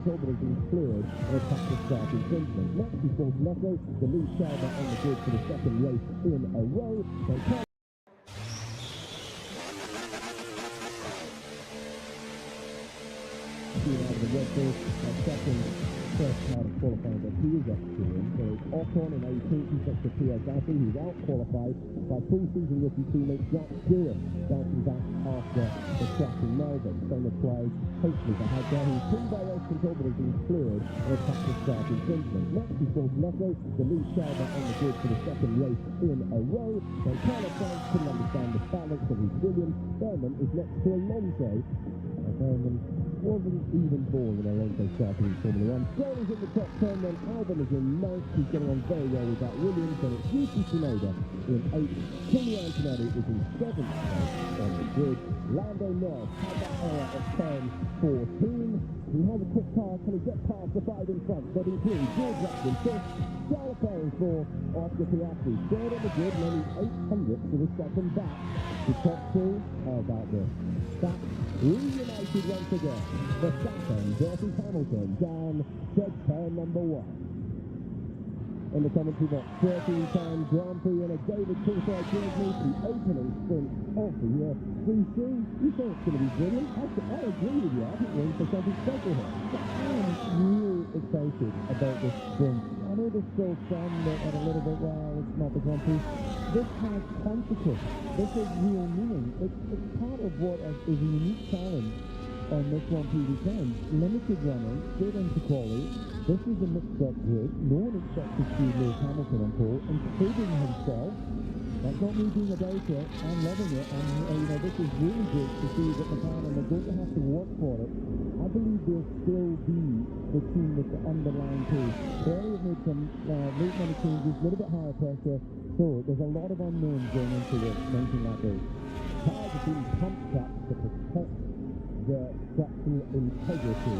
October has been cleared and a practice start infringement. Next is Fortunato, the lead driver on the grid for the second race in a row. Out of the Red Bull, second, first part of qualifying, but he is experienced. So it's Ocon in 18th, he's next to Pierre Gasly, who's out-qualified by full season rookie teammate Jack Stewart, bouncing back after the crash in Melbourne. Same applies, hopefully, for Hadjar, who's pinned by race control but has been cleared and a practice start infringement. Next is Fortunato, the lead driver on the grid for the second race in a row. So Carlos Sainz couldn't understand the balance of his Williams. Berman is next to Alonso. Berman wasn't even born when Alonso started in Formula 1. Stroll is in the top 10, then Albon is in 9th. He's getting on very well with that Williams, and it's Yuki Tsunoda in 8th. Kimi Antonelli is in 7th place on the grid. Lando Norris had that error at turn 14. He has a quick car. Can he get past the 5 in front? That includes George Russell 5th, Charles Perez 4th, Oscar Piastri 3rd on the grid, nearly 800 to the second back. The top 2, how about this? That's reunited once again. Verstappen versus Hamilton down dead turn number 1. In the commentary box, 13-time Grand Prix winner David Coulthard joins me for the opening sprint of the year. DC, you think it's going to be brilliant? I agree with you. I think we're in for something special here. I am really excited about this sprint. I know there's still some that are a little bit, well, it's not the Grand Prix. This has consequence. This is real meaning. It's part of what is a unique challenge on this Grand Prix weekend. Limited running, straight into Quali. This is a mixed-up grid. No one expects to see Lewis Hamilton on pole, including himself. That's not me being a doubter. I'm loving it, and this is really good to see that McLaren, and they're going to have to work for it. I believe they'll still be the team with the underlying pace. Ferrari have made some late minute changes, a little bit higher pressure, so there's a lot of unknowns going into this 19-lap race. Cars have been pumped up to protect the structural integrity.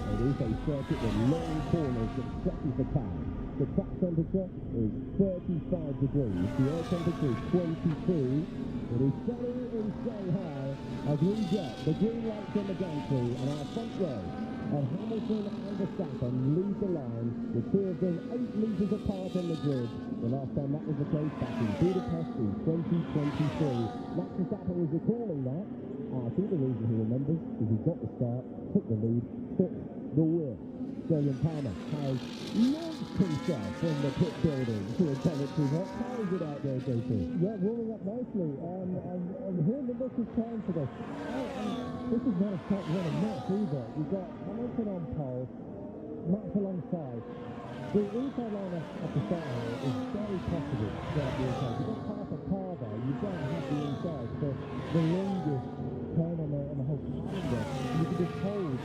It is a circuit with long corners that stretches the car. The track temperature is 35 degrees. The air temperature is 22. It is sunny in Shanghai. As we get the green lights on the gantry and our front row of Hamilton and Verstappen lead the line, the two of them 8 metres apart on the grid. The last time that was the case back in Budapest in 2023. Max Verstappen was recalling that. I think the reason he remembers is he got the start, took the lead, took the whip. Julian Palmer has launched himself from the pit building to a commentary box. How is it out there, JP? Yeah, rolling up nicely. And here the look is time for this. This is not a top running match either. You've got Hamilton on pole, Max alongside. The inside line at the start here is very possible throughout the inside. You've got half a car there. You don't have the inside for the longest turn on the whole calendar. You can just hold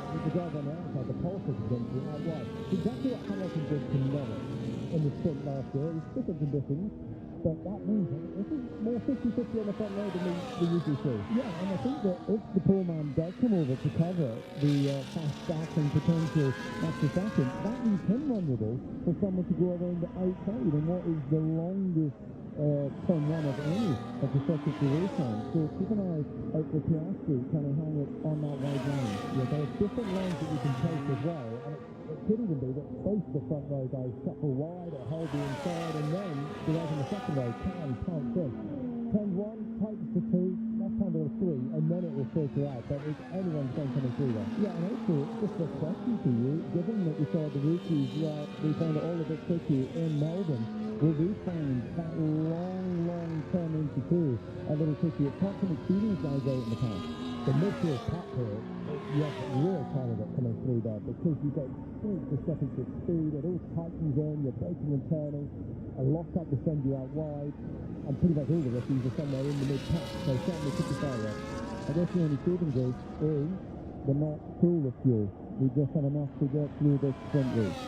with the driver on the outside, the pole position against you out wide. Exactly what Hamilton did to Norris in the sprint last year. It was different conditions, but that means this is more 50-50 on the front row than we usually see. Yeah, and I think that if the poor man does come over to cover the fast back and potential Max Verstappen, that leaves him vulnerable for someone to go around the outside in what is the longest turn one of any of the circuit race time. So keep an eye out for Piastri trying to hang it on that wide line. Yeah, there's different lines that you can place as well, and it could even be that both the front row guys shuffle wide or hold the inside, and then the guys in the second row can pounce in. Turn 1, tightens to 2, left hand or 3, and then it will filter out, but it's anyone's going coming through there. Yeah, and also, just a question to you, given that we saw the rookies, they found it all a bit tricky in Melbourne, will they find that long turn into 2 a little tricky? It's not some experienced guys out in the past. The midfield pack here, you have a real part of it coming through there because you've got great discrepancy of speed, it all tightens in, you're braking and turning, a lock-up will send you out wide, and pretty much all the rookies are somewhere in the mid-pack, so certainly could be fire. I guess the only saving grace is they're not full of fuel. We just have enough to get through this sprint race.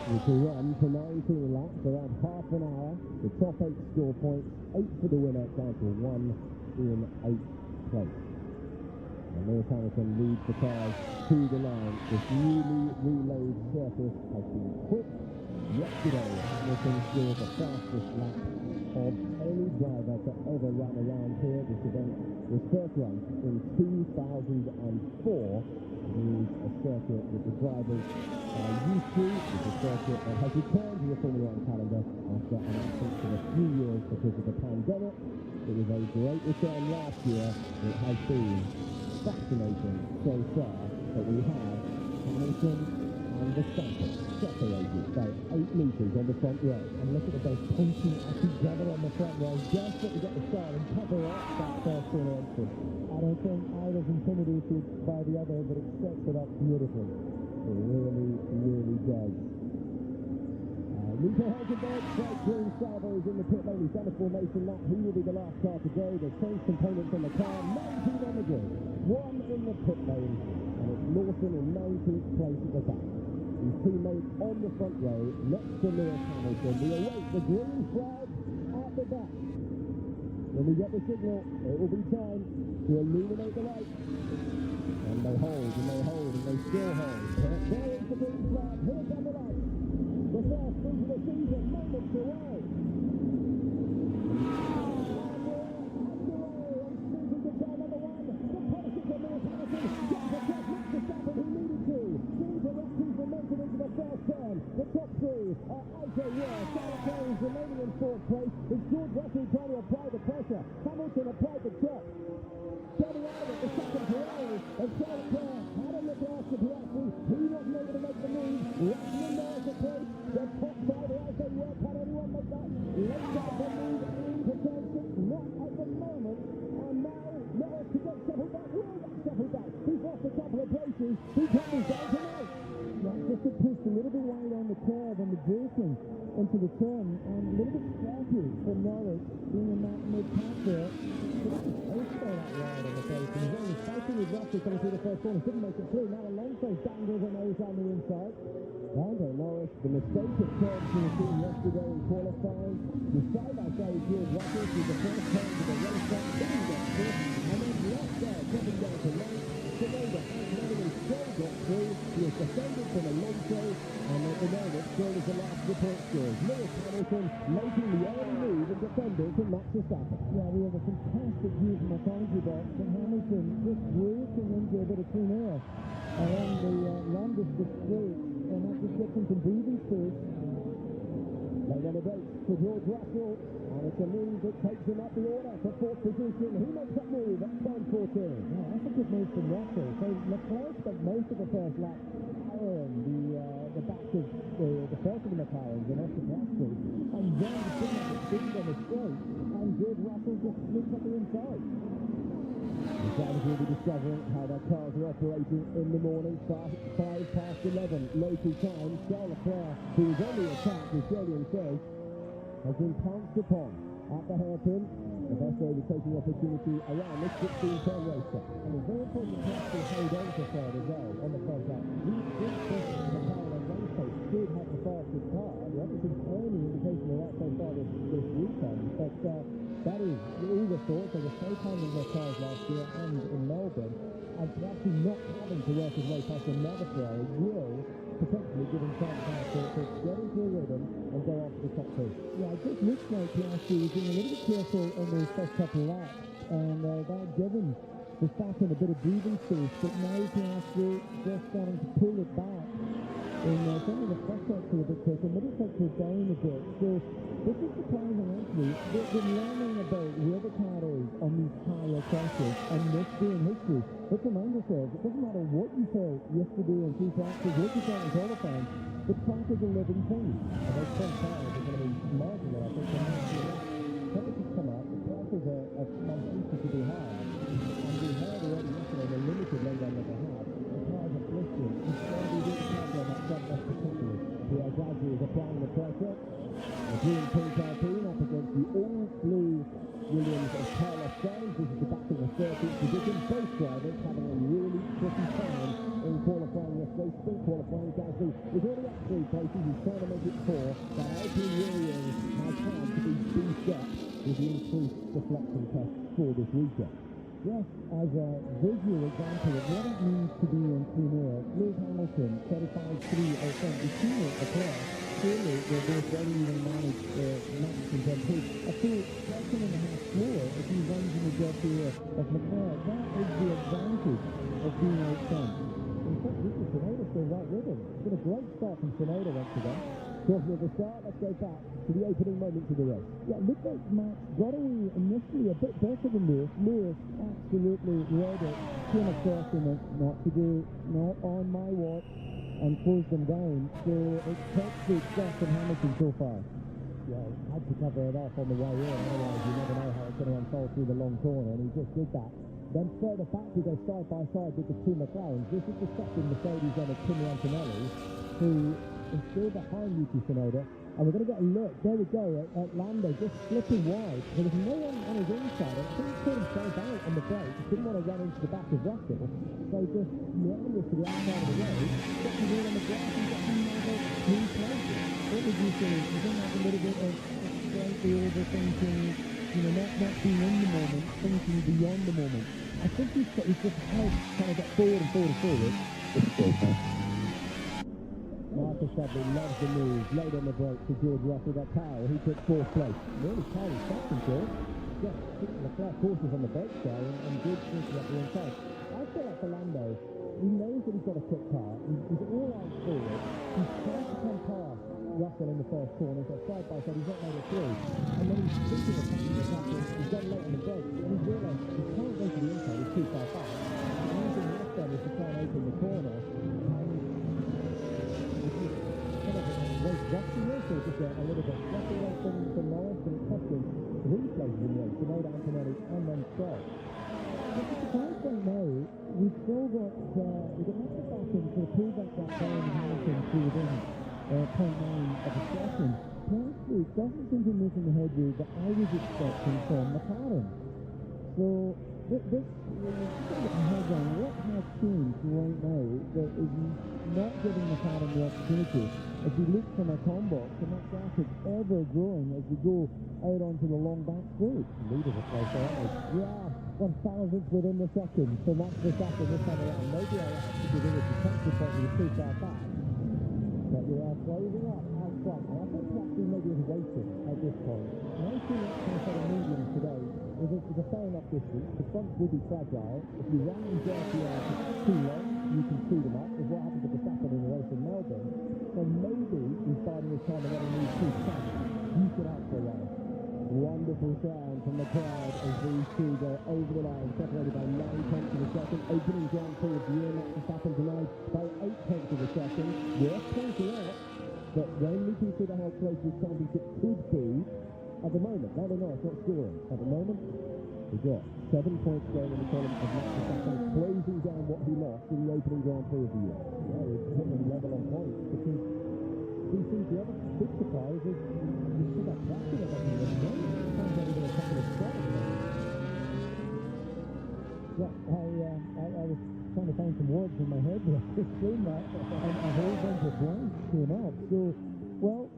We can run for 19 laps, around half an hour. The top 8 score points, 8 for the winner, down to 1 in 8th place. And Lewis Hamilton leads the cars to the line. This newly relayed surface has been quick. Yesterday, Hamilton scored the fastest lap of any driver to ever run around here. This event was first run in 2004. It is a circuit that the drivers are used to. It's a circuit that has returned to the Formula 1 calendar after an absence of a few years because of the pandemic. It was a great return last year. It has been fascinating so far, but we have Hamilton and Verstappen separated by 8 metres on the front row. And look at the both pointing at each other on the front row, just to get the start and cover up that first corner entry. I don't think either's intimidated by the other, but it sets it up beautifully. It really, really does. Nico Hülkenberg, bright green salvo is in the pit lane. He's done a formation lap. He will be the last car to go. There's changed components on the car. 19 on the grid. 1 in the pit lane. And it's Lawson in 19th place at the back. His teammate on the front row next to Lewis Hamilton. We await the green flag at the back. When we get the signal, it will be time to illuminate the lights. And they hold, and they hold, and they still hold. There is the green flag. Here come the lights. The first thing of the season, moments away. And we're underway. And speaking to car number 1, the policies of Lewis Hamilton. Gets across Max Verstappen, who needed to. Seems to rush his momentum into the first turn. The top 3 are as they were. Charles Leclerc remaining in 4th place. It's George Russell trying to apply the pressure. Hamilton applied the chop. Getting out of it, the second Ferrari. And Charles Leclerc had a look after Piastri. He wasn't able to make the move. Russell and Norris approach. The top 5 are as they were. Can anyone make that late out the move into turn 6? Not at the moment. And now Norris to get shuffled back. Will get shuffled back. He's lost a couple of places. He comes down tonight. Yeah, just a push a little bit wide on the curve and the braking into the turn, and a little bit scratchy for Norris being in that mid-pass there. Also that wide on the face, and he's only fighting with Russell coming through the first corner. Couldn't make it through. Now Alonso dangles a nose on the inside. Lando Norris, the mistake of turn 14 yesterday in qualifying. The side-by-side George Russell with the first turn to the race track, then he got through, and then left there, dropping down to 9th. Tsunoda and Lennon still got through. He was defended from Alonso, and at the moment, still is the last of the point scorers. Lewis Hamilton making the early move and defending from Max Verstappen. Yeah, we have a fantastic view from the commentary box, and Hamilton just breaking into a bit of clean air along the longest of straight, and that just gets him some breathing space. They run a break for George Russell, and it's a move that takes him up the order to 4th position. He makes that move at turn 14. Yeah, that's a good move from Russell. So Leclerc spent most of the first lap powering the back of the first of the McLarens and after Piastri, and then the thing that speed on the straight, and George Russell just sneaks up the inside. The drivers will be discovering how their cars are operating in the morning. 11 local time. Charles Leclerc, who is on the attack, as Julian says, has been pounced upon at the hairpin. The best overtaking opportunity around this 16-turn racetrack. And it's very important to actually hold on to third as well on the first lap. We think the McLaren on Wednesday should have the fastest car. We haven't seen any indication of that so far this weekend, but that is all the thoughts. They were so handling their cars last year and in Melbourne, and actually not having to work his way past another Ferrari will potentially give him chance now to get into a rhythm and go after the top 2. Yeah, it just looks like Piastri was being a little bit careful on those first couple of laps, and that given Verstappen a bit of breathing space, but now Piastri just starting to pull it back. And some of the first sector a bit quicker, middle sector down a bit. So this is surprising actually. They've been learning about where the car is on these higher crashes, and this day in history. Let's remind ourselves, it doesn't matter what you felt yesterday in 2 practices, what you felt in qualifying, the track is a living thing. And those front tires are going to be marginal, I think, when temperatures come up, the prices are unceasing to be high. And we heard already yesterday the limited laydown that they have. The cars are blistering. It's going to be really careful on that front left particularly. Pierre Gasly is applying the pressure. The green pink Alpine up against the all-blue Williams of Carlos Sainz. This is the back of the 13th position. Both drivers having a really tricky time in qualifying yesterday. Still qualifying. Gasly is already up 3 places. He's trying to make it 4. That Alpine Williams has time to be beefed up with the increased deflection test for this weekend. Just as a visual example of what it means to be in clean air, Lewis Hamilton Hamilton, 35-3 his teammate Leclerc. Clearly, they're both very even managed match in terms of pace. A full second and a half slower if he runs in the job here of Leclerc. That is the advantage of being out front. In fact, Yuki Tsunoda still right with him. It's been a great start from Tsunoda once again. Talking of the start, let's go back to the opening moments of the race. Yeah, looked like Max got away initially a bit better than Lewis. Lewis absolutely read it, came across him and not today, not on my watch, and closed them down. So it's textbook stuff from Hamilton so far. Yeah, had to cover it off on the way in, otherwise you never know how it's going to unfold through the long corner, and he just did that. Then further back we go side by side with the two McLarens. This is the second Mercedes then of Kimi Antonelli, who is still behind Yuki Tsunoda. And we're going to get a look, there we go, at Lando just slipping wide. There was no one on his inside. I think he put himself out on the brake. He didn't want to run into the back of Russell. So just meandered to the outside of the road, got the wheel on the grass and got another clean places. What would you say? You think that's a little bit of slightly overthinking, not being in the moment, thinking beyond the moment? I think he's just trying to get forward and forward and forward. Marcus Shadley loves the move, laid on the brake to George Russell. That Powell, he took fourth place. Really carried second, George. Just Leclerc cautious on the brakes there, and George thinks up the inside. I feel like for Lando, he knows that he's got a quick car. He's all eyes forward. He's trying to come past Russell in the first corner, so side by side, he's not made it through. And then he's thinking of passing the captain, he's gone late on the brakes, and he's realised he can't go to the inside, he's too far back. The only thing left then is to try and open the corner, and was rushing this, or just a little bit fluffy away from Norris, and it cost him 3 places in the race, Tsunoda, Antonelli, and then Stroll. But at the time right now, we've still got Max Verstappen to pull back that down Hamilton to within 0.9 of a second. Prix doesn't seem to be making the headway that I was expecting from McLaren. So this heads on what has changed right now that is not giving McLaren the opportunity. As we look from our combox, and that gap is ever growing as we go out onto the long back straight. Leaders are close, aren't they? Yeah, 1,000th within the second for Max Verstappen this time around. Maybe I actually give it a potential point with too far back. But we are closing up out front. And I think perhaps we maybe is waiting at this point. 19 laps instead of medium today is a fair enough distance. The front will be fragile. If you run and dirty out too long, you can speed them up. Is what happened to Verstappen in the race in Melbourne. So maybe he's biding his time and letting these two fast. You could out for a while. Wonderful sound from the crowd as these two go over the line, separated by 9 tenths of a second. Opening Grand Prix of the year, Max Verstappen tonight by 8 tenths of a second. Worth pointing out that when we consider how close this championship could be, at the moment, now they know it's not scoring. At the moment, we've got 7 points going in the column of Max Verstappen, closing down what he lost in the opening Grand Prix of the year. Yeah, we've hit them level on points because these things, the other big surprise is you see that pressure that doesn't really go. Sometimes not even a couple of spots. Yeah, I was trying to find some words in my head there to explain that, and a whole bunch of blanks came up. So, well,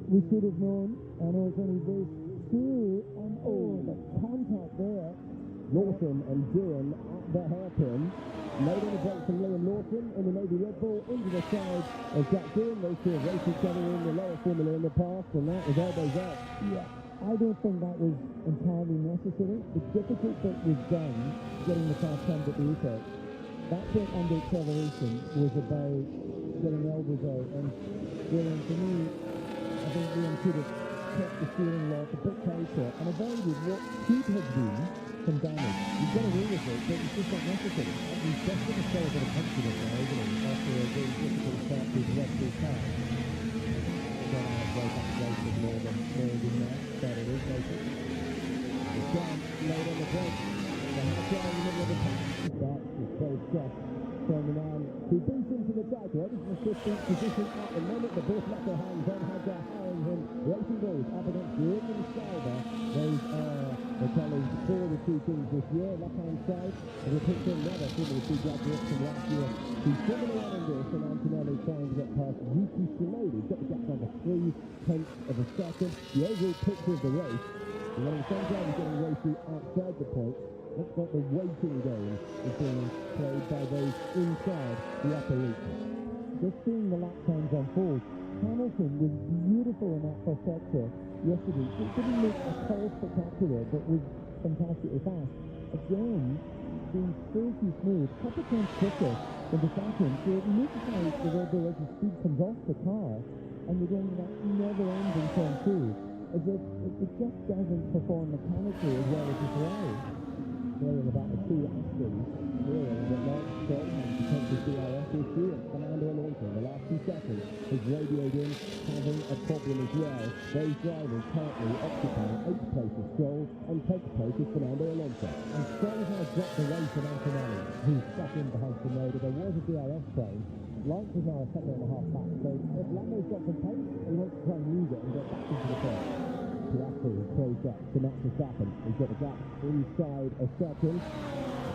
we should have known. I know it's only race 2, and the contact there. Lawson and Dillon at the hairpin. Laid on the brake from Liam Lawson in the Navy Red Bull into the side of Jack Dillon. Those two have raced each other in the lower formula in the past, and that was elbows up. Yeah, I don't think that was entirely necessary. The difficult bit was done, getting the car turned at the apex. That bit under acceleration was about getting elbows out, and Dillon, for me, I think Liam could have kept the steering lock a bit tighter and avoided what could have been some damage. You've got away with it, but it's just not necessary. He's just going to show a bit of confidence now, isn't he? After a very difficult start to the Red Bull car. Don't have way back race with more than that. But it is racing. The jump laid on the brake. The hard drive in the middle of the pack. That's the close stuff. Turning on. He beats into the title. This is the 15th position at the moment. The both left their hands on Hadjar hiring him. Racing Bulls up against Jordan Schreiber. Those are the colleagues for the two teams this year. Left-hand side. And we'll pick them another similar two graduates from last year. He's similar on this, and Antonelli trying to get past Yuki Tsunoda. He's got the gap down to 3 tenths of a second. The overall picture of the race. And then at the same time, he's getting racing outside the point. Looks like the waiting game is being played by those inside the upper loop. just seeing the lap times unfold, Hamilton was beautiful in that first sector yesterday. It didn't look at all spectacular, but was fantastically fast. Again, being pretty smooth, a couple of times quicker than the second, so it looks like the Red Bull Legend speed comes off the car, and you're getting that never-ending turn two. As if it just doesn't perform mechanically as well as the Ferrari. Playing about the two Astons, hearing that Lance Stroll has potential DRS issue, and Fernando Alonso in the last 2 seconds has radioed in having a problem as well. Those drivers currently occupying 8th place is Stroll and 10th place is Fernando Alonso. And Stroll has now dropped the race from Antonelli, who's stuck in behind Tsunoda. There was a DRS claim. Lance is now a second and a half back, so if Lando's got some pace, he wants to try and use it and get back into the front. Piastri has closed up to Max Verstappen. He's got the gap inside a second.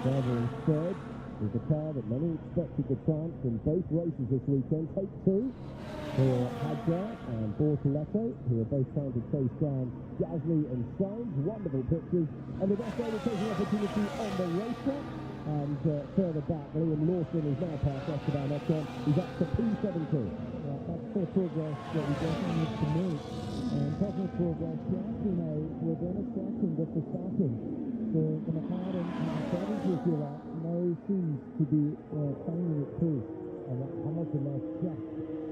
Driver in third is the car that many expected to triumph in both races this weekend. Take two for Hadjar and Bortoleto, who are both trying to chase down Gasly and Sainz. Wonderful pictures. And the best way to take the opportunity on the racetrack. And further back, Liam Lawson is now past Esteban Ocon. He's up to P17. That's the progress that we definitely need to make. And talking of progress, Piastri now, we're then tracking with Verstappen. So the McLaren strategy, if you like, now seems to be finding its pace. And that Hamilton now just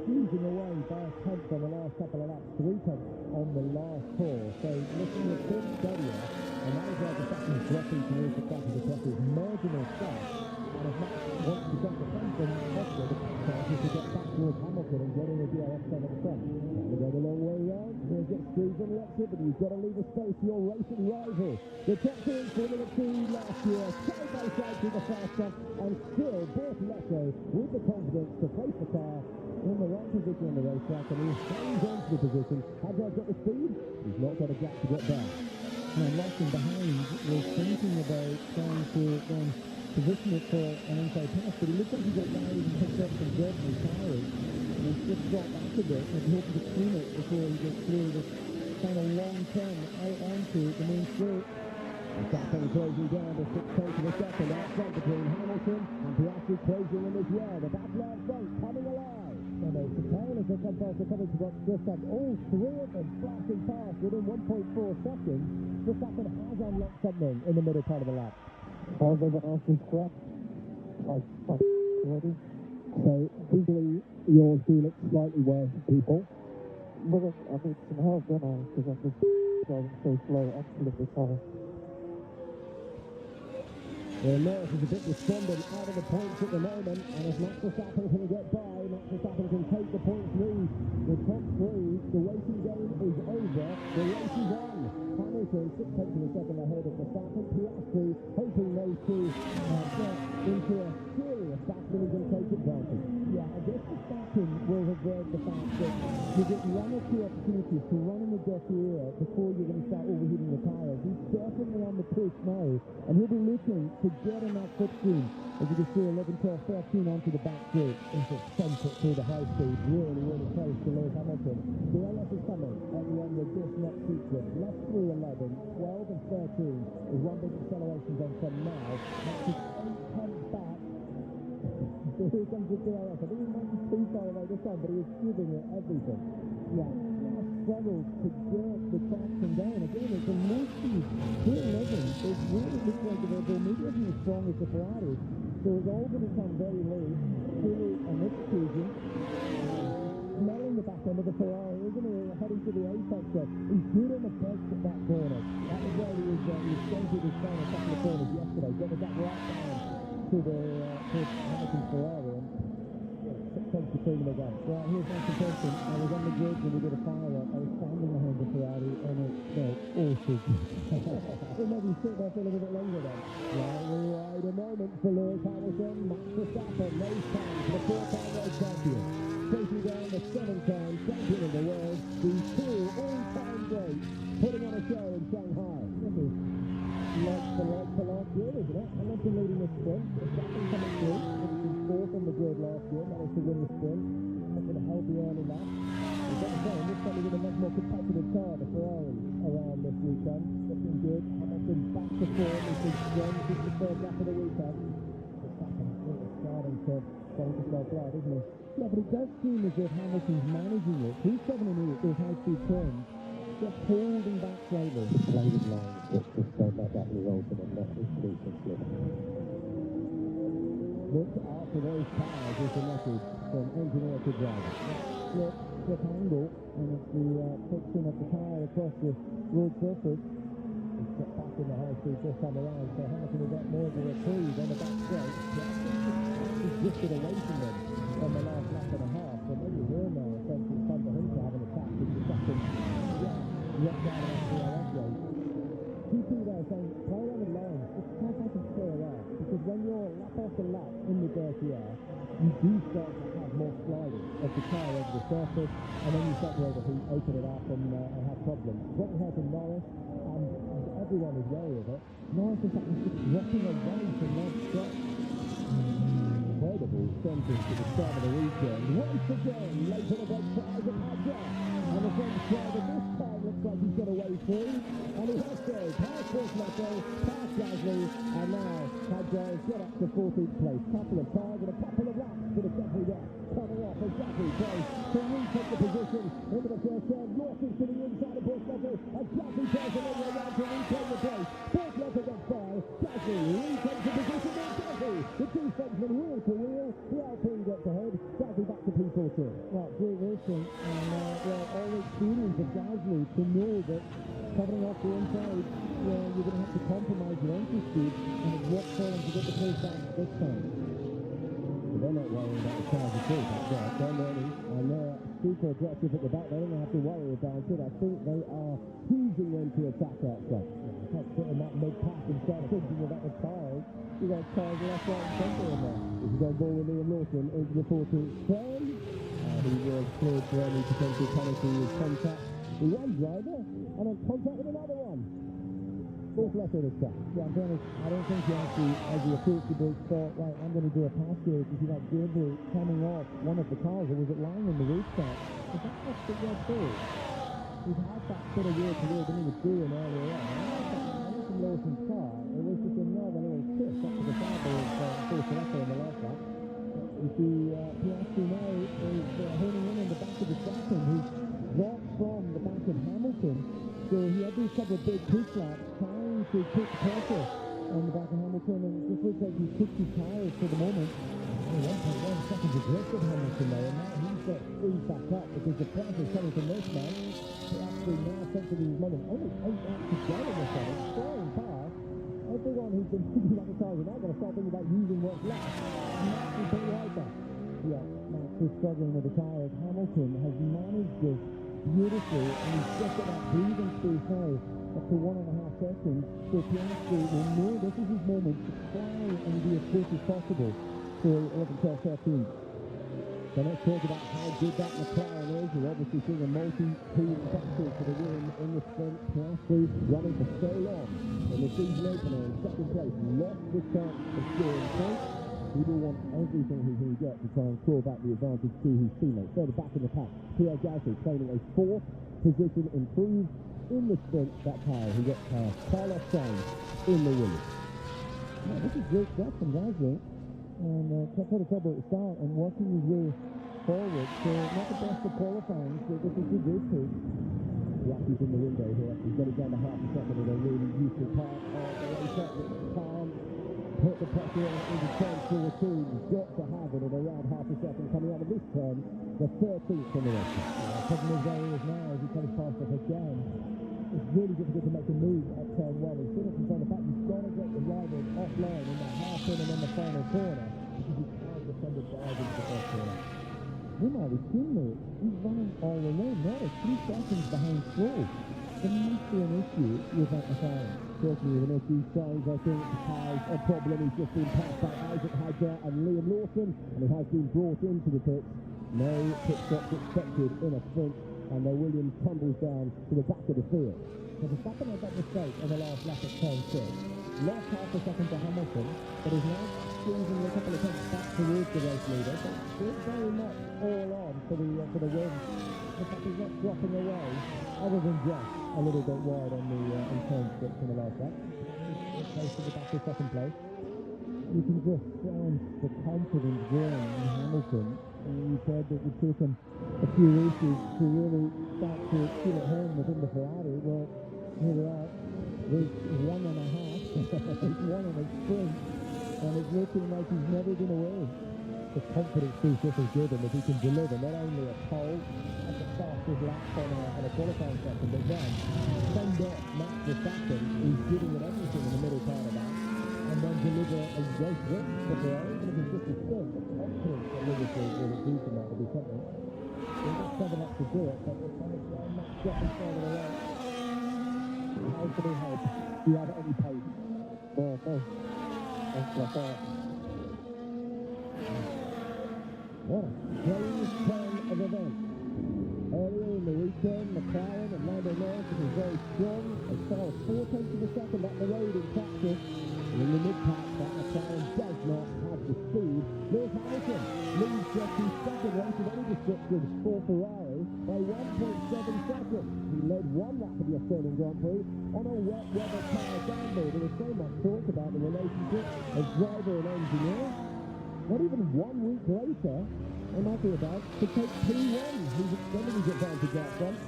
squeezing away by a tenth on the last couple of laps, 3 tenths on the last four. So looking a bit steadier. And that is why Verstappen is dropping towards the back of the Tetris, marginal start. And if Max wants to get the front, then possibly the chances to get back towards Hamilton and get in a DRS turn at the front. Now we go the long way round. Here's it squeezed on the exit, but you've got to leave a space for your racing rival. The top two in Formula 2 last year, side by side through the fast stop, and still Bortoleto with the confidence to place the car in the right position on the racetrack, and he hangs on to the position. Hadjar got the speed, he's not got a gap to get back. And Lawson behind was thinking about trying to then position it for an inside pass, but he looks like he got wide and picked up some dirt and tires. And he's just dropped back a bit and hoping to clean it before he gets through this kind of long turn out onto the main straight. Verstappen closing down to 6 tenths of a second outside between Hamilton and Piastri closing in as well. The battle out front coming alive. And it's the tail as they come past the coverage box just up. All 3 of them flashing past within 1.4 seconds. Verstappen has unlocked something in the middle part of the lap. All everyone else is correct. Ready? So visually yours do look slightly worse, people. Well, I need some help, don't I? Because I'm just driving so slow, excellent this car. Well, Norris is a bit despondent out of the points at the moment, and if Max Verstappen can get by, Max Verstappen can take the points lead. The top 3, the waiting game is over, the race is on. Hamilton 6 tenths of a second ahead of Verstappen. Piastri hoping those two get into a serious battle and can take advantage. Yeah, I guess Verstappen will have read the fact that you get 1 or 2 opportunities to run in the dirty air before you're going to start overheating the tyres. He's definitely on the push now, and he'll be looking to get in that slipstream. As you can see, 11, 12, 13 onto the back straight. It's a sent it through the high speed, really close to Lewis Hamilton. The LS is coming at the end of this next sequence. Left through 11, 12 and 13 is one big acceleration zone from now. Max is 8 tenths back. So here comes the DRS. I think he might be too far away this time, but he is giving it everything. Yeah, now struggles to get the traction down. Again, it's a low speed. 211 is really looks like the Red Bull maybe isn't as strong as the Ferrari. So it's all going to come very late. Clearly, on this occasion, smelling the back end of the Ferrari, isn't he? Heading to the apex there. He's good on the brakes at that corner. That was where he was stunted his down a couple of corners yesterday. Got the back right down to the Hamilton Ferrari, and 6 tenths between them again. Right, here's my comparison. I was on the grid when we did a fire up. I was standing behind the Ferrari, and it felt awful. Well, maybe sit there for a little bit longer then. Right, we ride a moment for Lewis Hamilton. Max Verstappen, those times, the 4-time world champion. Chasing down the 7-time champion of the world. These 2 all-time greats putting on a show in Shanghai. This is like for last year, isn't it? Hamilton leading the sprint. Verstappen coming through. This is 4th on the grid last year. Managed to win the sprint. Having a healthy early lap. We've got to say, this time with a much more competitive car, the Ferrari, around this weekend. Looking good. Hamilton back to form. This is John, just the 3rd lap of the weekend. Verstappen really starting to starting to slow fly, doesn't he? Yeah, but it does seem as if Hamilton's managing it. Through 7 and 8, those high-speed turns, just holding back slightly. Play it long, but just don't let that result in a massive crease and slip. Look after those tires is the message from engineer to driver. Slip angle, and it's the friction of the tire across the road surface. He's got back in the high speed this time around, so Hamilton will get more of a reprieve on the back straight. He's drifted away from them on the last lap and a half, but maybe here now, essentially it's time for him to have an attack with the second drop down of the DRS race. GP there saying, play around the line, it's quite nice and clear air, because when you're lap after lap in the dirty air, you do start to have more sliding of the car over the surface, and then you start to overheat, open it up, and have problems. What we heard from Norris, and everyone is wary of it, Norris in fact is just dropping away from last stretch. Incredible sentence at the start of the weekend. Once again, late on the break tries a Padger. And the French driver this time looks like he's got away through. And he has to. Past Fortunato, past Gasly, and now Padger has got up to 14th place. Couple of cars and a couple of laps for the Gasly there. Coming off as Gasly tries to retake the position into the first turn. Lawson to the inside of Fortunato. And Gasly tries to make around to retake the place. Fortunato gets by. Gasly retakes the position. The two Frenchmen wheel to wheel, the Alpine gets ahead, Gasly back to P14. Well, great racing, and all the experience of Gasly to know that covering off the inside, you're going to have to compromise your entry speed, and it's worked for them to get the place back this time. But they're not worrying about the cars at all back there. They're learning, and they're super aggressive at the back. They don't have to worry about it. I think they are choosing when to attack outside. You can't sit in that mid-pack and start thinking about the tires. You got cars left, right, and centre in there. This is on ball with Liam Lawson into the 14th turn. He was cleared for any potential penalty with contact with one driver, and then contact with another one. Fourth left of the track. Yeah, I'm honest, I don't think you actually, as you approach the break, thought, right, I'm going to do a pass here, because you got Gabriel coming off one of the cars, or was it lying in the restart? Is that what's the red ball? We've had that sort of weird than he was doing earlier on. From Lawson's car, it was just another little kiss up to the side of Fortunato in the last lap. You see, Piastri now is honing in the back of the second, who's dropped from the back of Hamilton. So he had these couple of big push laps trying to put pressure on the back of Hamilton, and it just looks like he's kicked his tires for the moment. 1.1 seconds adrift of Hamilton though, and now he's got speed back up because the pressure's coming from this man. Piastri now sensing his moment. Only 8 laps to go in this one. It's flying past. Everyone who's been thinking about the tires are now going to start thinking about using what's left. And Max is pretty right there. Yeah, Max is struggling with the tires. Hamilton has managed this beautifully, and he's just got that breathing space now up to 1.5 seconds. So Piastri will know this is his moment to try and be as close as possible to 11, 12, 13. So let's talk about how good that McLaren is. We're obviously seeing a multi-team battle for the win in the sprint. Piastri running for so long in the season opener in second place. Lost the chance of scoring points. He will want everything he can get to try and claw back the advantage to his teammates. Further back in the pack, Pierre Gasly claiming a 4th position improved in the sprint. That's how he gets past Carlos Sainz in the Williams. Yeah, this is great stuff from Gasly. And kept out of trouble at the start and working his way forward. So not the best of qualifying, so this is good race pace. Rocky's in the window here. He's got it down to half a second in a really useful part of the race up. Can't put the pressure on into turn 14. He's got to have it at around half a second coming out of this turn, the 13th in the race. The problem is where he is now as he comes past us again. It's really difficult to make a move at turn 1. He's still from the fact you've got to get the rivals offline in that half turn and then the final corner, because you can't defend it dive into the first corner. Meanwhile, his teammate, he's running all alone. Norris 3 seconds behind Stroll. There must be an issue with that McLaren. Talking of an issue, Sainz, I think, has a problem. He's just been passed by Isaac Hadjar and Liam Lawson, and he has been brought into the pit. No pit stops expected in a sprint, and the Williams tumbles down to the back of the field. So Verstappen had that mistake on the last lap of turn 6. Lost half a second to Hamilton, but is now squeezing a couple of tenths back towards the race leader. But still very much all on for the win. The fact he's not dropping away, other than just a little bit wide on the in turn 6 in the last lap. He's close to the back of second place. you can just sense the confidence growing in Hamilton. And you said that it would take him a few races to really start to feel at home within the Ferrari. Well, here we are. There's 1.5. He's won on a sprint, and it's looking like he's never been away. The confidence boost this is good, and if he can deliver not only a pole at the fastest lap on a qualifying session, but then send off Max Verstappen, who's giving it everything in the middle part of that, and then deliver a race win for Ferrari. Even if it's just a sprint, the confidence that Liverpool will achieve from that will be something. They've got 7 laps to do it, but it's on its own, not dropping further away. How can he help? Do you have any pace? No. That's like that. What a strange turn of events. Earlier in the weekend, McLaren and Lando Norris was very strong, as far as 4 tenths of a second up the road in practice. And in the mid-pack, that McLaren does not have the speed. Lewis Hamilton leads just his second race of any description for Ferrari by 1.7 seconds. He led 1 lap of the Australian Grand Prix on a wet weather tyre gamble. There was so much talk about the relationship of driver and engineer. Not even 1 week later, they might be about to take P1. He's extending his advantage out front.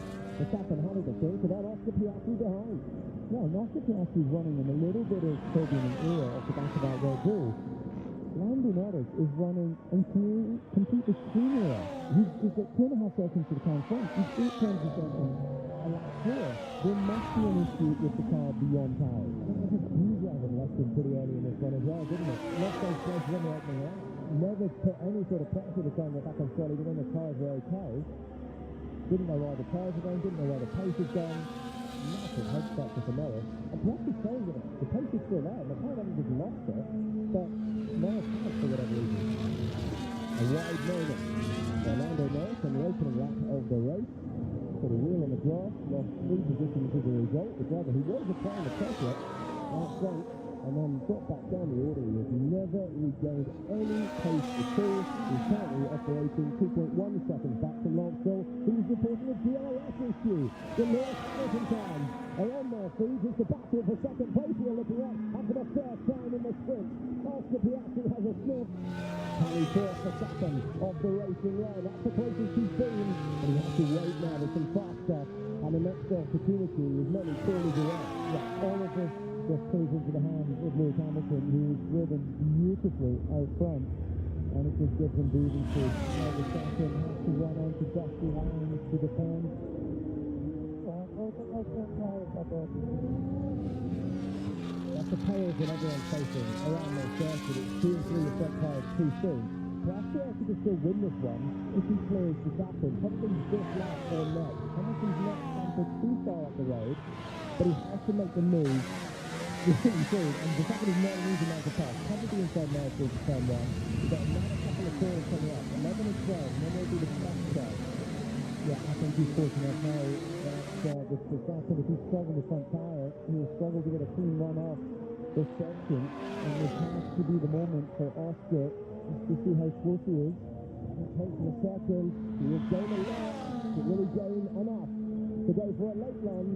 Verstappen had it, I think, but that Oscar Piastri behind. Yeah, Oscar Piastri is running in a little bit of turbulent era off the back of that Red Bull. Lando Norris is running in complete extreme era. He's got 2.5 seconds to the car in front. He's 8 tenths of a second a lap clear. There must be an issue with the car beyond tires. I think there's a few drivers left in pretty early in this one as well, didn't it? Lost those first run right now. Never put any sort of pressure to try and get back on Quali, but then the cars were okay. Didn't know why the tires were going, didn't know where the pace had gone. Massive head start for Norris. And perhaps he's saying that the pace is still there. McLaren hasn't just lost it, but Norris has for whatever reason. A wide moment for Lando Norris on the opening lap of the race. Put a wheel on the grass, lost 3 positions as a result. The driver who was applying the pressure out front and then got back down the order. He has never regained any pace at all. He's currently operating 2.1 seconds back from Lance Stroll, who's reporting a DRS issue. The Lewis Hamilton times are on their feet. It's the battle for second place we're looking at, and for the first time in the sprint, Oscar Piastri has a sniff. Can he force Verstappen off the racing line? That's the closest he's been, and he has to wait now with some fast stuff, and the next opportunity is many corners away. Yeah, all of this just plays into the hands of Lewis Hamilton, who's driven beautifully out front, and it just gives him breathing space. Now Verstappen has to run onto dusty lines to defend. That's the perils that everyone's facing around their circuit. It's 2 and 3 front tires too soon. Piastri actually could still win this one if he clears Verstappen, probably this lap or next. Hamilton's not hampered too far up the road, but he has to make the move. Really soon, and Verstappen is not an easy man to pass. Probably inside now to turn 1. We've got another couple of corners coming up, 11 and 12, and then there'll be the fast side. Yeah, I think he's fortunate now that with Verstappen, if he's struggling the front tyre, he'll struggle to get a clean run off this section, and this has to be the moment for Oscar to see how close he is. It takes him a second, he will gain a lot, to really gain enough to go for a late run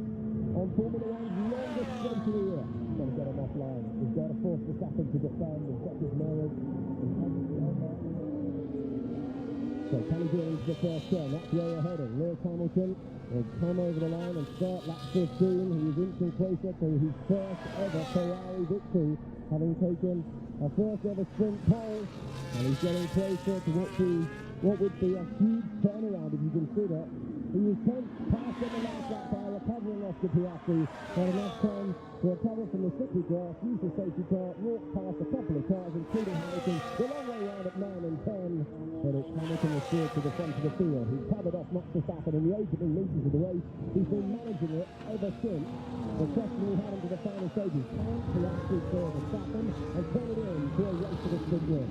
on Formula One's longest sprint of the year. He's got to get him offline. He's got to force Verstappen to defend and check his mirrors. So can he do it into the first turn? That's where we're heading. Lewis Hamilton will come over the line and start lap 15. He is inching closer to his first ever Ferrari victory, having taken a first ever sprint pole, and he's getting closer to what would be a huge turnaround if you consider he was 10th past in the last lap by recovering Oscar Piastri, had enough time to recover from the sticky grass, use the safety car, walk past a couple of cars, including Hamilton, the long way round at 9 and 10, but it's Hamilton restored to the front of the field. He covered off Max Verstappen in the opening meters of the race. He's been managing it ever since. The question we had him to the final stages, can Piastri clear Verstappen and turn it in to a race to the sprint win?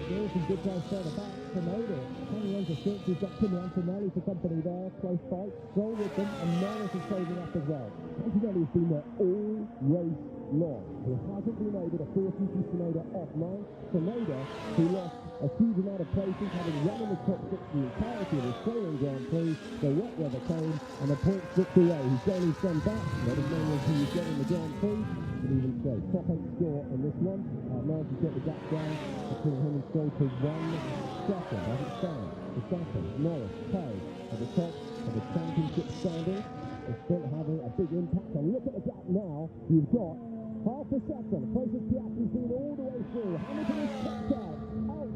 There's some good guys further back from Oda. Coming on to 6, we've got Kimi Antonelli for company there, close fight. Stroll with them, and Norris is closing up as well. Antonelli's been there all race long. He hasn't been able to force Yuki Tsunoda offline. Tsunoda, who lost a huge amount of places, having run in the top 6 the entirety of the Australian Grand Prix. The wet weather came, and the points slipped away. He's getting his son back, not as many as he was getting in the Grand Prix, but even so, top 8 score in this one. Norris has got the gap down between him and Stroll to 1 second, as it stands. Verstappen, Norris, tied at the top of the championship standings. It's still having a big impact, and look at the gap now. You've got half a second. Francis Piastri's been all the way through. Hamilton is kept out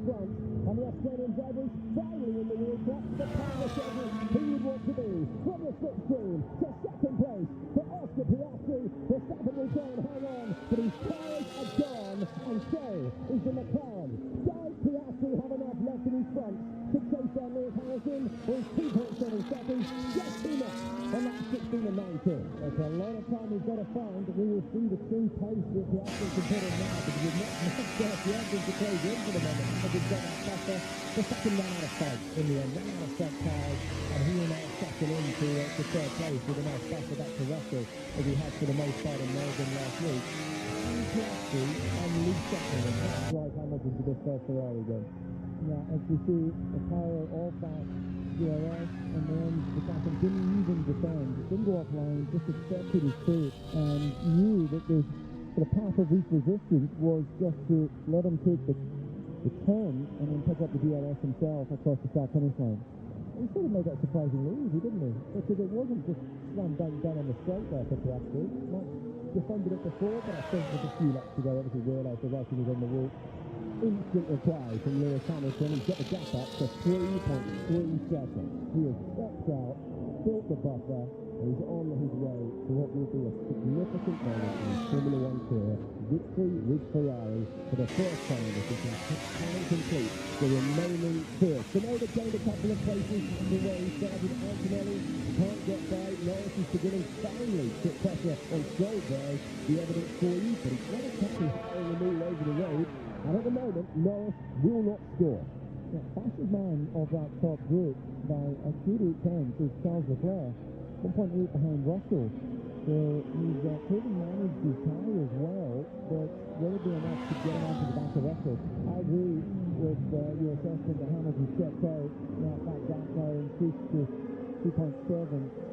front, and the Australian driver is finally in the wheel track. The partner says he would want to be from the slipstream to second place for Oscar Piastri. Verstappen will try and hang on, but his tyres are gone, and so is the McLaren. Does Piastri have enough left in his front to chase down Lewis Hamilton, or is 2.7 seconds just too much on that 16 and 19? There's a lot of time we've got to find. We will see the true pace that Piastri can put in now, because we've not got the engine to close in for the moment. But we've got that buffer. The second ran out of fight in the end, ran out of front tires, and he will now settle into third place with a nice buffer back to Russell, as he had for the most part in Melbourne last week. And Piastri and Lee second, and that's drive Hamilton to this first Ferrari game. Yeah, as we see the power of that DRS, and then the Verstappen didn't even defend, didn't go offline, just accepted his fate, and knew that the path of least resistance was just to let him take the turn and then pick up the DRS himself across the start finish line. He sort of made that surprisingly easy, didn't he? Because it wasn't just slam bang down on the straight there for Piastri. Might defended it before, but I think with a few laps to go, obviously realised the writing was on the wall. Instant reply from Lewis Hamilton. He's got the gap up to 3.3 seconds. He has stepped out, built the buffer, and he's on his way to what will be a significant moment in his Formula One career. Victory with Ferrari for the first time this season. Can complete the remaining tour. Tsunoda gained a couple of places from where he started. Antonelli can't get by. Norris is beginning finally to put pressure on Stroll. There's the evidence for you, but he's not exactly hiring them all over the road. And at the moment, Norris will not score. The fastest man of that top group by a good 8 tenths is Charles Leclerc, 1.8 behind Russell. So he's clearly managed his tire as well, but will it be enough to get him onto the back of Russell? I agree with your assessment that Hamilton's stepped out. That gap now increased to 2.7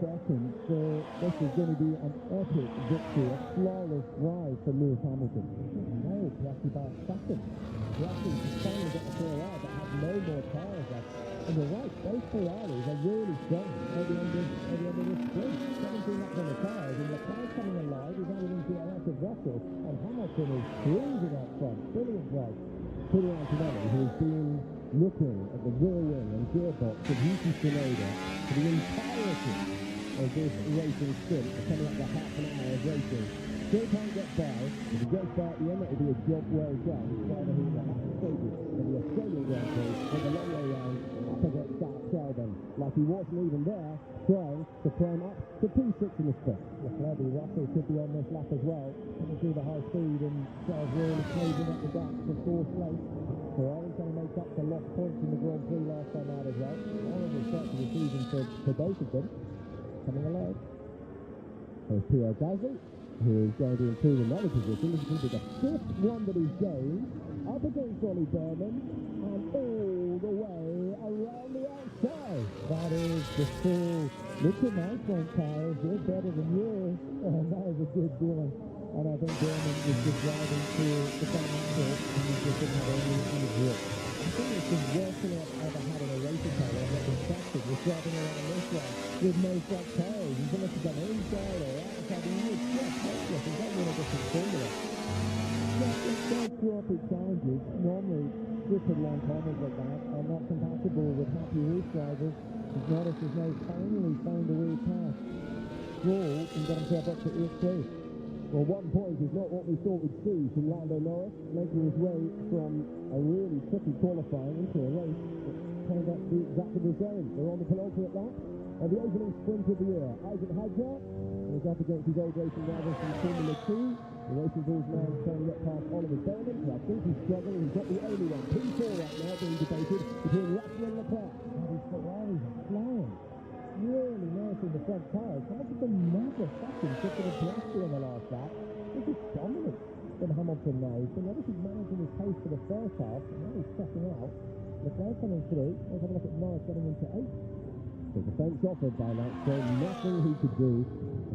seconds. So this is going to be an epic victory, a flawless drive for Lewis Hamilton. No, Piastri by a second. Piastri finally got the clear out, but had no more tyres left. And you're right, those Ferraris are really strong at the end of this sprint. 17 laps on the tyres, and Leclerc's coming alive. He's added into the DRS of Russell, and Hamilton is cruising out front. Brilliant drive. Peter Antonelli, who has been looking at the rear wing and gearbox of Yuki Tsunoda for the entirety of this racing stint, coming up to half an hour of racing. Still can't get by. If he gets by at the end, that will be a job well done. Driver who will have to stage it in the Australian Grand Prix with a long way round up against Alex Albon, like he wasn't even there, trying to climb up to P6 in the sprint. Leclerc, Russell could be on this lap as well. Coming through the high speed, and Charles really closing up the gap to fourth place. Ferrari trying to make up for lost points in the Grand Prix last time out as well. Horrible start to the season for both of them. Coming alive. There's Pierre Gasly, who is going to improve another position. This will be the 5th one that he's gained, up against Ollie Berman, and all the way around the outside. That is the full. Look at my front tyres, they're better than yours. And that is a good feeling. And I think Berman is just driving to the front end, and he just didn't have any grip. I think it's the worst thing I've ever had in a racing car. I've not been trusted with driving around this one with no front tyres. You can look at them inside or outside, and you're just helpless. There's no one a different formula. It does throw up its challenges. Normally, stupid long corners like that are not compatible with happy race drivers. As Norris has now finally found a way past Stroll and got himself up to 8th place. Well, 1 point is not what we thought we'd see from Lando Norris, making his way from a really tricky qualifying into a race that turned out to be exactly the same. They're on the penultimate lap of the opening sprint of the year. Isaac Hadjar is up against his old racing rival from Formula 2. The racing rules now trying to get past Oliver Bowman, who I think he's struggling. He's not the only one. P4 right now being debated between Russell and Leclerc. And his Ferraris are flying. Really nursing the front tyres. Hamilton never second, took to the Piastri in the last lap. This is dominant. than Hamilton now. He's been obviously managing his pace for the first half, and now he's stepping out. Leclerc coming through. Let's have a look at Norris getting into 8th. The defence offered by Lance, nothing he could do,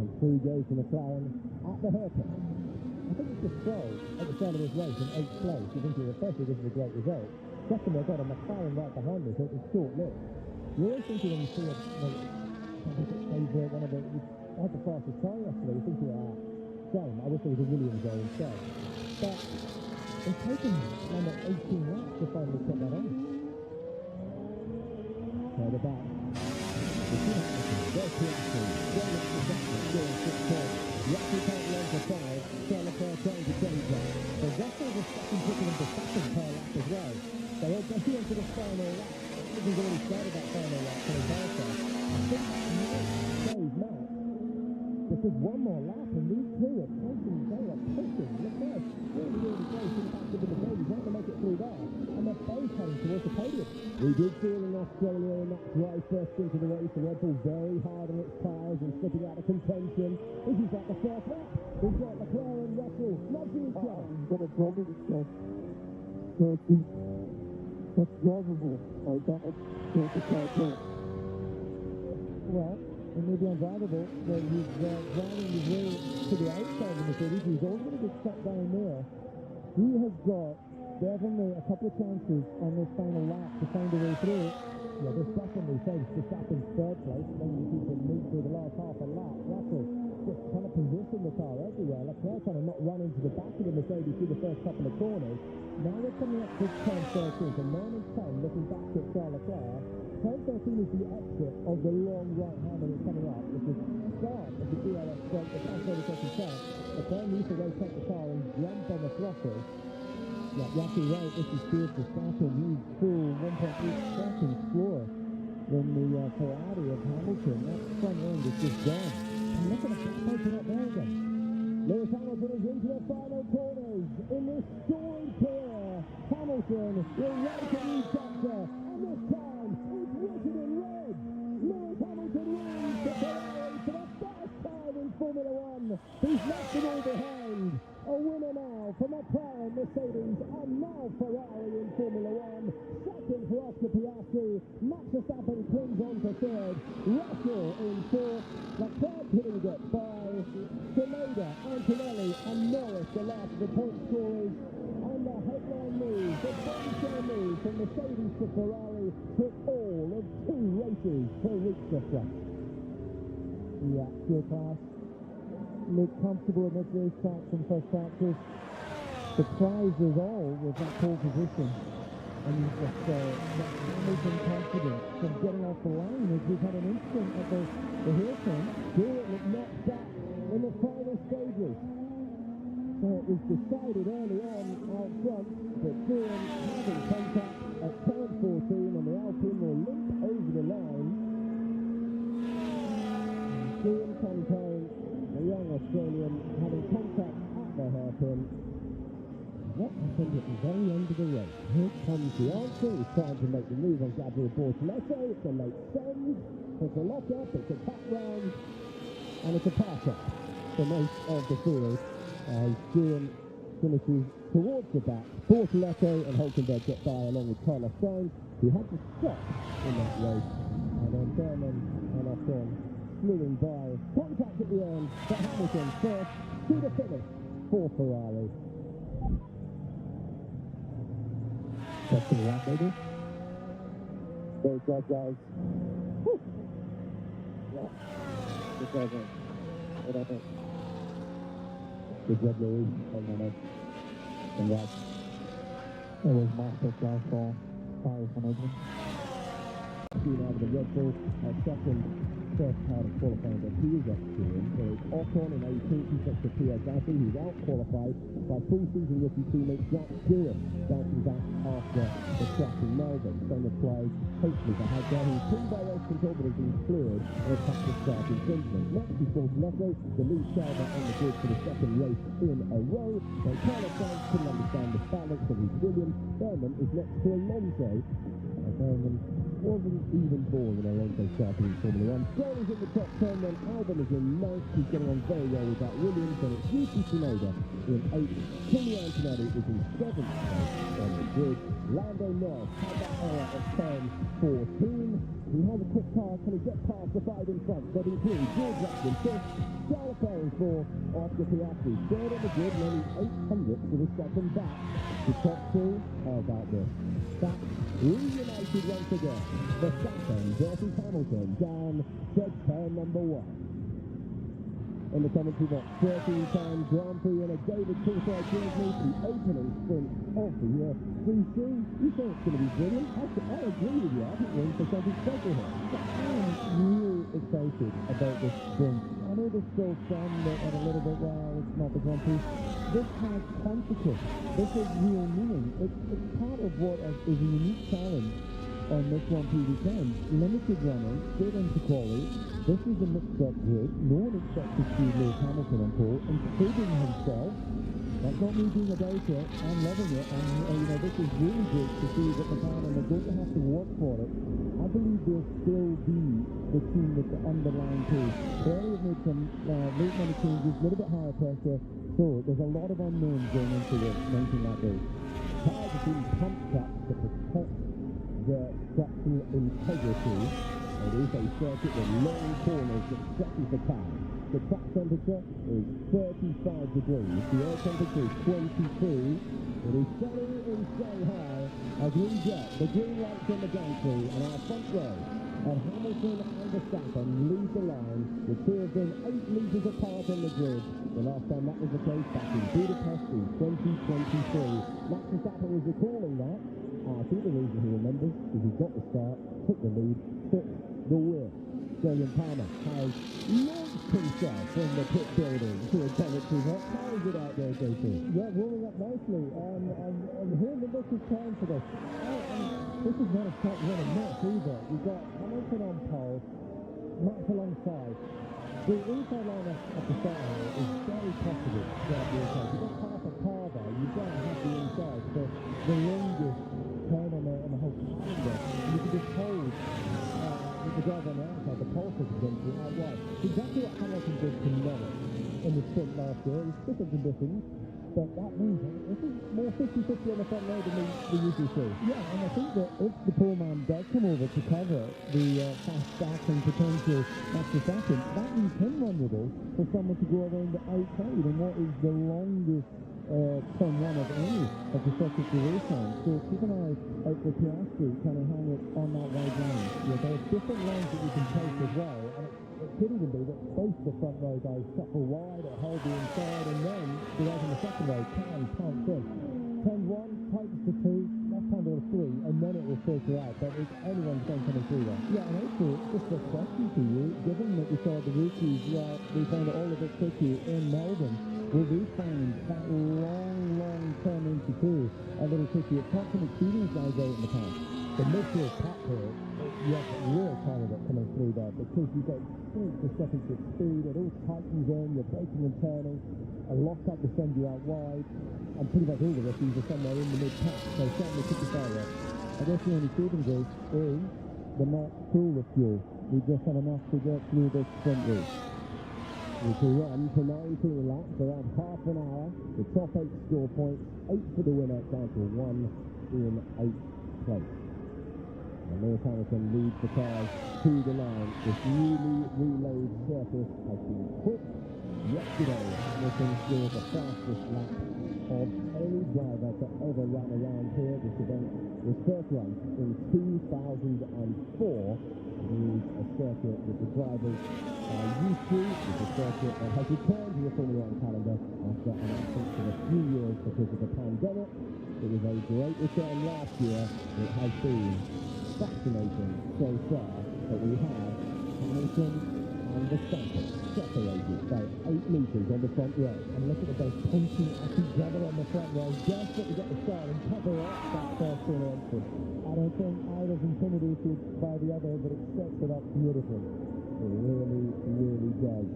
and through goes to McLaren at the hairpin. I think it's just Stroll at the start of his race in 8th place. You think, well, firstly, this is a great result. Secondly, I've got a McLaren right behind me, so it was short-lived. You always think when you see a favourite, one of the, I had the fastest car yesterday, you think, shame, I wish there was a Williams there instead. But it's taken like 18 laps to finally put that on. Further back. The two Hamilton, their P&C, well up to second, scoring 6 points. Russell can't run for 5, Leclerc trying to change that. So Russell was putting him to second per lap as well. So they'll get you into the final lap. This has already started that final lap for his Alpha. I think Max Max, because one more lap and these two are pushing, they are pushing. Leclerc really close to the back of the Mercedes, want to make it through there, and they're both heading towards the podium. We did feel in Australia in that drive first into the race, the Red Bull very hard on its tyres and slipping out of contention. This is like the first lap. We've got Leclerc and Russell nudging each other. But it's wrong with stuff. That's drivable. Like that. That's a car track. Well, it may be undrivable, but he's driving his way to the outside of the Mercedes. He's always going to get shut down there. He has got definitely a couple of chances on this final lap to find a way through. Yeah, this definitely saves Verstappen's third place, and then you keep him move through the last half a lap. Russell just kind of position the car everywhere. Leclerc trying to not run into the back of the Mercedes through the first couple of corners. Now we're coming up to turn 13, so 9 and 10 looking back at Charles Leclerc. Turn 13 is the exit of the long right-hander that's coming up, which is the start of the DRS strike, the fast 30-second turn. Leclerc needs to rotate the car and jump on the throttle. Yeah, you're actually right. This is good for Verstappen. He's full 1.8 seconds slower than the Ferrari of Hamilton. That front end is just gone. And look at the back open up there again. Lewis Hamilton is into the final corners in this storied career. Hamilton will write a new chapter, and this time it's written in red. Lewis Hamilton wins the Ferrari for the first time in Formula One. He's left it all behind. A winner now for McLaren, Mercedes, and now Ferrari in Formula One. Second for Oscar Piastri. Max Verstappen clings on to third. Russell in fourth. Leclerc hitting get by. Tsunoda, Antonelli, and Norris the last of the point scorers. And the headline news, the bombshell news from Mercedes to Ferrari took all of 2 races to reach the front. Yeah, pure class. Look comfortable in this racetrack from first practice. The prize is all with that pole position. And he's just Hamilton confidence from getting off the line as we've had an incident at the hill turn. Stewart was knocked back in the final stages. So it was decided early on out front that Stewart having contact at turn 14 and the Alpine will limp over the line. Stewart comes home, the young Australian having contact at the hairpin. What happened at the very end of the race? Here comes the answer. He's trying to make the move on Gabriel Bortoleto. It's a late send. It's a lock-up. It's a cut round. And it's a pass-up for most of the field. Stewart finishes towards the back. Bortoleto and Hulkenberg get by along with Carlos Sainz, who had to stop in that race. And then Berman and Ocon flew by. Contact at the end for Hamilton first to the finish for Ferrari. That's the lap, baby. Great job, guys. Woo. Yeah. Good job, man. What I think. Good job, Louis. Congrats. It was masterclass for Paris management. Out of the Red Bull, second first part of qualifying, but he is up to him. So it's Ocon in 18th, he's next to Pierre Gasly, who's out-qualified by full season rookie teammate Jack Stewart, bouncing back after the crash in Melbourne. Same applies, hopefully, to Hadjar, who's pinned by race control but has been cleared of a practice start infringement. Next is Bortoleto, the lead driver on the grid for the second race in a row. So Carlos Sainz couldn't understand the balance of his Williams. Berman is next to Alonso. Berman wasn't even born when Alonso started in Formula 1. Stroll is in the top 10, then Albon is in 9th. He's getting on very well with that. Williams, and it's Yuki Tsunoda in 8th. Kimi Antonelli is in 7th place on the grid. Lando Norris had that error at turn 14. He has a quick car. Can he get past the 5 in front? That includes George Russell 5th, Charles Leclerc in 4th, Oscar Piastri 3rd on the grid, and only 800 for the second back. The top 2, how about this? That reunited once again. Verstappen versus Hamilton down to turn number 1. In the commentary box, 13-time Grand Prix winner David Coulthard joins me for the opening sprint of the year. DC, you think it's going to be brilliant? I agree with you. I think we're in for something special here. I am really excited about this sprint. I know there's still some that are a little bit, well, it's not the Grand Prix. This has consequence. This is real meaning. It's part of what is a unique challenge on this Grand Prix weekend. Limited running, straight into Quali. This is a mixed-up grid. No one expects to see Lewis Hamilton on pole, including himself. That's not me being about it. I'm loving it, and this is really good to see that McLaren are going to have to work for it. I believe they'll still be the team with the underlying pace. Ferrari have made some late minute changes, a little bit higher pressure, so there's a lot of unknowns going into this 19-lap race. Cars have been pumped up to protect the structural integrity. It is a circuit with long corners that stretches the car. The track temperature is 35 degrees. The air temperature is 22. It is sunny in Shanghai as we get the green lights on the gantry and our front row. And Hamilton and Verstappen lead the line, with 2 of them 8 metres apart on the grid. The last time that was the case back in Budapest in 2023. Max Verstappen was recalling that. I think the reason he remembers is he got the start, took the lead, took the win. Julian Palmer has launched himself from the pit building to a commentary box. How is it out there, JP? Yeah, warming up nicely. I'm hearing the business time for this. This is not a top running match either. You've got Hamilton on pole, Max alongside. The inside line of the start here is very possible throughout the inside. You've got half a car there. You don't have the inside for the longest turn on the whole calendar. And you can just hold the driver on the outside, the pole position out wide. Exactly what Hamilton did to Norris in the sprint last year. It was different conditions, but that means this is more 50-50 on the front row than we usually see. Yeah, and I think that if the pole man does come over to cover the fast starting potential Max Verstappen, that leaves him vulnerable for someone to go around the outside in what is the longest turn 1 of any of the circuit duration. So keep an eye out for Piastri trying to hang it on that wide line. Yeah, there's different lines that you can take as well, and it could even be that both the front row guys shuffle wide or hold the inside, and then the guys in the second row can pounce in. Turn 1, tightens to 2, left hand or 3, and then it will filter out. But it's anyone's going coming through there. Yeah, and also, just a question to you, given that we saw the rookies, we found it all a bit tricky in Melbourne, will we find that long turn into 2 a little tricky? It's not some experienced guys out in the past. The Mitchell Pat here, you have a real candidate coming through there because you've got the seconds of speed, it all tightens in, you're braking and turning, a lock-up will send you out wide, and pretty much all the rookies are somewhere in the mid-pack, so certainly could be failure. I guess the only saving grace is the not full of fuel. We just have enough to get through this sprint race. We can run for 19 laps, around half an hour. The top 8 score points, 8 for the winner, down to 1 in 8th place. And Lewis Hamilton leads the cars to the line. This newly relayed surface has been quick. Yesterday, Hamilton scored the fastest lap of any driver to ever run around here. This event was first run in 2004. It is a circuit that the drivers are used to. It's a circuit that has returned to the Formula 1 calendar after an absence of a few years because of the pandemic. It was a great return last year. It has been fascinating so far that we have Hamilton and Verstappen separated by 8 metres on the front row. And look at the both punching at each other on the front row, just to get the start and cover up that first corner entry. I don't think either's intimidated by the other, but it sets it up beautifully. It really does.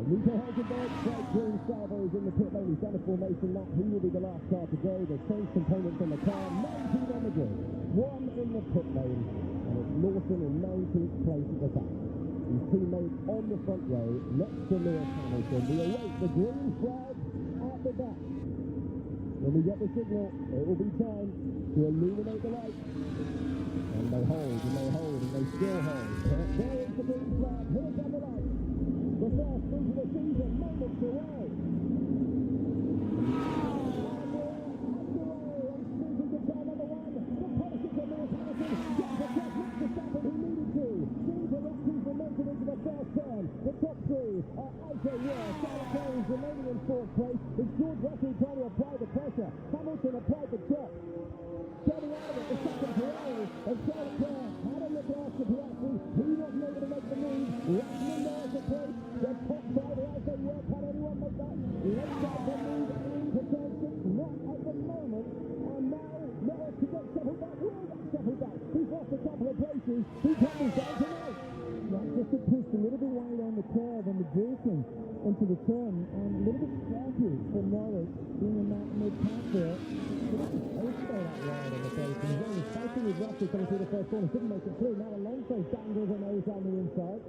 Nico Hülkenberg, Craig Green Salvo is in the pit lane. He's done a formation lap. He will be the last car to go. They've changed components on the car. 19 on the grid. one in the pit lane, and it's Lawson in 19th place at the back. His teammate on the front row next to Lewis Hamilton. We await the green flag at the back. When we get the signal, it will be time to illuminate the lights. And they hold, and they hold, and they still hold. There is the green flag. Here come the lights. The first thing of the season, moments away. And we're underway. And speaking to car number one, the politics of Lewis Hamilton gets the track not to stop who needed to. Seems a lot of momentum into the first turn. The top three are as they were. Charles Chinese remaining in fourth place. It's George Russell trying to apply the pressure. Hamilton applied the chop. Getting out of it, the second Ferrari, and Charles Leclerc had a look after Piastri. He wasn't able to make the move. Russell there's the place. The top five are as they were. Can anyone make that late cycle move into turn six? Not at the moment. And now, Norris to get shuffled back. Will get shuffled back. He's lost a couple of places. He tumbles down tonight. Yeah, just to push a little bit wide on the curve and the braking into the turn, and a little bit scrappy for Norris being in that mid-pass there. But that was also that wide on the face, and he's only fighting with Russell coming through the first corner. Couldn't make it through. Now Alonso dangles a nose down the inside.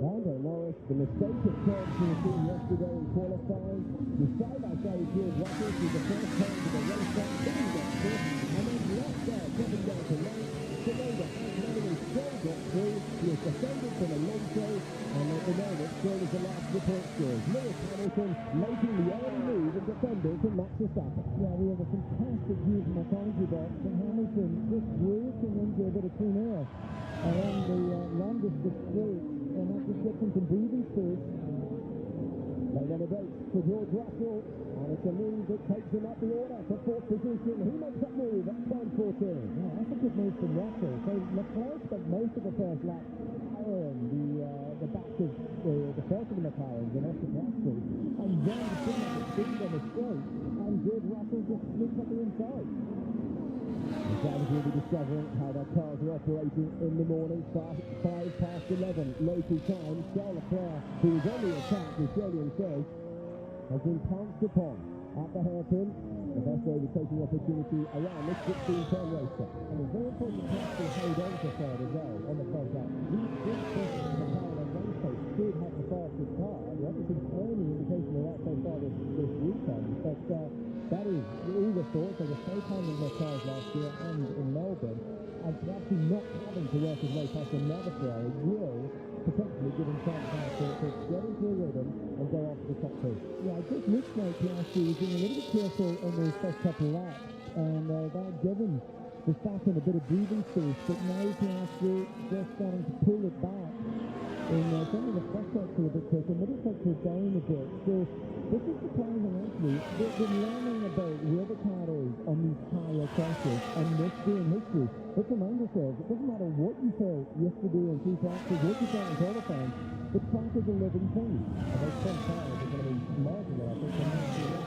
Lando Norris, the mistake of turn 14 yesterday in qualifying. The side-by-side George Russell through the first turn to the race track, then got fifth, and then left there, dropping down to ninth. Tsunoda and Lando still got through. He was defended from Alonso, and at the moment, still is the last of the point scores. Lewis Hamilton making the early move and defending from Max Verstappen. Yeah, we have a fantastic view from the technology box, and Hamilton just breaking into a bit of clean air along the longest of straight, and that just gets him some breathing space. Lane on the break for George Russell, and it's a move that takes him up the order to fourth position. He makes that move at turn 14. Yeah, that's a good move from Russell. So Leclerc spent most of the first lap powering the back of the first of the McLarens and off the Piastri, and then the didn't have the speed on the straight, and George Russell just slipped up the inside. The drivers will be discovering how their cars are operating in the morning. 5:11 local time. Charles Leclerc, who is on the attack, as Julian says, has been pounced upon at the hairpin. The best overtaking opportunity around this 16-turn racetrack. And it's very important to actually hold on to third as well on the first lap. This McLaren on Wednesday should have the fastest car. There hasn't been any indication of that so far this weekend, but that is all the thoughts. They were so kind in their cars last year and in Melbourne, and to actually not having to work his way past another Ferrari will potentially give him chance now to get into a rhythm and go after the top two. Yeah, it just looks like Piastri was being a little bit careful on those first couple of laps, and that gave him Verstappen a bit of breathing space, but now Piastri just starting to pull it back. And certainly the first sector a bit quicker, middle sector down a bit. So this is surprising actually. They've been learning about where the car is on these higher crashes, and this day in history. Let's remind ourselves, it doesn't matter what you felt yesterday in two practices, what you felt in qualifying, the track is a living thing. And those front tires are going to be marginal, I think, for next year.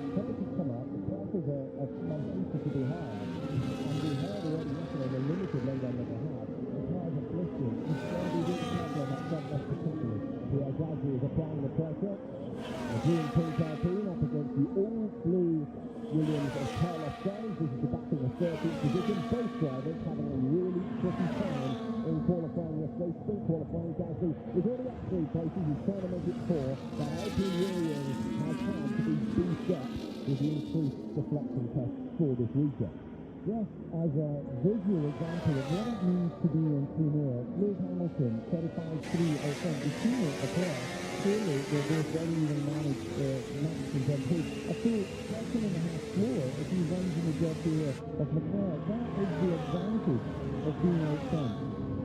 Temperatures come up, the prices are unceasing to be high. And we heard already yesterday the limited laydown that they have. The tires are blistering. It's going to be really careful on that front left particularly. Pierre Gasly is applying the pressure. The green pink team up against the all-blue Williams of Carlos Sainz. This is the back in the 13th position. Both drivers having a really tricky time in qualifying yesterday. Sprint qualifying, Gasly is already up 3 places. He's trying to make it 4. But Alpine Williams has time to be beefed up with the increased deflection test for this weekend. Just as a visual example of what it means to be in clean air, Lewis Hamilton, 35.305, the teammate Leclerc, clearly they're both very even managed Max in terms of a full second and a half slower if he runs in the job here of Leclerc. That is the advantage of being out front.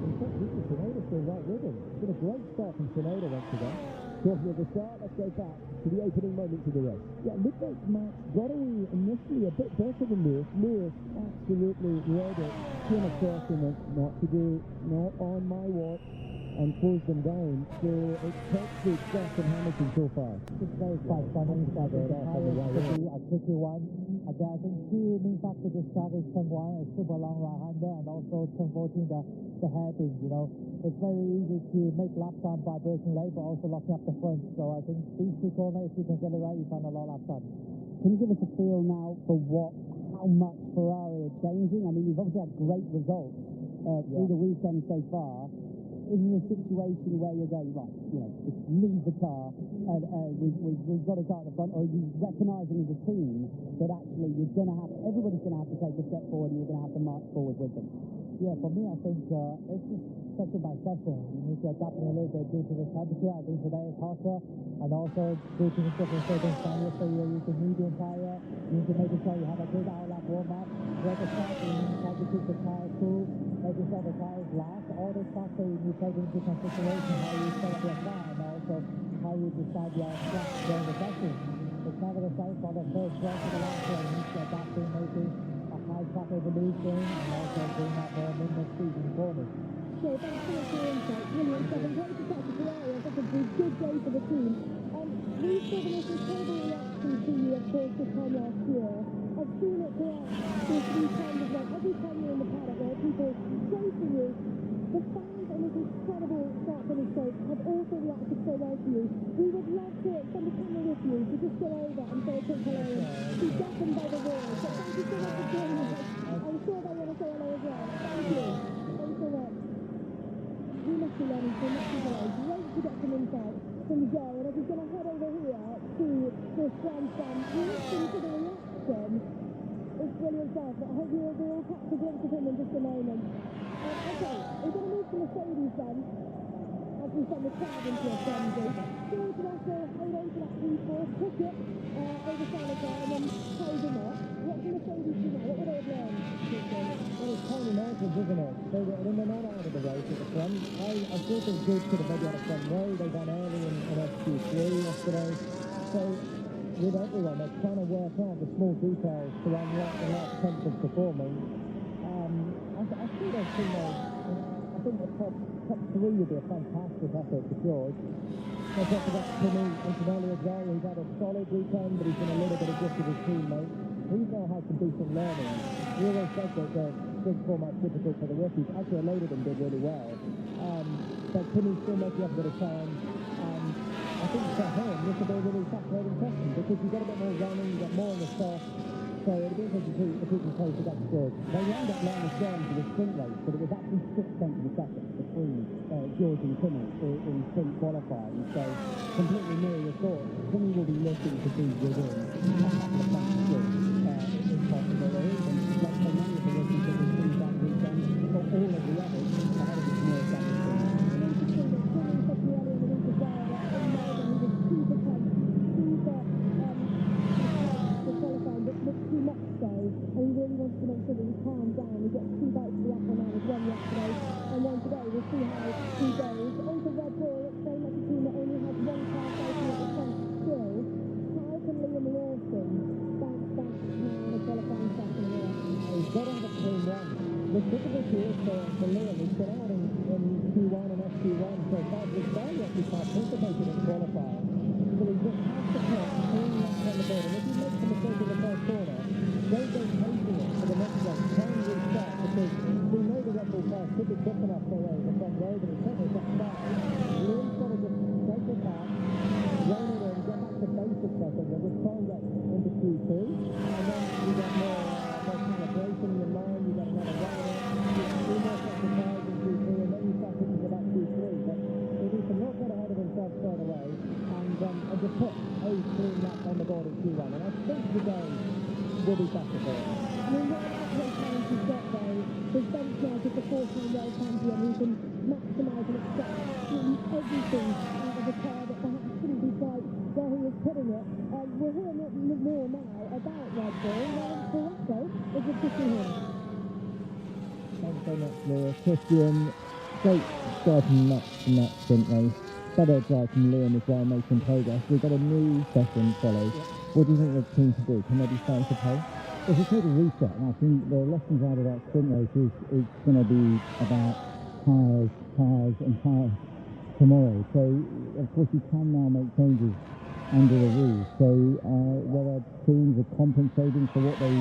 In fact, this is Tsunoda still right with him. It's been a great start from Tsunoda once again. Talking of the start, let's go back to the opening moments of the race. Yeah, looked like Max got away initially a bit better than Lewis. Lewis absolutely read it, came across and went, not today, not on my watch, and closed them down. So it's textbook stuff from Hamilton so far. It's very quite funny that the tires could be a tricky one. And I think two main factors this track is turn 1 is super long right-hander, and also turn 14 the hairpin, you know. It's very easy to make lap time by braking late, but also locking up the front. So I think these two corners, if you can get it right, you find a lot of lap time. Can you give us a feel now for what how much Ferrari are changing? I mean, you've obviously had great results through the weekend so far. Is it a situation where you're going, right, just leave the car and we've got a car at the front, or are you recognising as a team that actually everybody's going to have to take a step forward and you're going to have to march forward with them? Yeah, for me, I think it's just session by session. You need to adapt a little bit due to the temperature. I think today is hotter, and also due to the different circumstances. So you're using medium tire. You need to make sure you have a good outlap warm-up. At the start, you need to try to keep the tire cool, making sure the tires last. All those factors you need to take into consideration how you set up your car and also how you decide your track during the session. It's never the same for the first run to the last one. You need to adapt to maybe a high track evolution and also bring up more minimum speed in the corners. So thanks so much for your insight. Brilliant stuff. And great to catch the Ferrari. I think it's a good day for the team. We saw the most incredible reaction to you, of course, this time last year. I've seen it throughout this weekend as well. Every time you're in the paddock, there are people chasing you. The fans on this incredible start-finish race have also reacted so well to you. We would love to send a camera with you to just go over and say a quick hello. Be deafened by the roar. So thank you so much for joining us. I'm sure they want to say hello as well. Thank you. Thanks so much. We must be learning so much today. Great to get some insight from Joe. And if he's going to head over here to this grandstand, listen to the reaction. It's brilliant stuff. I hope we'll catch a glimpse of him in just a moment. Okay, we're going to move to Mercedes then, as we send the crowd into a frenzy. George Russell held on to that P4, took it over Salazar and then held him up. What can Mercedes do now? What would they have learned? Well, it's tiny margins, isn't it? They're not out of the race at the front. I still think Good could have maybe had a front row. They got early in FQ3 yesterday. So with everyone, they're trying to work out the small details to unlock the last tenth of performance. I see those teammates. I think the top three would be a fantastic effort for George. I talked about Timmy Antonelli as well. He's had a solid weekend, but he's been a little bit adjusted to his teammates. He's now had some decent learning. We always said that the big format's difficult for the rookies. Actually, a load of them did really well. But Timmy's still making up a bit of time. And I think for him, this will be a really fascinating question because you've got a bit more running, you've got more on the soft. So it'll be interesting to see if he can close it up to George. They lined up line of John for the sprint race, but it was actually 6 tenths of a second between George and Timmy in sprint qualifying. So completely new. You thought Timmy will be looking to be within a couple of tenths of George. If possible, or even like so many of the rookies that we've seen that weekend, or all of the others, ahead of the more damage. Interesting that Timmy said to me earlier in the week as well that in Melbourne he was super tense, super qualifying, but looked too much so, and he really wanted to make sure that he calmed down. He got 2 bites of the apple now, as one yesterday and one today. We'll see how he goes. On to Red Bull, it's very much a team that only has one car fighting at the front still. How can Liam Lawson bounce back now in a qualifying session here? He's got to have a clean run. The difficulty is for Liam, he's been out in Q1 and FQ1 so far, he's barely actually participated in qualifying. So he just has to put a clean lap on the board. And if he makes a mistake in the first corner, don't go chasing it for the next one. Try and restart because we know the Red Bull car should be quick enough for the front row, but it's certainly not fast. Liam's got to just take it back, rein it in, get back to basics, I think, and just try and get into Q2. And then you get more calibration in your mind, you get another run in it, you do more exercise in Q2, and then you start thinking about Q3. But he needs to not get ahead of himself straight away and just put a clean lap on the board in Q1. And I think today will be better for him. I mean, what about what challenge he's got though? His benchmark is the 4-time world champion who can maximise and extract absolutely everything out of a car that perhaps shouldn't be quite where he is putting it. We'll hear more now about Red Bull. Lawrence Barreto is with Christian here. Thanks so much, Laura. Christian, great starting match from that sprint race. Better drive from Liam as well, making progress. We've got a new session followed. What do you think the team should do? Can they be starting to play? It's a total reset, and I think the lessons out of that sprint race is going to be about tyres and tyres tomorrow. So, of course, you can now make changes under the rules. So, whether teams are compensating for what they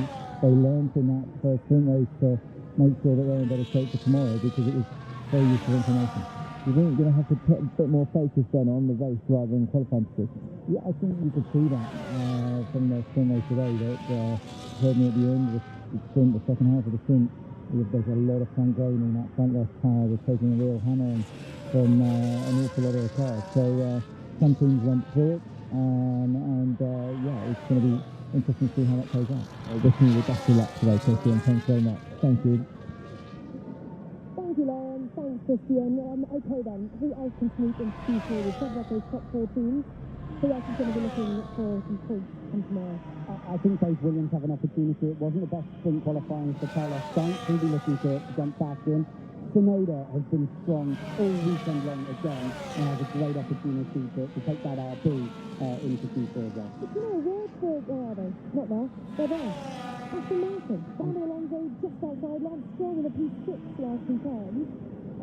learned in that first sprint race to make sure that they're in better shape for tomorrow, because it was very useful information. You think you're going to have to put a bit more focus then on the race rather than qualifying position? Yeah, I think you could see that from the sprint race today, that heard me at the end of the sprint, the second half of the sprint. There's a lot of front graining. That front left tyre was taking a real hammering from an awful lot of the cars. So some teams went through it, yeah, it's going to be interesting to see how that plays out. Wishing you the best of luck today, Christian. Thanks very much. Thank you. Thank you, Lauren. Thanks, Christian. Okay then, who else can sneak into Q3? We've talked about those top 4 teams. Who else is going to be looking for some points come tomorrow? I think both Williams have an opportunity. It wasn't the best sprint qualifying for Carlos Sainz. He'll be looking to jump back in. Tsunoda has been strong all weekend long again and has a great opportunity to take that RB into Q4 as well. But you know, where are they? Not there. They're there. Aston Martin, Fernando Alonso just outside Lance Stroll in a P6 last weekend,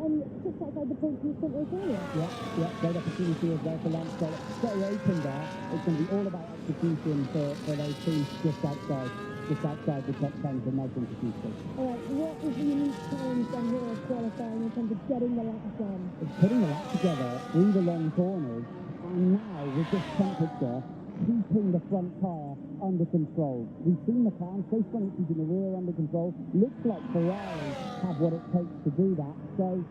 and just outside the points in the sprint race earlier. Yeah, great opportunity as well for Lance Stroll. Very open there. It's going to be all about execution for those teams just outside the top 10 for Melbourne to Q6. All right, what is the unique challenge then here of qualifying in terms of getting the laps done? It's putting the lap together through the long corners, and now with this temperature, keeping the front tyre under control. We've seen the cars, those front keeping the rear under control. Looks like Ferrari have what it takes to do that. So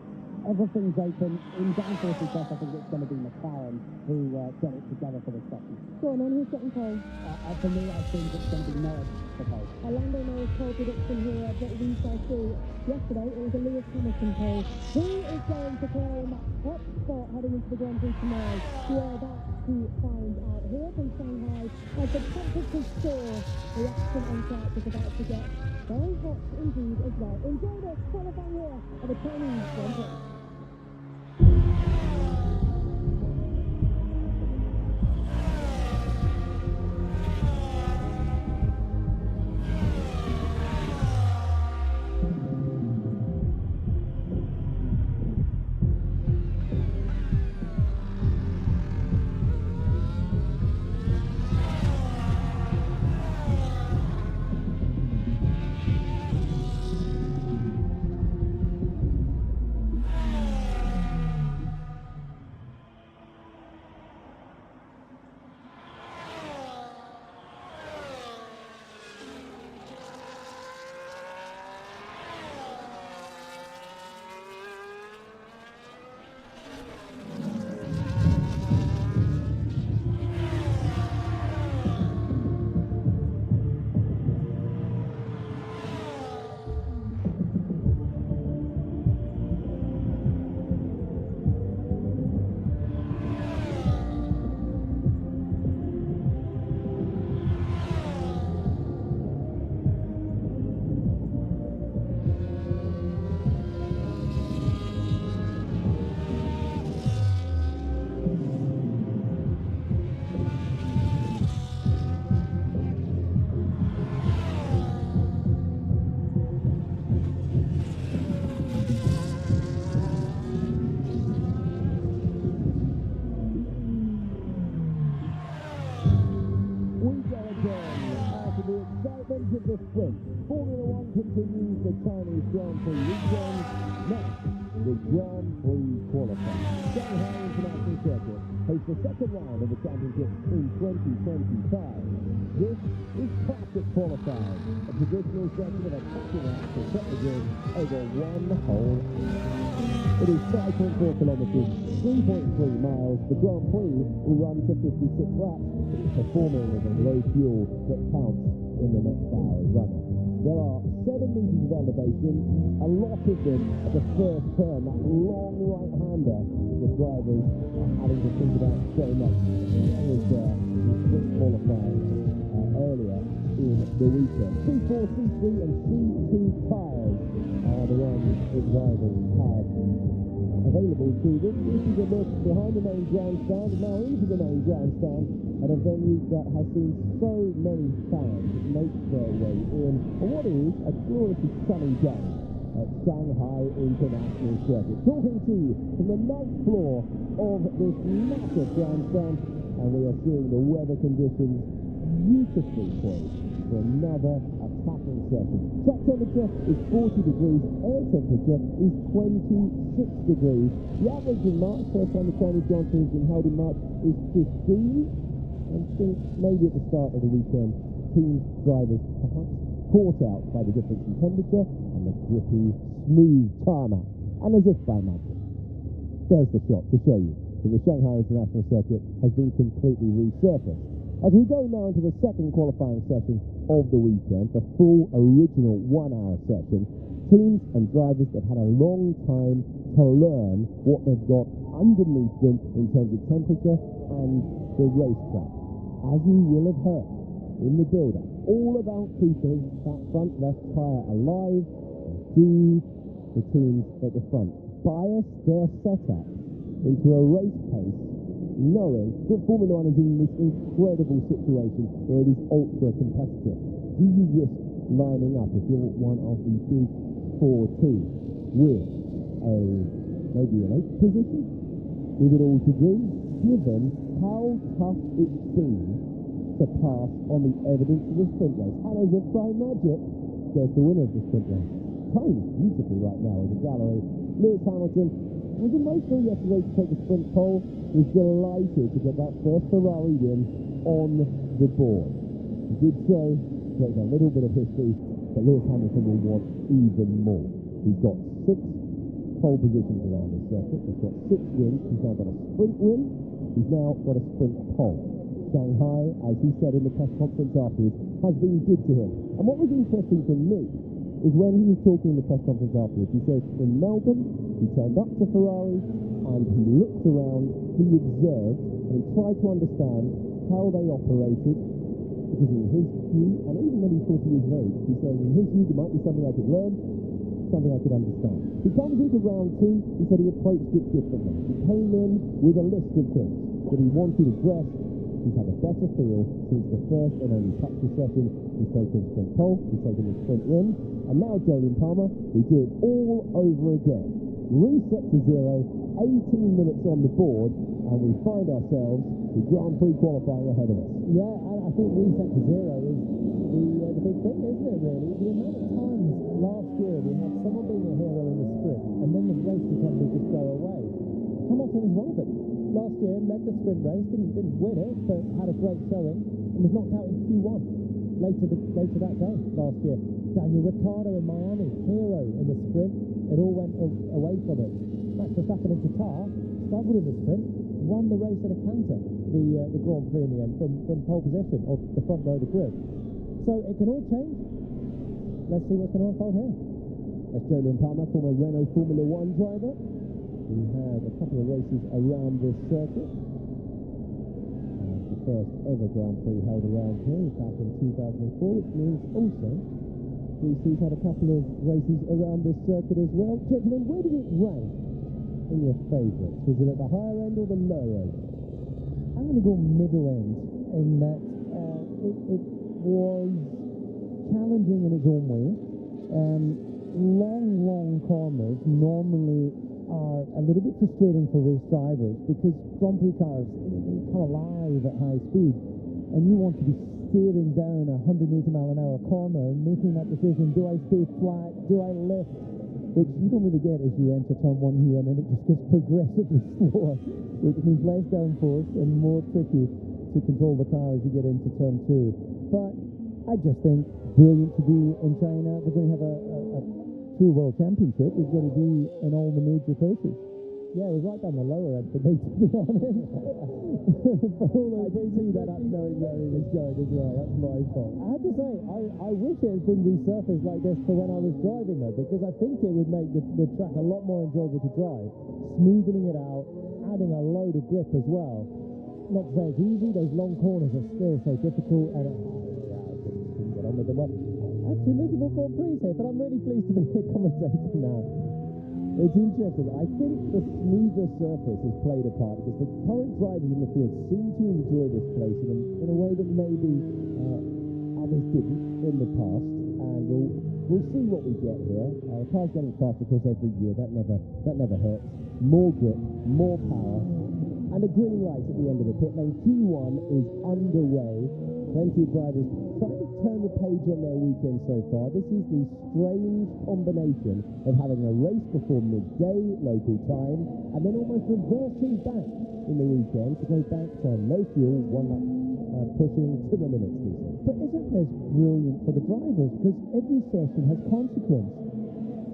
everything's open. In downforce test, I think it's going to be McLaren who get it together for the second. Go on then, who's getting pole? For me, I think it's going to be Norris for pole. Orlando Norris pole prediction here, but we shall see. Yesterday, it was a Lewis Hamilton pole. Who is going to claim that top spot heading into the Grand Prix tomorrow? We are about to find out here from Shanghai as the temperature soar. The action on track is about to get very hot indeed as well. Enjoy this qualifying here of the Chinese Grand Prix. Of the sprint. Formula One continues the Chinese Grand Prix weekend. Next, the Grand Prix qualifying. Shanghai International Circuit hosts the second round of the championship in 2025. This is classic qualifying, a traditional session of attacking acts to set the grid over one whole hour. It is 5.4 kilometers, 3.3 miles. The Grand Prix will run to 56 laps, performing with a low fuel that counts in the next hour's running. There are 7 meters of elevation, a lot of them at the first turn, that long right-hander the drivers are having to think about so much. That was the sprint qualifying earlier in the weekend. C4, C3 and C2 tyres are the ones that drivers have available to them. This is a look behind the main grandstand, now into the main grandstand, at a venue that has seen so many fans make their way in on what is a gloriously sunny day at Shanghai International Circuit. Talking to you from the 9th floor of this massive grandstand, and we are seeing the weather conditions beautifully poised for another attacking session. Track temperature is 40 degrees, air temperature is 26 degrees. The average in March, first time the Chinese Grand Prix has been held in March, is 15. And think maybe at the start of the weekend teams, drivers, perhaps caught out by the difference in temperature and the grippy, smooth tarmac. And as if by magic, there's the shot to show you that the Shanghai International Circuit has been completely resurfaced. As we go now into the second qualifying session of the weekend, the full original 1-hour session, teams and drivers that had a long time to learn what they've got underneath them in terms of temperature and the racetrack. As you will have heard in the build-up, all about keeping that front left tyre alive. Do the teams at the front bias their setup into a race pace, knowing that Formula One is in this incredible situation where it is ultra competitive? Do you risk lining up if you're one of the big four teams with maybe an 8th position? With it all to do, given how tough it's been to pass on the evidence of the sprint race. And as if by magic, there's the winner of the sprint race. Timed beautifully right now in the gallery. Lewis Hamilton was emotional yesterday to take the sprint pole. Was delighted to get that first Ferrari win on the board. He did so, there's a little bit of history, but Lewis Hamilton will want even more. He's got 6 pole positions around the circuit. He's got 6 wins. He's now got a sprint win. He's now got a sprint pole. Shanghai, as he said in the press conference afterwards, has been good to him. And what was interesting for me is when he was talking in the press conference afterwards, he said in Melbourne, he turned up to Ferrari and he looked around, he observed, and he tried to understand how they operated, because in his view, and even when he's 40 years of age, he's saying in his view there might be something I could learn, something I could understand. He comes into round 2, he said he approached it differently. He came in with a list of things that he wanted addressed. He's had a better feel since the first and only practice session. He's taken sprint pole, he's taken the sprint win, and now Jolyon Palmer, we do it all over again. Reset to 0, 18 minutes on the board, and we find ourselves with Grand Prix qualifying ahead of us. Yeah, and I think reset to 0 is the big thing, isn't it, really? The amount of times last year we had someone being a hero in the sprint, and then the race attempts just go away. Hamilton is one of them. Last year led the sprint race, didn't win it, but had a great showing and was knocked out in Q1 later that day last year. Daniel Ricciardo in Miami, hero in the sprint, it all went away from him. Max Verstappen in Qatar struggled in the sprint, won the race at a canter, the Grand Prix in the end from pole position or the front row of the grid. So it can all change. Let's see what's going to unfold here. That's Jolyon Palmer, former Renault Formula One driver. He had a couple of races around this circuit. The first ever Grand Prix held around here back in 2004, which means also DC's had a couple of races around this circuit as well. Gentlemen, where did it rank in your favourites? Was it at the higher end or the lower end? I'm going to go middle end in that it was challenging in its own way. Long corners normally are a little bit frustrating for race drivers because Grand Prix cars, they come alive at high speed, and you want to be staring down a 180-mile-an-hour corner and making that decision: do I stay flat, do I lift? Which you don't really get as you enter turn 1 here, and then it just gets progressively slower, which means less downforce and more tricky to control the car as you get into turn 2. But I just think brilliant to be in China. We're going to have a true world championship. We're going to be in all the major places. Yeah, it was right down the lower end for me, to be honest. For all those I did see that up knowing where he was going as well. That's my fault. I have to say, I wish it had been resurfaced like this for when I was driving though, because I think it would make the track a lot more enjoyable to drive, smoothing it out, adding a load of grip as well. Not to say it's easy, those long corners are still so difficult, and I couldn't get on with them. Well, I have 2 miserable Grand Prix here, but I'm really pleased to be here commentating now. It's interesting. I think the smoother surface has played a part because the current drivers in the field seem to enjoy this place in a way that maybe others didn't in the past. And we'll see what we get here. The car's getting faster, of course, every year. That never hurts. More grip, more power, and a green light at the end of the pit lane. Q1 is underway. Plenty of drivers trying to turn the page on their weekend so far. This is the strange combination of having a race before midday local time and then almost reversing back in the weekend to go back to low fuel, 1 lap pushing to the limits, DC. But isn't this brilliant for the drivers? Because every session has consequence.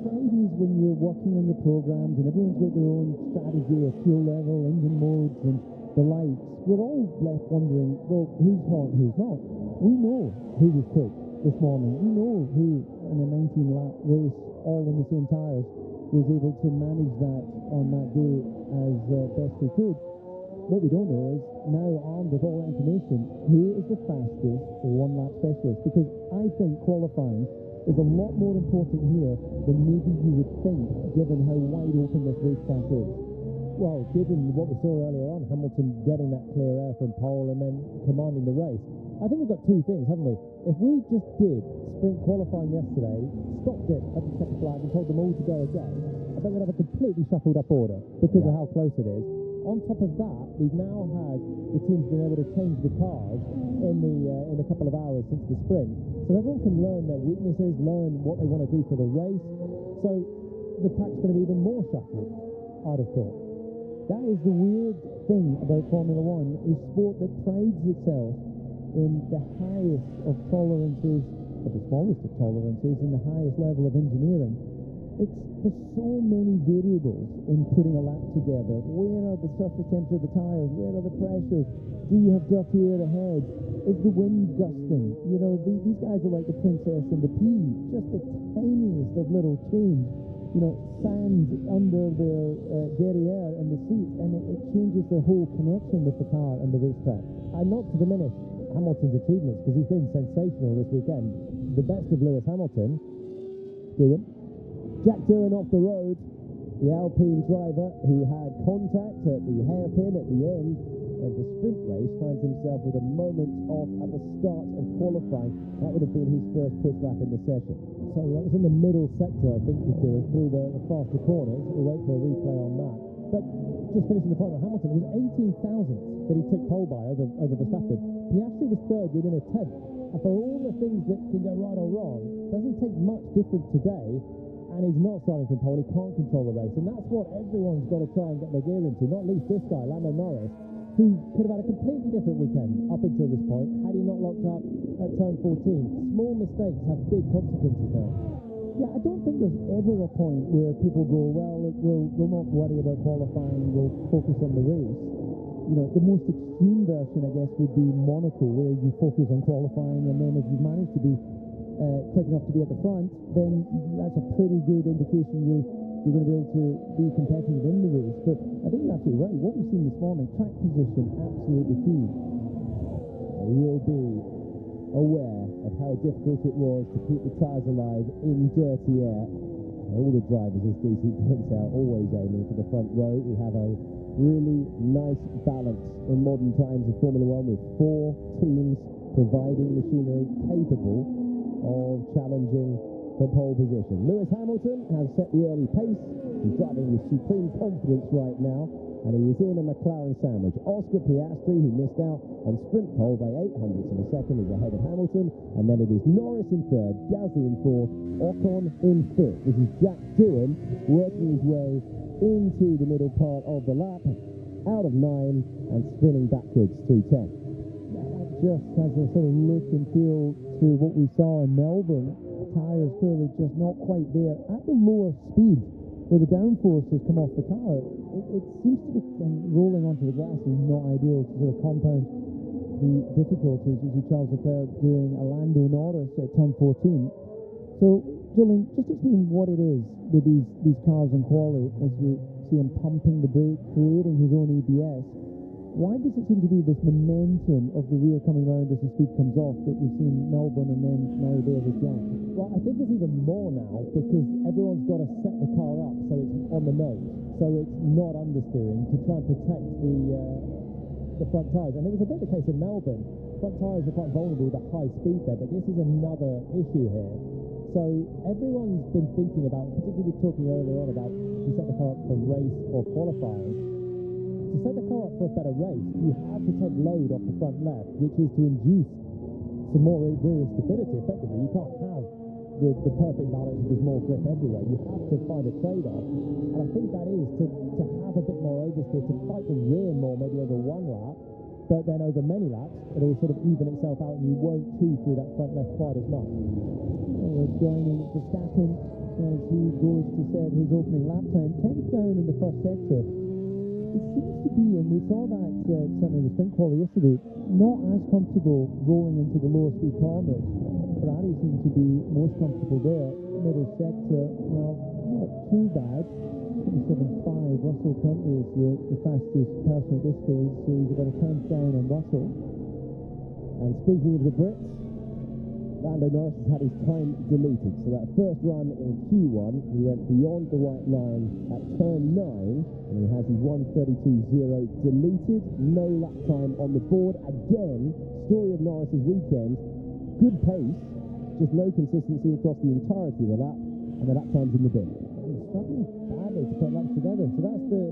Fridays, when you're working on your programs and everyone's got their own strategy of fuel level, engine modes, and the lights, we're all left wondering, well, who's hot and who's not? We know who was quick this morning. We know who, in a 19-lap race, all on the same tyres, was able to manage that on that day as best they could. What we don't know is, now armed with all that information, who is the fastest one-lap specialist? Because I think qualifying is a lot more important here than maybe you would think, given how wide open this racetrack is. Well, given what we saw earlier on, Hamilton getting that clear air from pole and then commanding the race, I think we've got two things, haven't we? If we just did sprint qualifying yesterday, stopped it at the checker flag and told them all to go again, I think we'd have a completely shuffled up order because of how close it is. On top of that, we've now had the teams being able to change the cars in the couple of hours since the sprint, so everyone can learn their weaknesses, learn what they want to do for the race. So the pack's going to be even more shuffled, I'd have thought. That is the weird thing about Formula One, a sport that prides itself in the highest of tolerances, or the smallest of tolerances, and the highest level of engineering. There's so many variables in putting a lap together. Where are the surface temperature of the tyres? Where are the pressures? Do you have dirty air ahead? Is the wind gusting? You know, these guys are like the princess and the pea. Just the tiniest of little change. You know, sand under their derriere and the seat, and it changes the whole connection with the car and the racetrack. And not to diminish Hamilton's achievements, because he's been sensational this weekend. The best of Lewis Hamilton, Jack Doohan off the road, the Alpine driver who had contact at the hairpin at the end of the sprint race, finds himself with a moment off at the start of qualifying. That would have been his first push lap in the session. So that was in the middle sector, I think, he's doing through the faster corners. We'll wait for a replay on that. But just finishing the point on Hamilton, it was 18,000 that he took pole by over Verstappen. Piastri was third within a tenth. And for all the things that can go right or wrong, doesn't take much difference today. And he's not starting from pole, he can't control the race. And that's what everyone's got to try and get their gear into, not least this guy, Lando Norris, who could have had a completely different weekend up until this point, had he not locked up at turn 14. Small mistakes have big consequences now. Yeah, I don't think there's ever a point where people go, well, we'll not worry about qualifying, we'll focus on the race. You know, the most extreme version, I guess, would be Monaco, where you focus on qualifying, and then if you manage to be quick enough to be at the front, then that's a pretty good indication you're going to be able to be competitive in the race. But I think you're absolutely right. What we've seen this morning, track position, absolutely key. They will be aware of how difficult it was to keep the tyres alive in dirty air. All the drivers, as DC points out, always aiming for the front row. We have a really nice balance in modern times of Formula One, with 4 teams providing machinery capable of challenging for pole position. Lewis Hamilton has set the early pace. He's driving with supreme confidence right now, and he is in a McLaren sandwich. Oscar Piastri, who missed out on sprint pole by 800ths of a second, is ahead of Hamilton, and then it is Norris in third, Gasly in fourth, Ocon in fifth. This is Jack Doohan working his way into the middle part of the lap, out of 9 and spinning backwards through 10. Just has a sort of look and feel to what we saw in Melbourne. Tyres clearly just not quite there at the lower speed where the downforce has come off the car. It seems to be rolling onto the grass is not ideal to sort of compound the difficulties. You see Charles Leclerc doing a Lando Norris at turn 14. So, Julian, just explain what it is with these cars in Quali as we see him pumping the brake, creating his own ABS. Why does it seem to be this momentum of the rear coming round as the speed comes off that we've seen in Melbourne and then now there with Jack? Well, I think it's even more now because everyone's got to set the car up so it's on the nose, so it's not understeering, to try and protect the front tyres. And it was a bit the case in Melbourne. Front tyres are quite vulnerable with the high speed there, but this is another issue here. So everyone's been thinking about, particularly talking earlier on about to set the car up for race or qualifying. To set the car up for a better race, you have to take load off the front left, which is to induce some more rear instability effectively. You can't have the perfect balance with more grip everywhere. You have to find a trade-off. And I think that is to have a bit more oversteer, to fight the rear more, maybe over one lap, but then over many laps, it'll sort of even itself out and you won't chew through that front left quite as much. We're joining Verstappen as he goes to set his opening lap time. 10th down in the first sector. It seems to be, and we saw that certainly in the sprint quali yesterday, not as comfortable rolling into the lower speed corners. Ferrari seems to be most comfortable there. Middle sector, well, not too bad. 27.5. Russell currently is the fastest person at this stage, so he's about a 10th down on Russell. And speaking of the Brits, Lando Norris has had his time deleted. So that first run in Q1, he went beyond the white line at turn 9, and he has his 1:32.0 deleted. No lap time on the board. Again, story of Norris's weekend. Good pace, just no consistency across the entirety of the lap, and the lap time's in the bin. He's struggling badly to put laps together. So that's the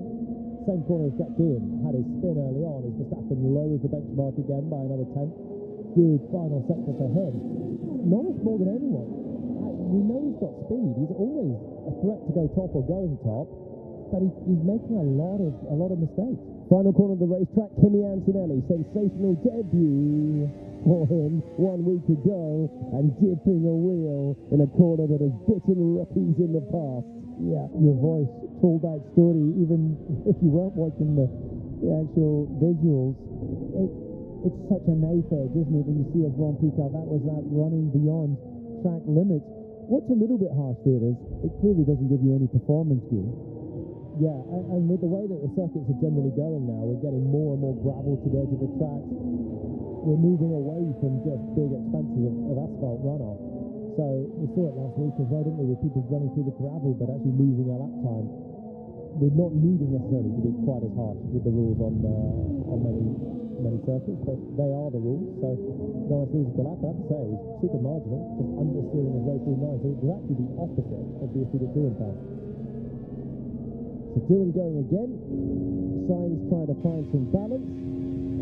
same corner as Jack Doohan had his spin early on as Verstappen lowers the benchmark again by another 10th. Good final sector for him. Norris more than anyone. We know he's got speed. He's always a threat to go top or going top, but he's making a lot of mistakes. Final corner of the racetrack, Kimi Antonelli, sensational debut for him 1 week ago, and dipping a wheel in a corner that has bitten rookies in the past. Yeah, your voice told that story, even if you weren't watching the actual visuals. It's such a knife edge, isn't it, when you see a Grand Prix car? That was that running beyond track limits. What's a little bit harsh there is, it clearly doesn't give you any performance gain. Yeah, and with the way that the circuits are generally going now, we're getting more and more gravel to the edge of the track. We're moving away from just big expanses of asphalt runoff. So we saw it last week as well, didn't we, with people running through the gravel but actually losing a lap time. We're not needing necessarily to be quite as harsh with the rules on many circuits, but they are the rules. So Norris loses the lap. I have to say, it was super marginal, just understeering his way through 9. So it was actually the opposite of the issue that Doohan found. So Doohan going again. Sainz trying to find some balance.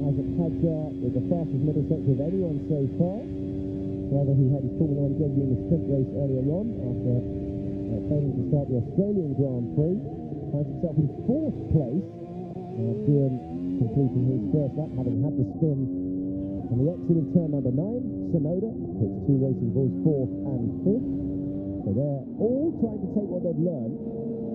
Isaac Hadjar with the fastest middle sector of anyone so far. However, he had his Formula 1 debut in the sprint race earlier on after failing to start the Australian Grand Prix. Finds himself in 4th place. Doohan completing his first lap, having had the spin on the exit of turn number 9. Sonoda puts 2 Racing Bulls 4th and 5th. So they're all trying to take what they've learned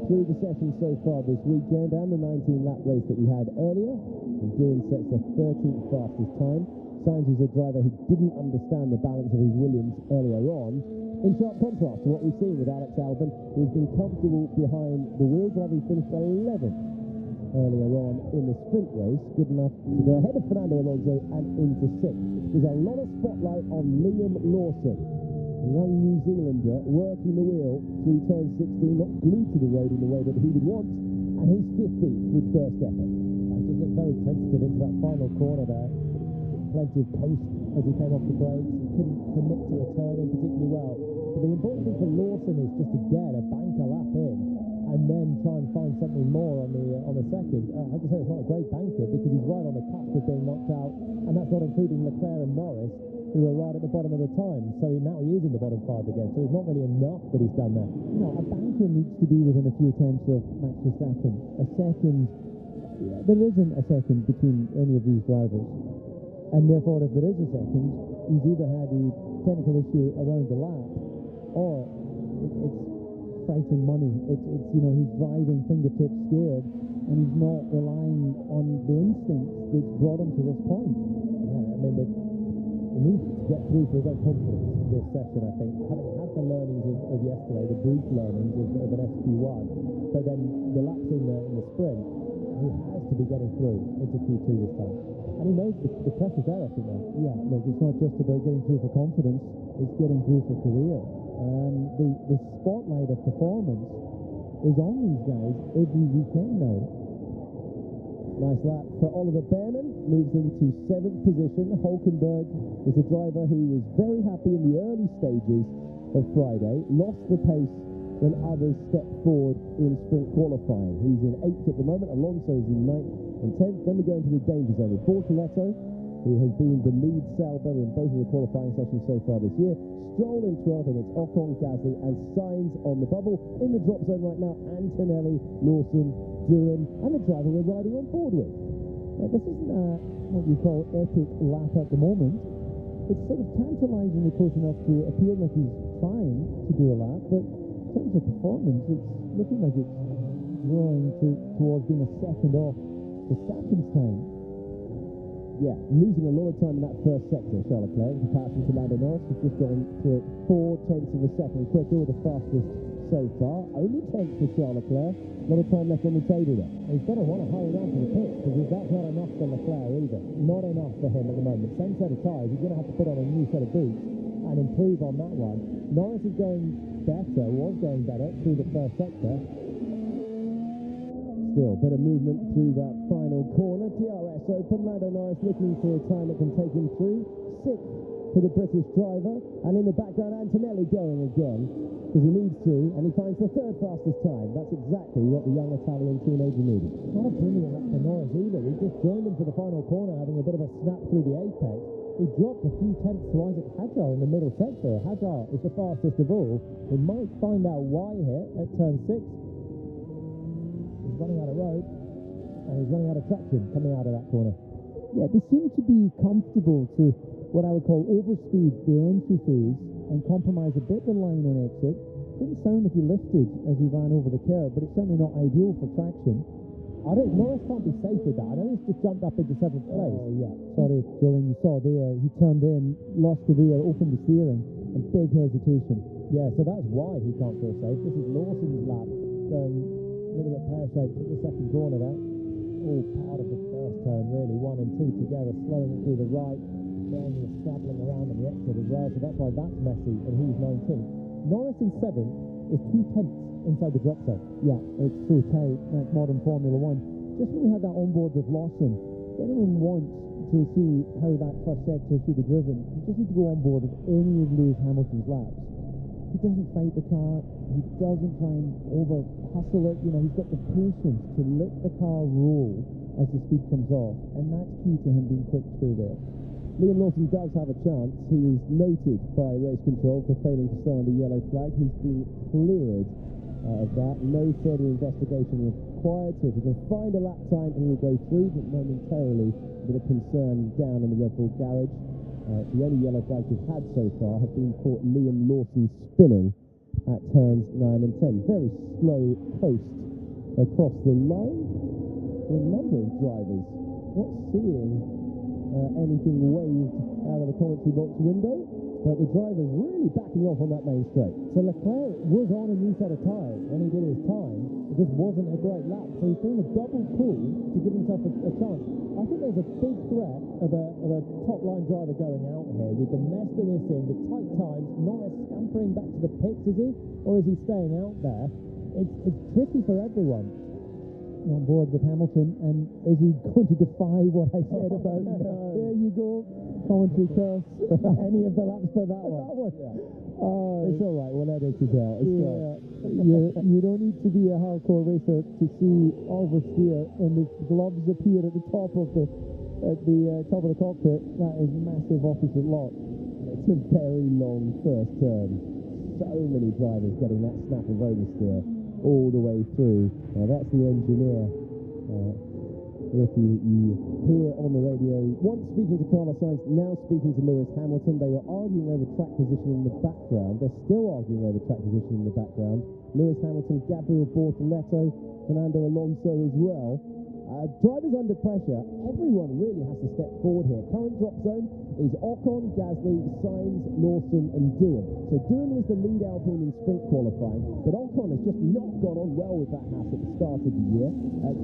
through the session so far this weekend and the 19-lap race that we had earlier. And Doohan sets the 13th fastest time. Sainz was a driver who didn't understand the balance of his Williams earlier on, in sharp contrast to what we've seen with Alex Albon, who's been comfortable behind the wheel, driving finished 11th earlier on in the sprint race, good enough to go ahead of Fernando Alonso and into 6th. There's a lot of spotlight on Liam Lawson, a young New Zealander working the wheel through turn 16, not glued to the road in the way that he would want, and he's 15th with first effort. He just looked very tentative into that final corner there. Plenty of coast as he came off the brakes. He couldn't commit to a turn in particularly well. But the important thing for Lawson is just to get a banker lap in and then try and find something more on the second. I have to say it's not a great banker because he's right on the cusp of being knocked out, and that's not including Leclerc and Norris, who are right at the bottom of the time. So now he is in the bottom 5 again. So it's not really enough that he's done there. No, a banker needs to be within a few tenths of Max Verstappen. A second, there isn't a second between any of these drivers. And therefore, if there is a second, he's either had a technical issue around the lap, or it's frightened money. It's he's driving fingertips scared, and he's not relying on the instincts that's brought him to this point. Yeah, I mean, he needs to get through for his own confidence this session, I think. Having had the learnings of yesterday, the brief learnings of an SQ1, but then the laps in the sprint, he has to be getting through into Q2 this time. And he knows the pressure's there, I think, now. Yeah, look, it's not just about getting through for confidence, it's getting through for career. The spotlight of performance is on these guys every weekend now. Nice lap for Oliver Behrman, moves into 7th position. Hulkenberg was a driver who was very happy in the early stages of Friday, lost the pace when others stepped forward in sprint qualifying. He's in 8th at the moment, Alonso is in 9th and 10th. Then we go into the danger zone with Bortoletto, who has been the lead Sauber in both of the qualifying sessions so far this year. Stroll in 12th, and it's Ocon, Gasly and Sainz on the bubble. In the drop zone right now, Antonelli, Lawson, Doohan, and the driver we're riding on board with. This isn't what you call epic lap at the moment. It's sort of tantalisingly close enough to appear like he's trying to do a lap, but in terms of performance, it's looking like it's drawing towards being a second off Verstappen's time. Yeah, losing a lot of time in that first sector, Charles Leclerc, in comparison to Lando Norris, who's just gone to 0.4 of a second quicker with the fastest so far. Only 10th for Charles Leclerc. A lot of time left on the table there. He's going to want to hurry down to the pits, because that's not enough for Leclerc either. Not enough for him at the moment. Same set of tyres. He's going to have to put on a new set of boots and improve on that one. Norris is going better, was going better through the first sector. Still, a bit of movement through that final corner. DRS open. Lando Norris looking for a time that can take him through. 6th for the British driver. And in the background, Antonelli going again, because he needs to, and he finds the 3rd fastest time. That's exactly what the young Italian teenager needed. Not a brilliant lap for Norris either. He just joined him for the final corner, having a bit of a snap through the apex. He dropped a few tenths to Isaac Hadjar in the middle sector. Hadjar is the fastest of all. We might find out why here at turn 6. He's running out of road, and he's running out of traction coming out of that corner. Yeah, they seem to be comfortable to what I would call overspeed the entry phase and compromise a bit the line on exit. Didn't sound like he lifted as he ran over the curb, but it's certainly not ideal for traction. Norris can't be safe with that. I know he's just jumped up into 7th place. Oh, yeah. Sorry, Julian, you saw there, he turned in, lost the rear, opened the steering, and big hesitation. Yeah, so that's why he can't feel safe. This is Lawson's lap, going a little bit pear-shaped at the second corner there. All part of the first turn, really. 1 and 2 together, slowing it through the right. Then he's scrabbling around on the exit as well, so that's why that's messy, and he's 19th. Norris in 7th is 2 tenths inside the drop zone. Yeah, it's so tight. That's modern Formula One. Just when we had that on board with Lawson, if anyone wants to see how that first sector should be driven, you just need to go on board with any of Lewis Hamilton's laps. He doesn't fight the car. He doesn't try and over-hustle it. You know, he's got the patience to let the car roll as the speed comes off, and that's key to him being quick through there. Liam Lawson does have a chance. He was noted by race control for failing to slow under yellow flag. He's been cleared of that. No further investigation required. So if he can find a lap time, he will go through, but momentarily a bit of concern down in the Red Bull garage. The only yellow flags we've had so far have been for Liam Lawson spinning at turns 9 and 10. Very slow coast across the line for a number of drivers. Not seeing anything waved out of the commentary box window, but the driver's really backing off on that main straight. So Leclerc was on a new set of tyres when he did his time. It just wasn't a great lap, so he's doing a double pull to give himself a chance. I think there's a big threat of a top-line driver going out here with the mess that we're seeing, the tight times. Norris scampering back to the pits, is he? Or is he staying out there? It's tricky for everyone. On board with Hamilton, and is he going to defy what I said about No. There you go, commentary curse. Any of the laps for that one? It's all right, we'll edit it out. It's right. You don't need to be a hardcore racer to see oversteer and the gloves appear at the top of the cockpit. That is massive opposite lock. It's a very long first turn. So many drivers getting that snap of oversteer all the way through. That's the engineer, Ricky, you hear on the radio, once speaking to Carlos Sainz, now speaking to Lewis Hamilton. They were arguing over track position in the background. They're still arguing over track position in the background. Lewis Hamilton, Gabriel Bortoleto, Fernando Alonso as well. Drivers under pressure, everyone really has to step forward here. Current drop zone is Ocon, Gasly, Sainz, Lawson and Doohan. So Doohan was the lead Alpine in sprint qualifying, but Ocon has just not gone on well with that house at the start of the year.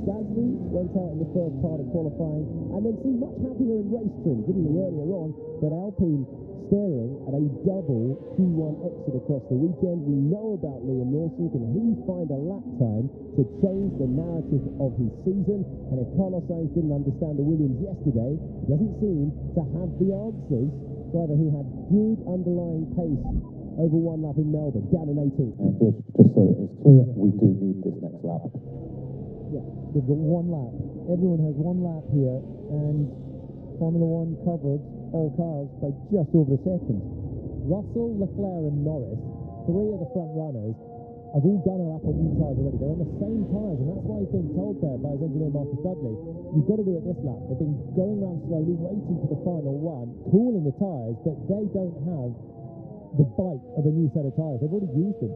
Gasly went out in the first part of qualifying and then seemed much happier in race trim, didn't he, earlier on? But Alpine staring at a double Q1 exit across the weekend. We know about Liam Lawson. Can he find a lap time to change the narrative of his season? And if Carlos Sainz didn't understand the Williams yesterday, he doesn't seem to have the answers. Driver who had good underlying pace over one lap in Melbourne, down in 18th. And just so it's clear, we do need this next lap. Yeah, they've got one lap. Everyone has one lap here, and Formula One covered all cars by just over a second. Russell, Leclerc and Norris, 3 of the front runners, have all done a lap on new tyres already. They're on the same tyres, and that's why he's being told there by his engineer Marcus Dudley, you've got to do it this lap. They've been going around slowly, waiting for the final one, cooling the tyres, but they don't have the bite of a new set of tyres. They've already used them.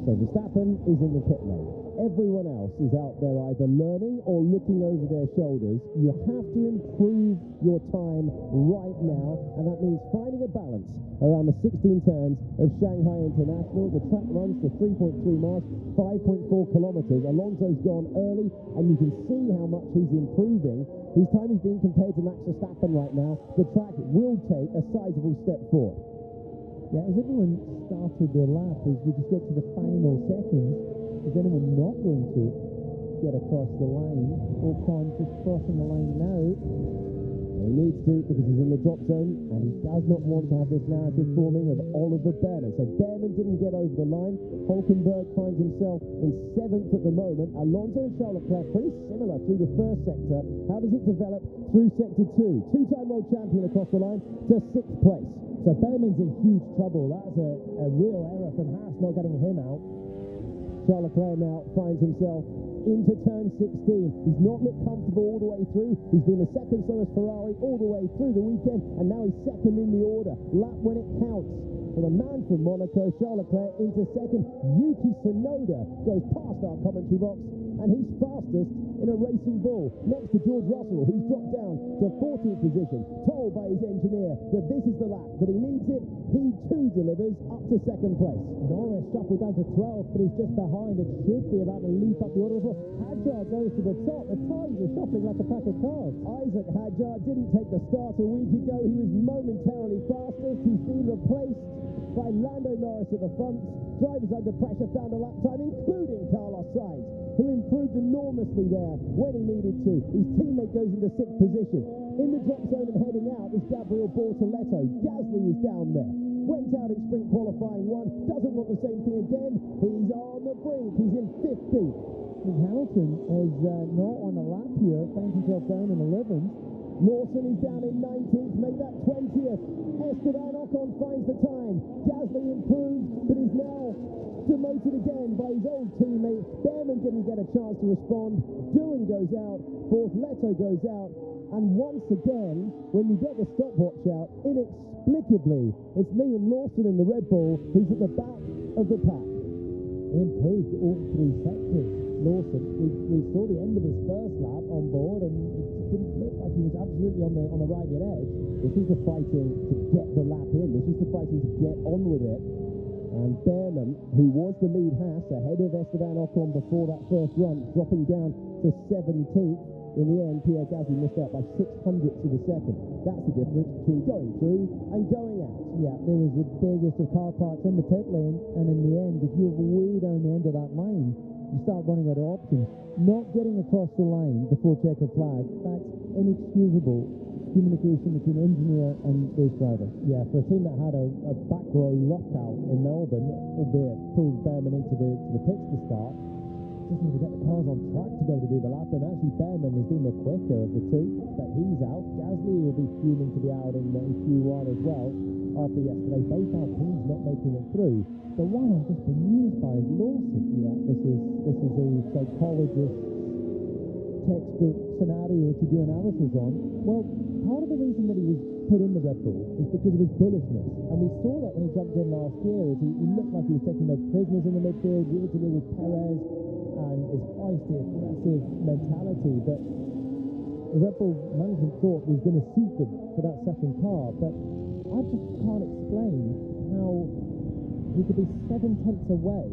So Verstappen is in the pit lane. Everyone else is out there either learning or looking over their shoulders. You have to improve your time right now, and that means finding a balance around the 16 turns of Shanghai International. The track runs for 3.3 miles, 5.4 kilometers. Alonso's gone early, and you can see how much he's improving. His time is being compared to Max Verstappen right now. The track will take a sizable step forward. Yeah, as everyone started their lap, as we just get to the final seconds, is anyone not going to get across the line? Ocon just crossing the line now. He needs to, because he's in the drop zone, and he does not want to have this narrative forming of Oliver Behrman. So Behrman didn't get over the line. Hulkenberg finds himself in 7th at the moment. Alonso and Charles Leclerc pretty similar through the first sector. How does it develop through sector 2? Two-time world champion across the line to 6th place. So Behrman's in huge trouble. That's a real error from Haas not getting him out. Charles Leclerc now finds himself into turn 16. He's not looked comfortable all the way through. He's been the second slowest Ferrari all the way through the weekend, and now he's second in the order. Lap when it counts. For the man from Monaco, Charles Leclerc into second. Yuki Tsunoda goes past our commentary box, and he's fastest in a racing bull. Next to George Russell, who's dropped down to 14th position, told by his engineer that this is the lap, that he needs it. He too delivers up to second place. Norris shuffled down to 12th, but he's just behind and should be about to leap up the order as well. Hadjar goes to the top. The Tigers are shuffling like a pack of cards. Isaac Hadjar didn't take the start a week ago. He was momentarily fastest. He's been replaced by Lando Norris at the front. Drivers under pressure found a lap time, including Carlos Sainz, who improved enormously there when he needed to. His teammate goes into 6th position. In the drop zone and heading out is Gabriel Bortoletto. Gasly is down there. Went out in sprint qualifying 1. Doesn't want the same thing again. He's on the brink. He's in 15th. Hamilton is not on a lap here. Finds himself down in 11th. Lawson is down in 19th, make that 20th. Esteban Ocon finds the time. Gasly improves, but is now demoted again by his old teammate. Behrman didn't get a chance to respond. Doohan goes out, Bortoletto goes out, and once again, when you get the stopwatch out, inexplicably, it's Liam Lawson in the Red Bull who's at the back of the pack. He improved all 3 sectors. Lawson, we saw the end of his first lap on board, and it didn't look like he was absolutely on the ragged edge. This is the fighting to get the lap in. This is the fighting to get on with it. And Behrman, who was the lead Haas ahead of Esteban Ocon before that first run, dropping down to 17th. In the end, Pierre Gasly missed out by 600ths of a second. That's the difference between going through and going out. Yeah, there was the biggest of car parks in the pit lane, and in the end, if you're way down the end of that line, you start running out of options. Not getting across the line before checkered flag, that's inexcusable communication between engineer and race driver. Yeah, for a team that had a back row lockout in Melbourne, albeit pulled Behrman into the pits to start, just need to get the cars on track to be able to do the lap, and actually Behrman has been the quicker of the two, but he's out. Gasly will be fuming to be out in Q1 as well after yesterday. Both Alpines not making it through. The one I've just been amused by is Lawson. Yeah, this is a psychologist textbook scenario to do analysis on. Well, part of the reason that he was put in the Red Bull is because of his bullishness, and we saw that when he jumped in last year. He looked like he was taking no prisoners in the midfield, wheeled to wheel with Perez, and his feisty, aggressive mentality that the Red Bull management thought was going to suit them for that second car. But I just can't explain how he could be 7 tenths away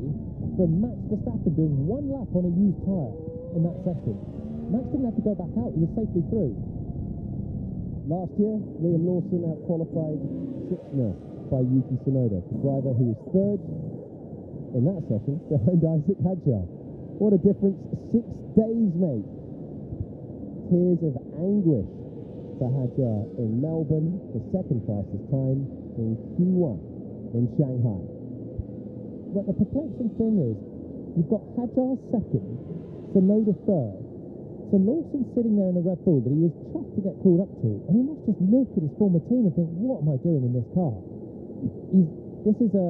from Max Verstappen doing 1 lap on a used tyre in that session. Max didn't have to go back out, he was safely through. Last year, Liam Lawson out-qualified 6-0 by Yuki Tsunoda, the driver who was 3rd in that session behind Isaac Hadjar. What a difference 6 days make. Tears of anguish for Hadjar in Melbourne, the 2nd fastest time in Q1 in Shanghai. But the perplexing thing is, you've got Hadjar 2nd, Tsunoda 3rd. So Lawson's sitting there in the Red Bull that he was chuffed to get called up to, and he must just look at his former team and think, what am I doing in this car? This is a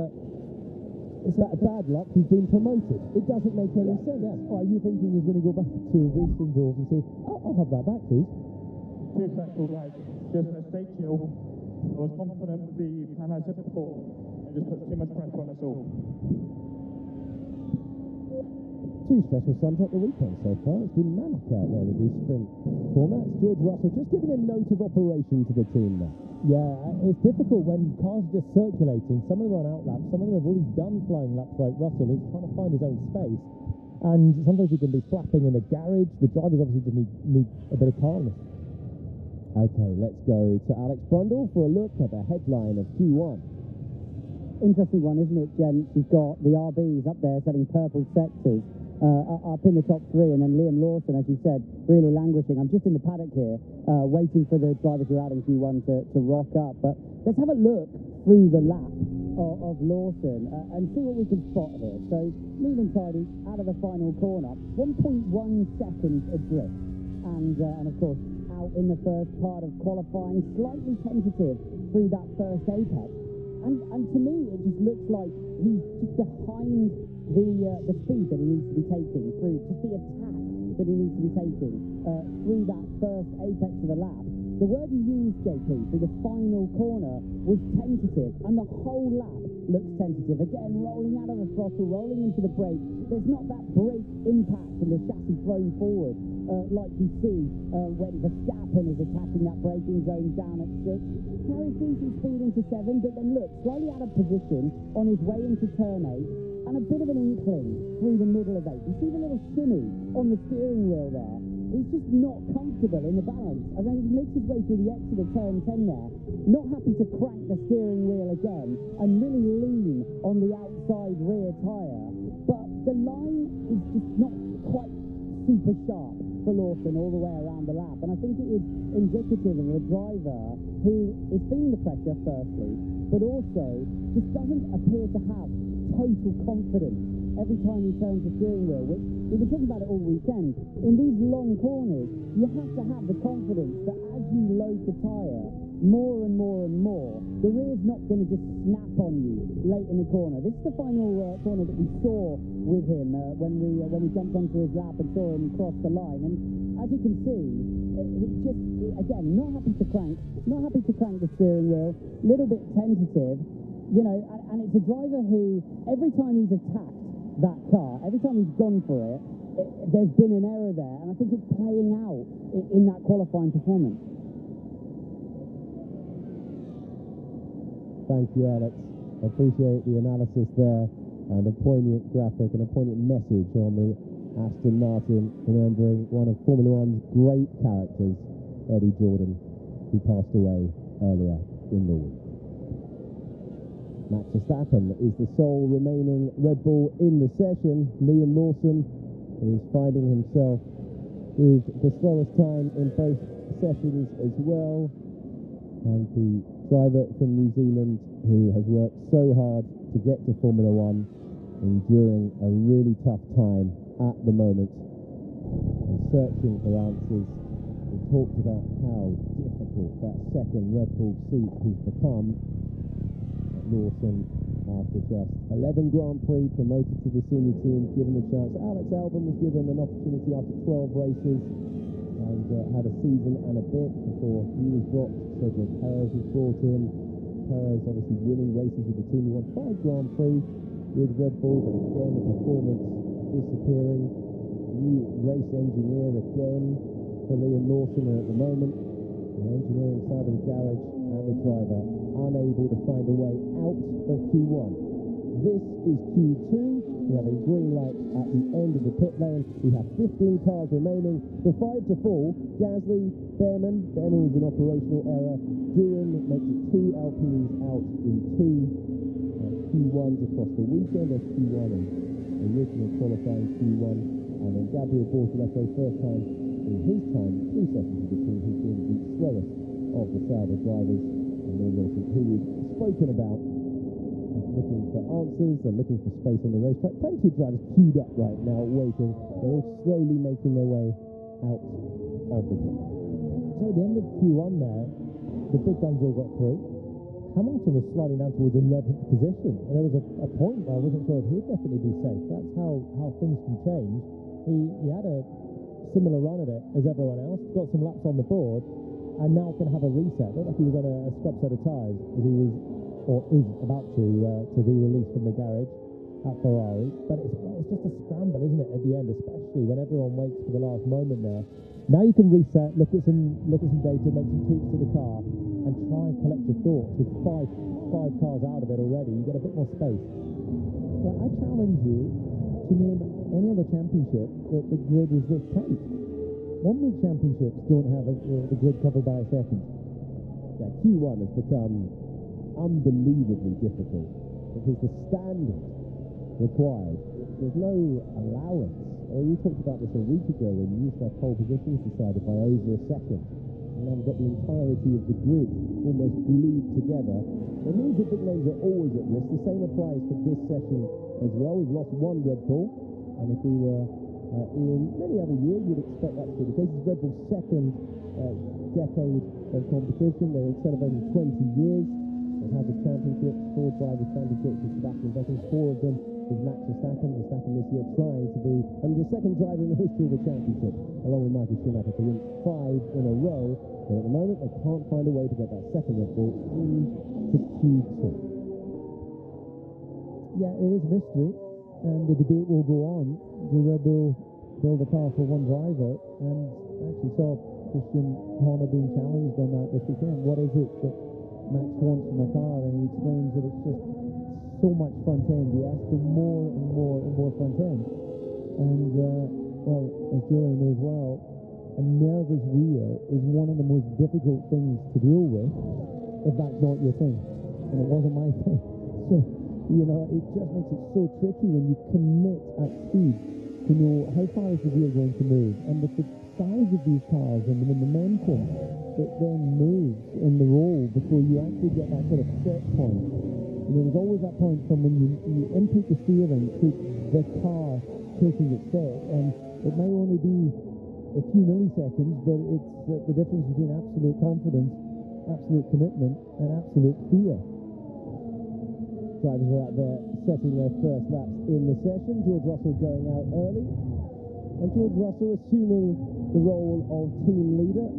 It's that bad luck, he's been promoted. It doesn't make any sense. Are you thinking he's going to go back to racing rules and say, I'll have that back, please? Too stressful, guys. Just a stay chill. I was confident with the plan I said before. It just puts too much pressure on us all. Too stressful sums up the weekend so far. It's been manic out there with these sprint formats. George Russell just giving a note of operation to the team there. Yeah, it's difficult when cars are just circulating. Some of them are on outlaps, some of them have already done flying laps like Russell. He's trying to find his own space. And sometimes he can be flapping in the garage. The drivers obviously just need a bit of calmness. Okay, let's go to Alex Brundle for a look at the headline of Q1. Interesting one, isn't it, gents? You've got the RBs up there setting purple sectors. Up in the top three, and then Liam Lawson, as you said, really languishing. I'm just in the paddock here, waiting for the drivers who are out in Q1 to rock up. But let's have a look through the lap of Lawson and see what we can spot here. So, neat and tidy out of the final corner, 1.1 seconds adrift. And of course, out in the first part of qualifying, slightly tentative through that first apex. And to me, it just looks like he's just behind the speed that he needs to be taking through, just the attack that he needs to be taking through that first apex of the lap. The word you used, JP, through the final corner was tentative, and the whole lap looks tentative. Again, rolling out of the throttle, rolling into the brake. There's not that brake impact and the chassis thrown forward like you see when Verstappen is attacking that braking zone down at 6. Carries decent speed into 7, but then look, slightly out of position on his way into turn 8. And a bit of an inkling through the middle of 8. You see the little shimmy on the steering wheel there? He's just not comfortable in the balance. And then he makes his way through the exit of turn 10 there, not happy to crank the steering wheel again and really lean on the outside rear tyre. But the line is just not quite super sharp for Lawson all the way around the lap. And I think it is indicative of a driver who is feeling the pressure, firstly, but also just doesn't appear to have total confidence every time he turns the steering wheel, which we've been talking about it all weekend. In these long corners, you have to have the confidence that as you load the tyre more and more and more, the rear's not going to just snap on you late in the corner. This is the final corner that we saw with him when we jumped onto his lap and saw him cross the line. And as you can see, again, not happy to crank the steering wheel, little bit tentative. You know, and it's a driver who, every time he's attacked that car, every time he's gone for it, there's been an error there, and I think it's playing out in that qualifying performance. Thank you, Alex. I appreciate the analysis there, and a poignant graphic and a poignant message on the Aston Martin, remembering one of Formula One's great characters, Eddie Jordan, who passed away earlier in the week. Max Verstappen is the sole remaining Red Bull in the session. Liam Lawson is finding himself with the slowest time in both sessions as well. And the driver from New Zealand, who has worked so hard to get to Formula One, enduring a really tough time at the moment and searching for answers. We talked about how difficult that second Red Bull seat has become. Lawson, after just 11 Grand Prix, promoted to the senior team, given the chance. Alex Albon was given an opportunity after 12 races and had a season and a bit before he was dropped. Cedric Perez was brought in. Perez obviously winning races with the team. He won 5 Grand Prix with Red Bull, but again the performance disappearing. New race engineer again for Liam Lawson at the moment. The engineering side of the garage and the driver unable to find a way out of Q1. This is Q2. We have a green light at the end of the pit lane. We have 15 cars remaining. The 5 to fall, Gasly, Behrman was an operational error. Doohan makes it 2 Alpines out in 2 Q1s across the weekend of Q1 and original qualifying Q1. And then Gabriel Bortoleto, first time in his time, 3 sessions of the team, who's been the slowest of the Sauber drivers. And Liam Lawson, who we've spoken about, looking for answers and looking for space on the racetrack. Plenty of drivers queued up right now, waiting. They're all slowly making their way out of the pit. So at the end of Q1 there, the big guns all got through. Hamilton was sliding down towards 11th position, and there was a point where I wasn't sure if he'd definitely be safe. That's how things can change. He had a similar run at it as everyone else, got some laps on the board, and now can have a reset. Looked like he was on a scrub set of tyres as he was, or is about to be released from the garage at Ferrari. But it's just a scramble, isn't it, at the end, especially when everyone waits for the last moment there. Now you can reset, look at some data, make some tweaks to the car, and try and collect your thoughts. With five cars out of it already, you get a bit more space. Well, I challenge you to name any other championship that the grid is this tight. One week championships don't have the grid covered by a second. Yeah, Q1 has become unbelievably difficult because the standard required, there's no allowance. You talked about this a week ago when you used to have pole positions decided by over a second. And now we've got the entirety of the grid almost glued together. It means that big names are always at risk. The same applies for this session as well. We've lost one Red Bull, and if we were in many other years, you'd expect that to be the case. It's Red Bull's second decade of competition. They're celebrating 20 years. They've had the championships, 4 drivers' championships with Sebastian Vettel, 4 of them with Max Verstappen. Verstappen this year trying to be the second driver in the history of the championship, along with Michael Schumacher, to win 5 in a row. But at the moment, they can't find a way to get that second Red Bull into Q2. Yeah, it is a mystery, and the debate will go on. Do Red Bull build a car for one driver? And actually saw Christian Horner being challenged on that this weekend. What is it that Max wants from a car? And he explains that it's just so much front end. He asks for more and more and more front end. And, well, as Julian knows well, a nervous rear is one of the most difficult things to deal with if that's not your thing. And it wasn't my thing. So, you know, it just makes it so tricky when you commit at speed to know how far is the rear going to move. And with the size of these cars and the momentum that then moves in the roll before you actually get that sort of set point. You know, there's always that point from when you input the steering to the car taking its set, and it may only be a few milliseconds, but it's the difference between absolute confidence, absolute commitment, and absolute fear. Drivers are out there setting their first laps in the session. George Russell going out early, and George Russell assuming the role of team leader.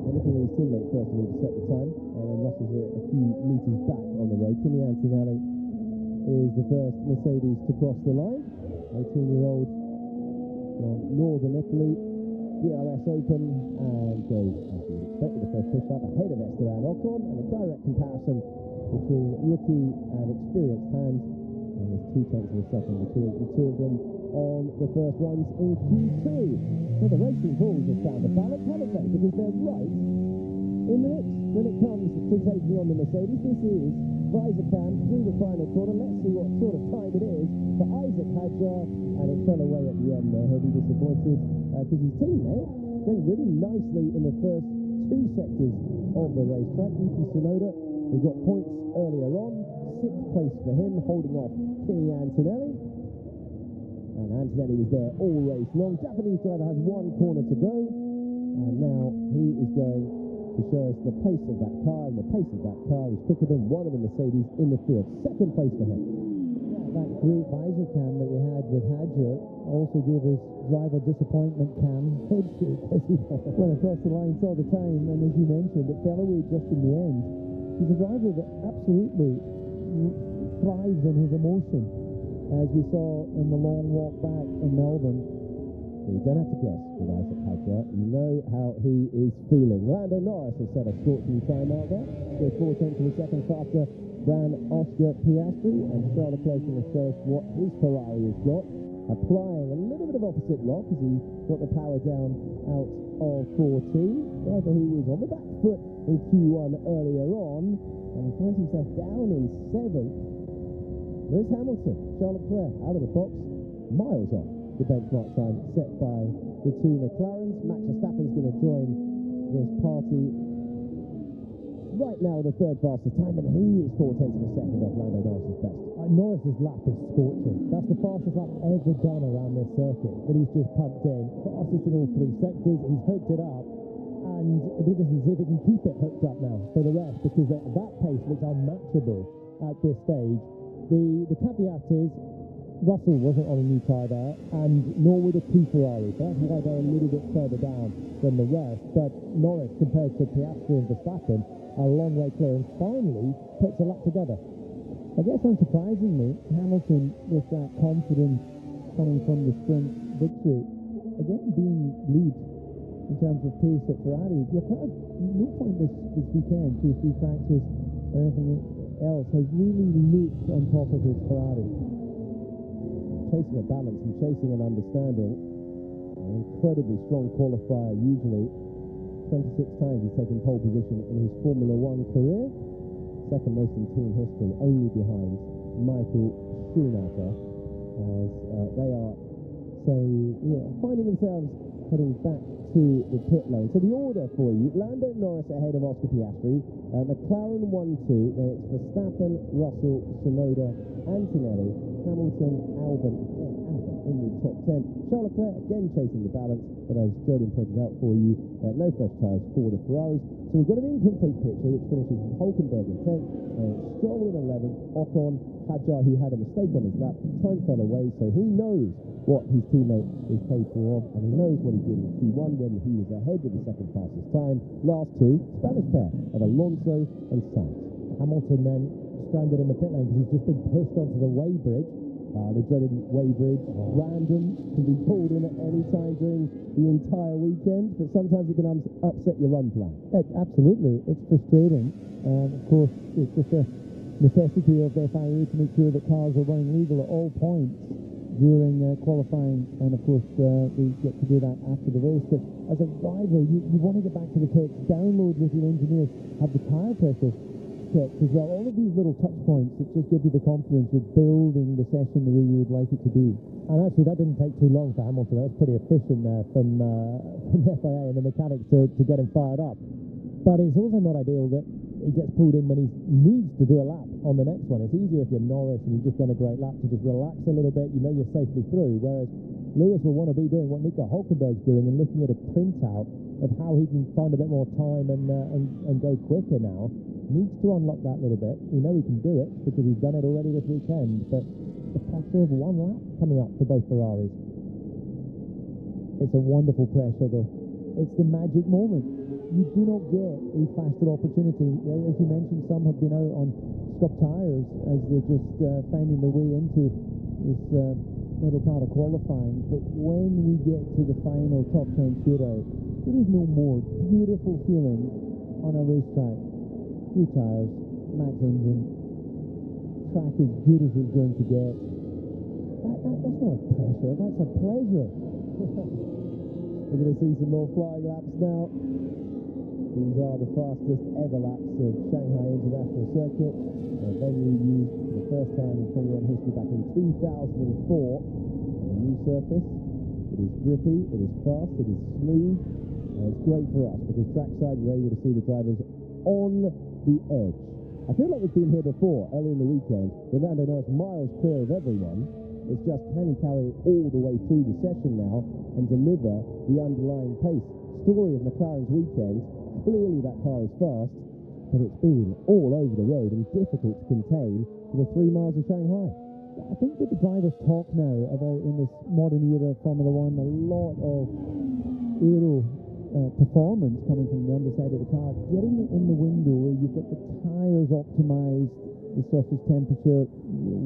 And looking at his teammate first of all to set the time, and then Russell's a few metres back on the road. Kimi Antonelli is the first Mercedes to cross the line. 18-year-old from Northern Italy, DRS open, and goes, as you would expect, with the first push back ahead of Esteban Ocon, and a direct comparison between rookie and experienced hands. And there's 2/10 of a second between the two of them on the first runs in Q2. So the racing bulls have found a balance, haven't they? Because they're right in the mix when it comes to taking on the Mercedes. This is Weizsäcker through the final corner. Let's see what sort of time it is for Isaac Hadjar, and it fell away at the end there. He'll be disappointed because his teammate going really nicely in the first 2 sectors of the racetrack. Yuki Tsunoda, who got points earlier on, 6th place for him, holding off Kimi Antonelli. And Antonelli was there all race long. Japanese driver has 1 corner to go, and now he is going to show us the pace of that car, and the pace of that car is quicker than one of the Mercedes in the field. 2nd place for him. Yeah, that great visor cam that we had with Hadjar also gave us driver disappointment cam head shake as he went across the line, saw the time, and as you mentioned, it fell away just in the end. He's a driver that absolutely thrives on his emotion, as we saw in the long walk back in Melbourne. You don't have to guess with Isaac Hadjar. You know how he is feeling. Lando Norris has set a scorching time out there. Goes 4/10 of a second faster than Oscar Piastri. And Charles Leclerc will show us what his Ferrari has got. Applying a little bit of opposite lock as he got the power down out of 14. Driver who was on the back foot in Q1 earlier on. And he finds himself down in 7th. There's Hamilton. Charles Leclerc out of the box, miles off the benchmark time set by the 2 McLarens. Max Verstappen's going to join this party right now with the 3rd fastest time, and he is 4/10 of a second off Lando Norris's best. Norris's lap is scorching. That's the fastest lap ever done around this circuit that he's just pumped in. Fastest in all 3 sectors. He's hooked it up, and and it'll be interesting to see if he can keep it hooked up now for the rest, because at that pace looks unmatchable at this stage. The caveat is Russell wasn't on a new tyre there, and nor were the two Ferraris, so that's why they're a little bit further down than the rest. But Norris, compared to Piastri and Verstappen, are a long way clear, and finally puts a lap together. I guess unsurprisingly, Hamilton, with that confidence coming from the sprint victory, again being lead in terms of pace at Ferrari. Leclerc, no point this weekend, 2 or 3 practice or anything else, has really looked on top of his Ferrari. Chasing a balance and chasing an understanding. An incredibly strong qualifier usually. 26 times he's taken pole position in his Formula One career. Second most in team history, only behind Michael Schumacher, as they are, finding themselves heading back to the pit lane. So the order for you: Lando Norris ahead of Oscar Piastri, McLaren 1-2, then it's Verstappen, Russell, Tsunoda, Antonelli, Hamilton, Albon in the top 10. Charles Leclerc again chasing the balance, but as Jordan pointed out for you, no fresh tyres for the Ferraris. So we've got an incomplete picture which finishes with Hülkenberg in 10th, Stroll in 11th, Ocon, Hadjar, who had a mistake on his lap, time fell away, so he knows what his teammate is capable of, and he knows what he did in Q1 when he was ahead with the second fastest time. Last two, Spanish pair of Alonso and Sainz. Hamilton then stranded in the pit lane because he's just been pushed onto the weighbridge. The dreaded weighbridge, random, can be pulled in at any time during the entire weekend, but sometimes it can upset your run plan. Absolutely, it's frustrating. Of course, it's just a necessity of the FIA to make sure that cars are running legal at all points during qualifying, and of course we get to do that after the race. But as a driver, you want to get back to the pits, download with your engineers, have the tyre pressure checked as well. All of these little touch points that just give you the confidence you're building the session the way you would like it to be. And actually that didn't take too long for Hamilton. That was pretty efficient there from the FIA and the mechanics to get him fired up. But it's also not ideal that he gets pulled in when he needs to do a lap on the next one. It's easier if you're Norris and you've just done a great lap to just relax a little bit, you know you're safely through, whereas Lewis will want to be doing what Nico Hülkenberg's doing and looking at a printout of how he can find a bit more time and go quicker now. Needs to unlock that little bit. We know he can do it because he's done it already this weekend, but the pressure of one lap coming up for both Ferraris. It's a wonderful pressure though. It's the magic moment. You do not get a faster opportunity. As you mentioned, some have been out on scrub tyres as they're just finding their way into this middle part of qualifying. But when we get to the final top 10 shootout, there is no more beautiful feeling on a racetrack. New tyres, max engine, track as good as it's going to get. That's not a pressure, that's a pleasure. We're going to see some more flying laps now. These are the fastest ever laps of Shanghai International Circuit, a venue used for the first time in Formula 1 history back in 2004. A new surface. It is grippy, it is fast, it is smooth, and it's great for us because trackside we're able to see the drivers on the edge. I feel like we've been here before, earlier in the weekend, with Lando Norris miles clear of everyone. It's just, can he carry it all the way through the session now and deliver the underlying pace? Story of McLaren's weekend, clearly that car is fast, but it's been all over the road and difficult to contain for the 3 miles of Shanghai. I think that the drivers talk now about, in this modern era of Formula One, a lot of aero performance coming from the underside of the car, getting it in the window where you've got the tyres optimized, the surface temperature,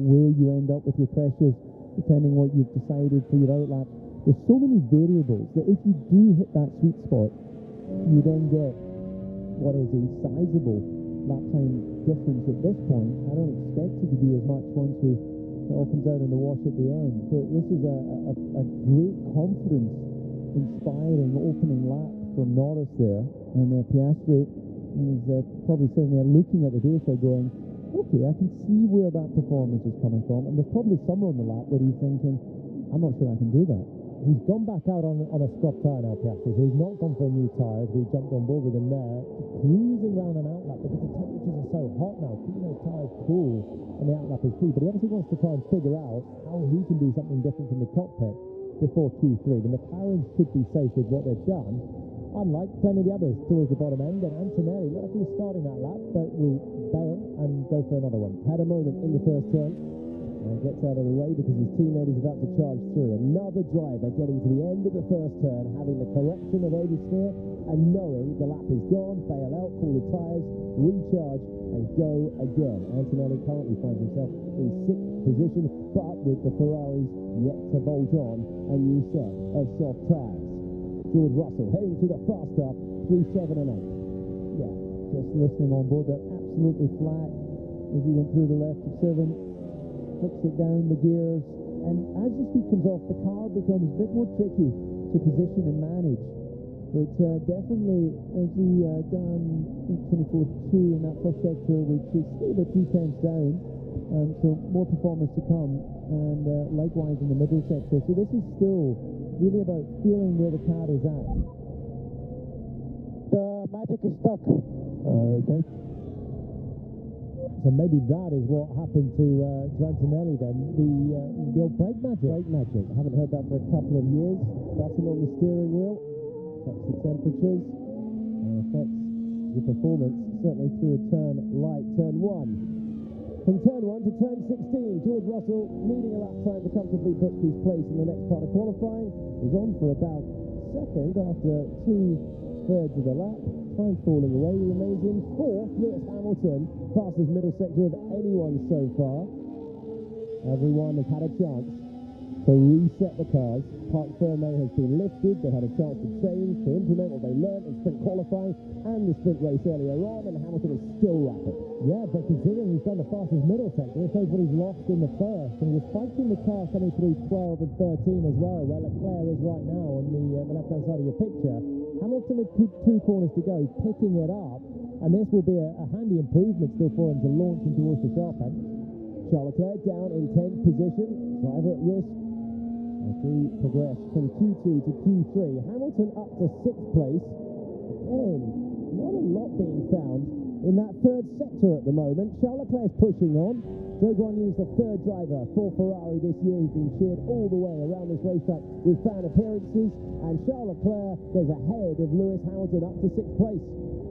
where you end up with your pressures, depending what you've decided for your outlap. There's so many variables that if you do hit that sweet spot, you then get what is a sizable lap time difference at this point. I don't expect it to be as much once it all comes out in the wash at the end. But this is a great confidence inspiring opening lap from Norris there, and Piastri is probably sitting there looking at the data going, okay, I can see where that performance is coming from, and there's probably somewhere on the lap where he's thinking, I'm not sure I can do that. He's gone back out on a scrub tyre now, Piastri, so he's not gone for a new tyre as we jumped on board with him there, cruising around an outlap because the temperatures are so hot now. Keeping those tyres cool and the outlap is key, but he obviously wants to try and figure out how he can do something different from the cockpit before Q3. The McLaren should be safe with what they've done. unlike plenty of the others towards the bottom end. And Antonelli, looked like he was starting that lap, but will bail and go for another one. Had a moment in the first turn and gets out of the way because his teammate is about to charge through. Another driver getting to the end of the first turn, having the correction of oversteer and knowing the lap is gone, bail out, cool the tyres, recharge and go again. Antonelli currently finds himself in 6th position, but with the Ferraris yet to bolt on a new set of soft tyres. George Russell heading to the fast stop through 7 and 8. Yeah, just listening on board, they're absolutely flat as he went through the left of 7, flicks it down the gears, and as the speed comes off, the car becomes a bit more tricky to position and manage. But definitely, as he done 24.2 in that first sector, which is still about 3/10 down, so more performance to come, and likewise in the middle sector. So this is still really about feeling where the car is at. The magic is stuck. Okay. So maybe that is what happened to Antonelli then, the old brake magic. Brake magic. I haven't heard that for a couple of years. Button on the steering wheel, affects the temperatures, and affects the performance, certainly through a turn like turn 1. From turn 1 to turn 16, George Russell, needing a lap time to comfortably book his place in the next part of qualifying, is on for about second after 2/3 of the lap. Time falling away, he remains in 4th. Lewis Hamilton, fastest middle sector of anyone so far. Everyone has had a chance to reset the cars. Parc Fermé has been lifted. They had a chance to change, to implement what they learned in sprint qualifying and the sprint race earlier on, and Hamilton is still rapid. Yeah, but considering he's done the fastest middle sector, it shows what he's lost in the first. And he was fighting the car coming through 12 and 13 as well, where Leclerc is right now on the left-hand side of your picture. Hamilton with two corners to go, picking it up, and this will be a handy improvement still for him to launch him towards the sharp end. Charles Leclerc down in 10th position, driver at risk as we progress from Q2 to Q3. Hamilton up to 6th place. Again, not a lot being found in that third sector at the moment. Charles Leclerc is pushing on. Zhou Guanyu is the third driver for Ferrari this year. He's been cheered all the way around this racetrack with fan appearances, and Charles Leclerc goes ahead of Lewis Hamilton up to 6th place.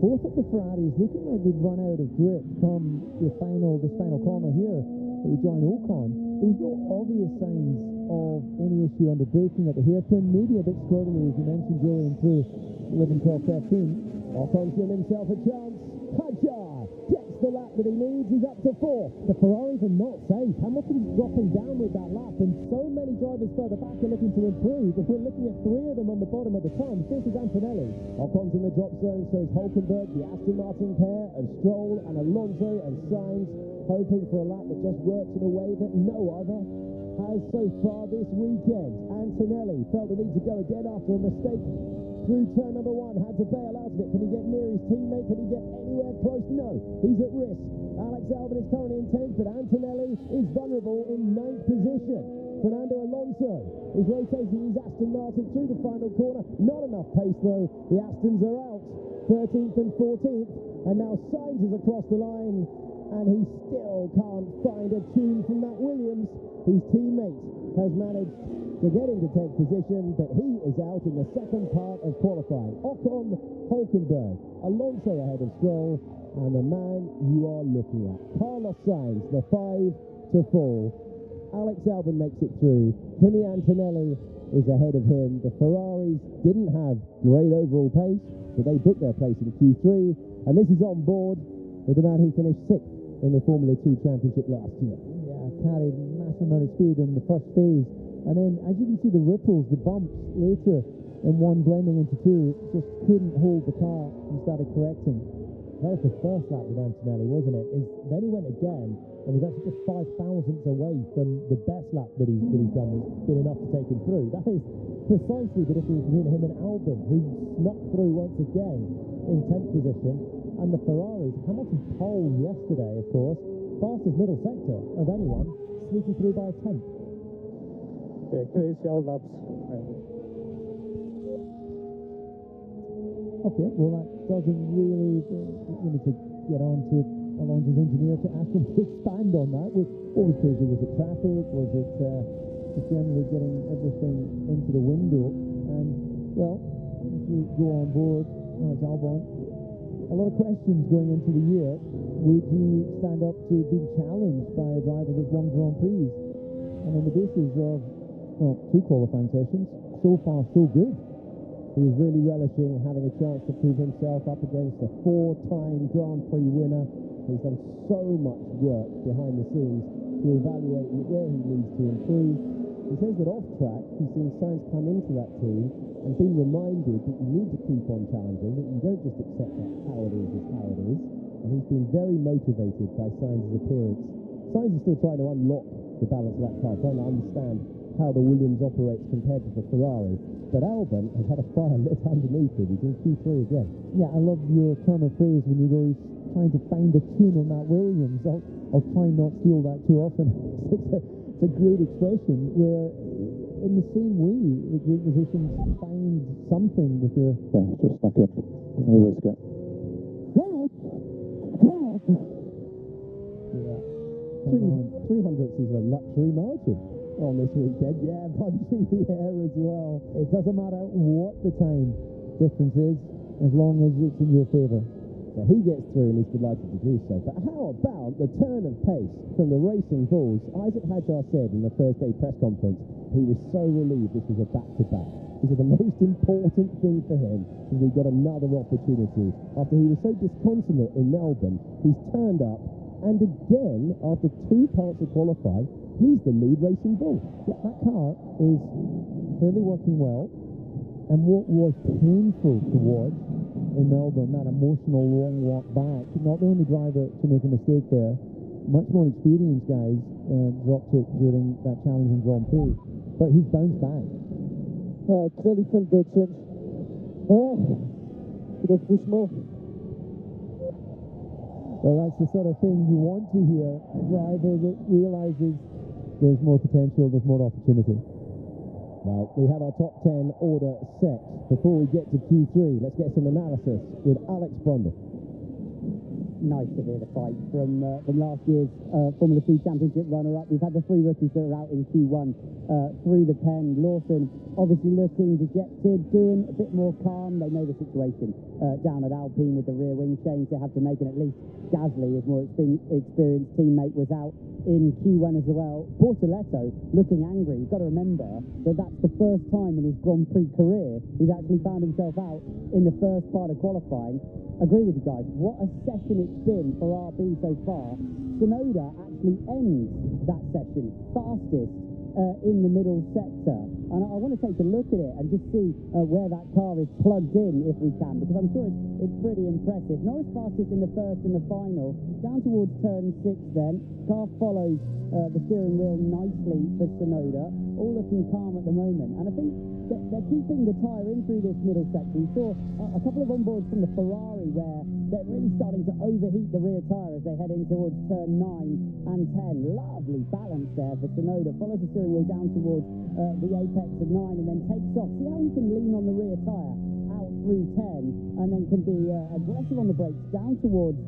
Both of the Ferraris looking like they'd run out of grip come this final corner here that we join Ocon. There was no obvious signs of any issue under braking at the hairpin, maybe a bit squirrely as you mentioned, Joey, through 11, 12, 13. Ocon's given himself a chance. Hadjar gets the lap that he needs. He's up to 4th. The Ferraris are not safe. Hamilton's dropping down with that lap, and so many drivers further back are looking to improve. If we're looking at 3 of them on the bottom of the times, this is Antonelli. Ocon's in the drop zone, so is Hülkenberg, the Aston Martin pair of Stroll and Alonso and Sainz, hoping for a lap that just works in a way that no other has so far this weekend. Antonelli felt the need to go again after a mistake through turn number 1, had to bail out of it. Can he get near his teammate? Can he get anywhere close? No, he's at risk. Alex Albon is currently in 10th, but Antonelli is vulnerable in 9th position. Fernando Alonso is rotating his Aston Martin through the final corner. Not enough pace though. The Astons are out, 13th and 14th, and now Sainz is across the line, and he still can't find a tune from that Williams. His teammate has managed to get into 10th position, but he is out in the second part of qualifying. Ocon, Hülkenberg, Alonso ahead of Stroll, and the man you are looking at, Carlos Sainz, the 5 to fall. Alex Albon makes it through. Kimi Antonelli is ahead of him. The Ferraris didn't have great overall pace, so they booked their place in Q3, and this is on board with the man who finished 6th in the Formula 2 Championship last year. Yeah, carried a massive amount of speed in the first phase. And then, as you can see, the ripples, the bumps later in 1 blending into 2, just couldn't hold the car and started correcting. That was the first lap with Antonelli, wasn't it? Then he went again and was actually just 5 thousandths away from the best lap that he's done that's been enough to take him through. That is precisely the difference between him and Albon, who snuck through once again in 10th position. And the Ferraris, Hamilton pole yesterday, of course, fastest middle sector of anyone, sneaking through by a 10th. Yeah, crazy old laps. Okay, well that doesn't really, we need to get on to Alonso's engineer to ask him to expand on that. What was crazy? Was it traffic? Was it just generally getting everything into the window? And, well, to go on board Albon. A lot of questions going into the year. Would he stand up to being challenged by a driver that's won Grand Prix? And on the basis of, well, 2 qualifying sessions, so far so good. He was really relishing having a chance to prove himself up against a 4-time Grand Prix winner. He's done so much work behind the scenes to evaluate where he needs to improve. He says that off track, he's seen Sainz come into that team and been reminded that you need to keep on challenging, that you don't just accept that how it is how it is. And he's been very motivated by Sainz's appearance. Sainz is still trying to unlock the balance of that car, trying to understand how the Williams operates compared to the Ferrari. But Albon has had a fire lit underneath him. He's in Q3 again. Yeah, I love your turn of phrase when you go, he's trying to find a tune on that Williams. I'll try not to steal that too often. It's a great expression where, in the same way, the great musicians find something with their... Yeah, just stuck it. Always get. Yeah. 300ths is a luxury margin on this weekend. Yeah, punching the air as well. It doesn't matter what the time difference is, as long as it's in your favour. So he gets through and he's delighted to do so. But how about the turn of pace from the Racing Bulls? Isaac Hadjar said in the Thursday press conference he was so relieved this was a back-to-back. This is the most important thing for him, because he got another opportunity. After he was so disconsolate in Melbourne, he's turned up, and again, after 2 parts of qualifying, he's the lead Racing Bull. Yeah, that car is clearly working well, and what was painful to watch in Melbourne, that emotional long walk back, not the only driver to make a mistake there, much more experienced guys dropped it during that challenging Grand Prix, but he's bounced back. Clearly felt the change. Could have pushed more. Well, that's the sort of thing you want to hear. A driver that realises there's more potential, there's more opportunity. Well, we have our top 10 order set. Before we get to Q3, let's get some analysis with Alex Brundle. Nice to hear the fight from last year's Formula 2 Championship runner-up. We've had the 3 rookies that are out in Q1 through the pen. Lawson obviously looking dejected, doing a bit more calm. They know the situation down at Alpine with the rear wing change. They have to make it. At least Gasly, his more experienced teammate, was out in Q1 as well. Bortoletto looking angry. You've got to remember that that's the first time in his Grand Prix career he's actually found himself out in the first part of qualifying. Agree with you guys. What a session it's been for RB so far. Tsunoda actually ends that session fastest in the middle sector. And I want to take a look at it and just see where that car is plugged in, if we can, because I'm sure it's pretty impressive. Norris fastest in the first and the final. Down towards turn 6 then. Car follows the steering wheel nicely for Tsunoda. All looking calm at the moment. And I think they're keeping the tyre in through this middle sector. We saw a couple of onboards from the Ferrari where they're really starting to overheat the rear tyre as they head in towards turn 9 and 10. Lovely balance there for Tsunoda. Follows the steering wheel down towards the apex of 9 and then takes off. See how he can lean on the rear tyre out through 10 and then can be aggressive on the brakes down towards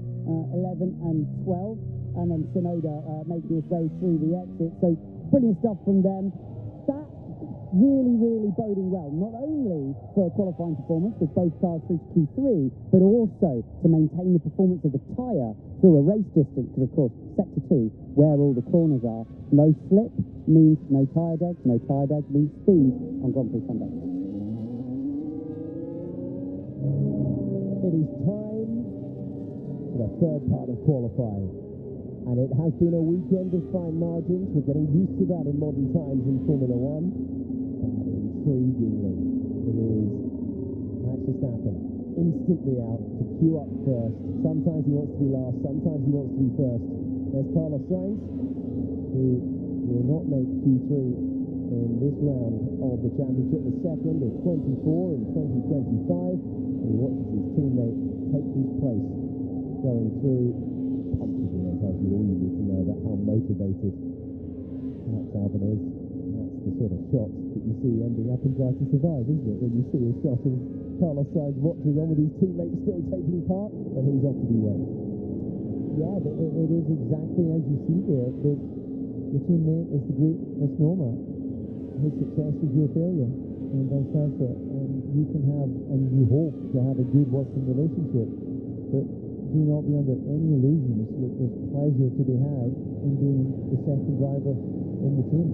11 and 12. And then Tsunoda making his way through the exit. So brilliant stuff from them. That really boding well, not only for qualifying performance with both cars through to Q3, but also to maintain the performance of the tyre through a race distance, because of course sector 2, where all the corners are, no slip means no tyre dead, no tyre dead means speed on Grand Prix Sunday. It is time for the third part of qualifying. And it has been a weekend of fine margins. We're getting used to that in modern times in Formula 1. But intriguingly, it is Max Verstappen instantly out to queue up first. Sometimes he wants to be last, sometimes he wants to be first. There's Carlos Sainz, who will not make Q3 in this round of the championship, the second of 24 in 2025. He watches his teammate take his place going through. Punches in there tells you all you need to know about how motivated Max Albon is. That's the sort of shots that you see ending up in Drive to Survive, isn't it? When you see a shot of Carlos Sainz watching on with his teammates still taking part, and he's off to be weighed. Yeah, it is exactly as you see there. The teammate is the great misnomer. His success is your failure, and vice versa. And you can have, and you hope to have, a good working relationship. But do not be under any illusions that there's pleasure to be had in being the second driver in the team.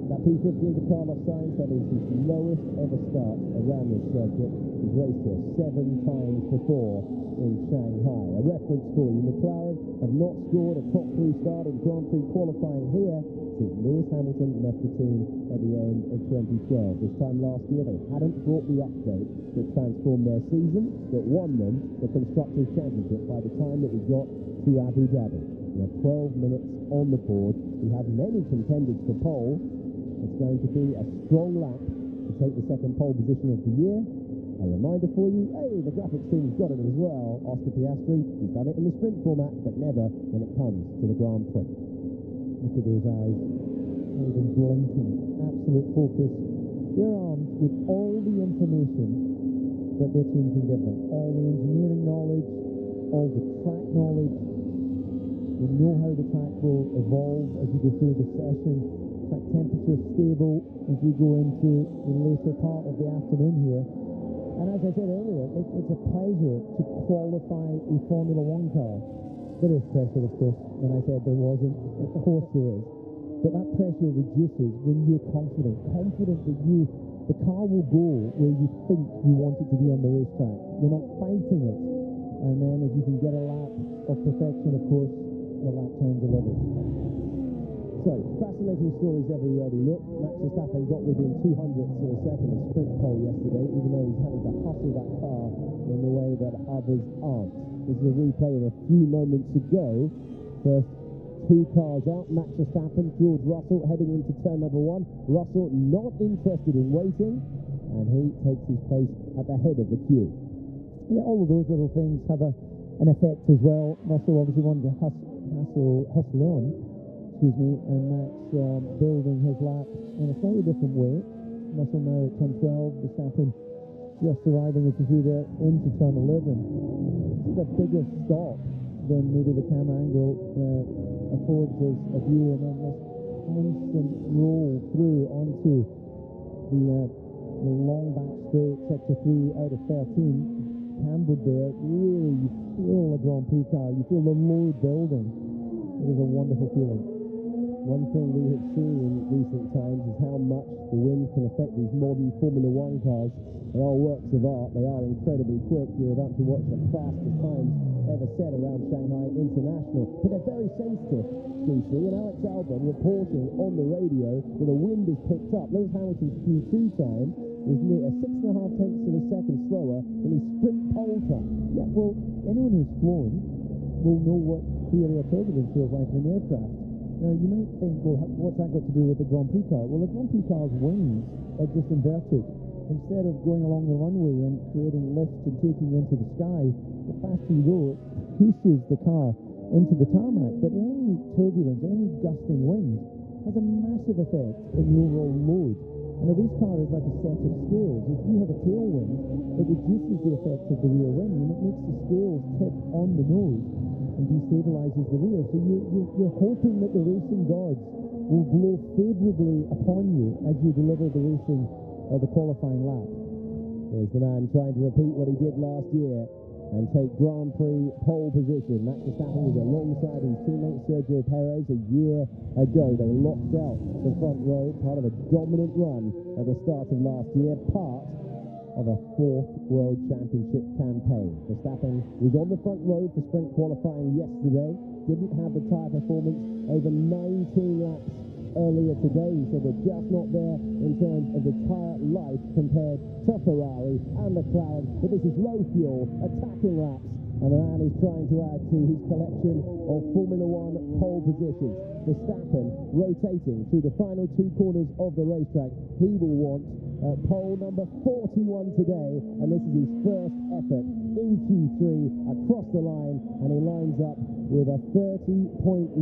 That P15 to Carlos Sainz, that is his lowest ever start around this circuit. He's raced here 7 times before in Shanghai. A reference for you, McLaren have not scored a top 3 start in Grand Prix qualifying here since Lewis Hamilton left the team at the end of 2012. This time last year they hadn't brought the update that transformed their season, that won them the Constructors' Championship by the time that we got to Abu Dhabi. We have 12 minutes on the board. We have many contenders for pole. It's going to be a strong lap to take the second pole position of the year. A reminder for you, hey, the graphics team's got it as well. Oscar Piastri, he's done it in the sprint format, but never when it comes to the Grand Prix. Look at those eyes. They've been blinking. Absolute focus. They're armed with all the information that their team can give them. All the engineering knowledge, all the track knowledge. They know how the track will evolve as you go through the session. Track temperature stable as we go into the later part of the afternoon here. And as I said earlier, it's a pleasure to qualify a Formula One car. There is pressure, of course. When I said there wasn't, of course there is. But that pressure reduces when you're confident that the car will go where you think you want it to be on the racetrack. You're not fighting it. And then if you can get a lap of perfection, of course, the lap time delivers. So, fascinating stories everywhere we look. Max Verstappen got within 200ths of a second of sprint pole yesterday, even though he's having to hustle that car in the way that others aren't. This is a replay of a few moments ago. First 2 cars out, Max Verstappen, George Russell heading into turn number 1. Russell not interested in waiting, and he takes his place at the head of the queue. Yeah, all of those little things have an effect as well. Russell obviously wanted to hustle on. And Max building his lap in a slightly different way. Russell now at turn 12, Verstappen just arriving, as you see there, into turn 11. This is a bigger stop than maybe the camera angle affords us a view, and then this constant roll through onto the long back straight, sector 3 out of 13. Cambered there, really you feel a Grand Prix car, you feel the load building. It is a wonderful feeling. One thing we have seen in recent times is how much the wind can affect these modern Formula One cars. They are works of art, they are incredibly quick. You're about to watch the fastest times ever set around Shanghai International. But they're very sensitive, DC, and Alex Albon reporting on the radio that the wind has picked up. Lewis Hamilton's Q2 time was near 6.5 tenths of a second slower than his sprint pole time. Yeah, well, anyone who's flown will know what clear air turbulence feels like in an aircraft. Now, you might think, well, what's that got to do with the Grand Prix car? Well, the Grand Prix car's wings are just inverted. Instead of going along the runway and creating lift and taking you into the sky, the faster you go, it pushes the car into the tarmac. But any turbulence, any gusting wind has a massive effect in the overall load. And a race car is like a set of scales. If you have a tailwind, it reduces the effect of the rear wing, and it makes the scales tip on the nose and destabilizes the rear. So you're hoping that the racing gods will blow favorably upon you as you deliver the racing the qualifying lap. Here's the man trying to repeat what he did last year and take Grand Prix pole position. Max Verstappen was alongside his teammate Sergio Perez a year ago. They locked out the front row, part of a dominant run at the start of last year, part of a 4th World Championship campaign. Verstappen was on the front row for sprint qualifying yesterday, didn't have the tyre performance over 19 laps earlier today. He said we're just not there in terms of the tyre life compared to Ferrari and McLaren, but this is low fuel, attacking laps, and the man is trying to add to his collection of Formula One pole positions. Verstappen rotating through the final 2 corners of the racetrack. He will want pole number 41 today, and this is his first effort in Q3 across the line, and he lines up with a 30.9.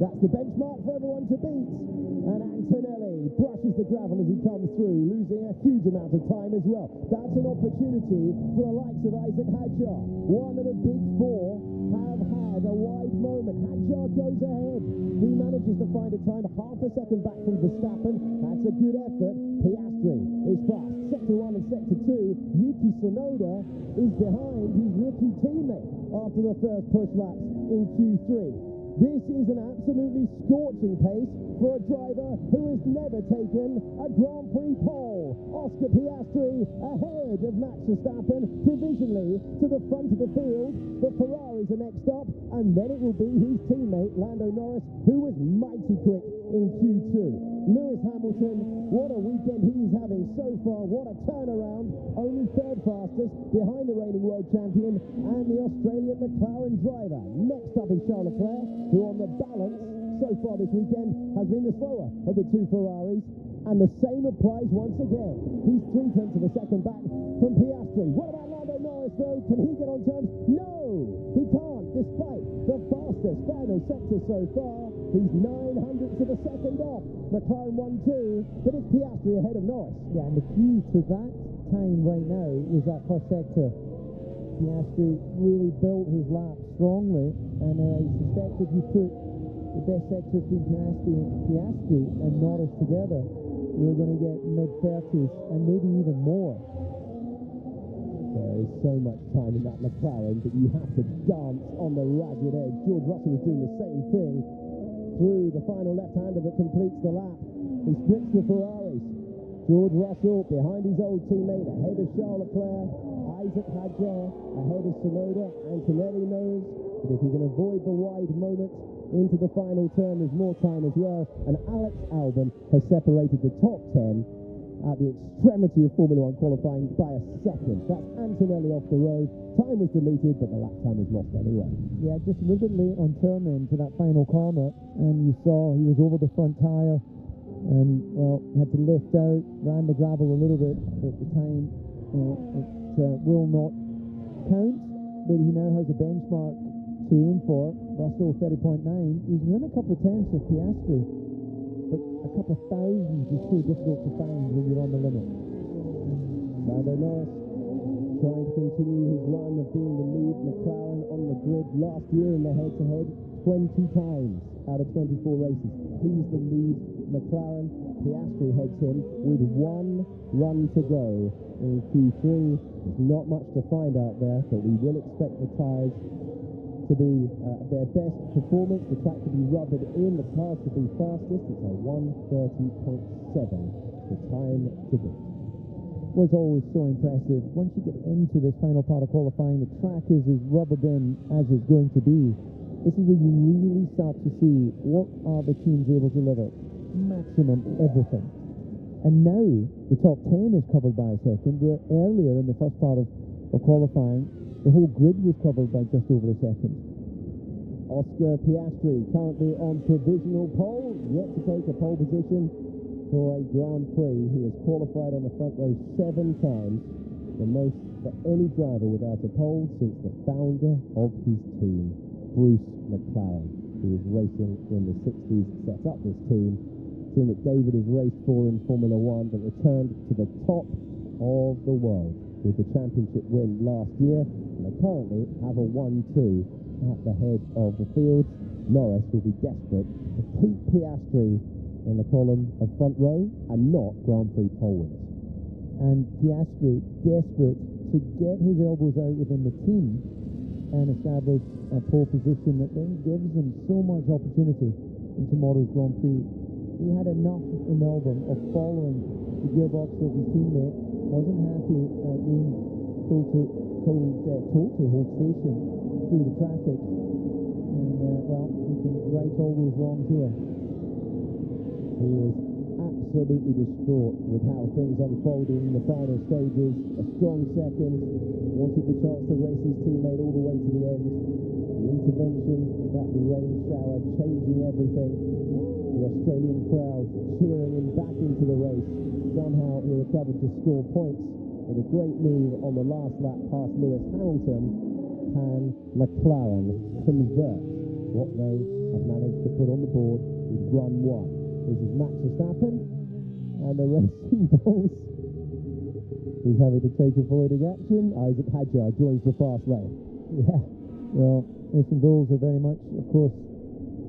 That's the benchmark for everyone to beat. And Antonelli brushes the gravel as he comes through, losing a huge amount of time as well. That's an opportunity for the likes of Isaac Hadjar. One of the big 4 have had a wide moment. Hadjar goes ahead. He manages to find a time half a second back from Verstappen. That's a good effort. Piastri Piastri is fast. Sector 1 and Sector 2, Yuki Tsunoda is behind his rookie teammate after the first push laps in Q3. This is an absolutely scorching pace for a driver who has never taken a Grand Prix pole. Oscar Piastri ahead of Max Verstappen provisionally to the front of the field. The Ferraris are next up, and then it will be his teammate Lando Norris, who was mighty quick in Q2. Lewis Hamilton, what a weekend he's having so far. What a turnaround. Only third fastest behind the reigning world champion and the Australian McLaren driver. Next up is Charles Leclerc, who on the balance so far this weekend has been the slower of the two Ferraris. And the same applies once again. He's 3/10 of a second back from Piastri. What about Lando Norris, though? Can he get on terms? No, he can't, despite the fastest final sector so far. He's 900ths of a second off. McLaren 1-2, but it's Piastri ahead of Norris. Yeah, and the key to that time right now is that first sector. Piastri really built his lap strongly, and I suspect if you put the best sectors between Piastri and Norris together, we're going to get mid-30s and maybe even more. There is so much time in that McLaren that you have to dance on the ragged edge. George Russell was doing the same thing through the final left-hander that completes the lap. He splits the Ferraris. George Russell behind his old teammate, ahead of Charles Leclerc. Isaac Hadjar ahead of Tsunoda. Antonelli knows that if he can avoid the wide moment into the final turn, there's more time as well. And Alex Albon has separated the top 10 at the extremity of Formula 1 qualifying by a second. That's Antonelli off the road. Time was deleted, but the lap time was lost anyway. Yeah, just a little bit late on turn into that final corner, and you saw he was over the front tyre and, well, had to lift out, ran the gravel a little bit, but at the time it will not count, but he now has a benchmark to aim for. Russell 30.9. He's within a couple of tenths of Piastri, but a couple of thousands is so difficult to find when you're on the limit. Lando Norris trying to continue his run of being the lead McLaren on the grid. Last year in the head-to-head, 20 times out of 24 races. He's the lead McLaren. Piastri heads him with one run to go in Q3. There's not much to find out there, but we will expect the tyres to be their best performance, the track to be rubbered in, the cars to be fastest. It's a 1:30.7, the time to beat. Was always so impressive. Once you get into this final part of qualifying, the track is as rubbered in as it's going to be. This is where you really start to see what are the teams able to deliver. Maximum everything. And now the top 10 is covered by a second, where earlier in the first part of qualifying, the whole grid was covered by just over a second. Oscar Piastri currently on provisional pole, yet to take a pole position for a Grand Prix. He has qualified on the front row 7 times, the most for any driver without a pole since the founder of his team, Bruce McLaren, who was racing in the 60s, set up this team that David has raced for in Formula 1, that returned to the top of the world with the championship win last year, and they currently have a 1-2 at the head of the field. Norris will be desperate to keep Piastri in the column of front row and not Grand Prix pole winners. And Piastri desperate to get his elbows out within the team and establish a pole position that then gives him so much opportunity in tomorrow's Grand Prix. He had enough in Melbourne of following the gearbox of his teammate, wasn't happy being told to hold station through the traffic, and well, he can right all those wrongs here. He was absolutely distraught with how things unfolded in the final stages. A strong second, wanted the chance to race his teammate all the way to the end. The intervention, that rain shower changing everything. The Australian crowd cheering him back into the race. Somehow he recovered to score points with a great move on the last lap past Lewis Hamilton. Can McLaren convert what they have managed to put on the board with run 1? This is Max Verstappen and the Racing Bulls. He's having to take avoiding action. Isaac Hadjar joins the fast lane. Yeah, well, Racing Bulls are very much, of course,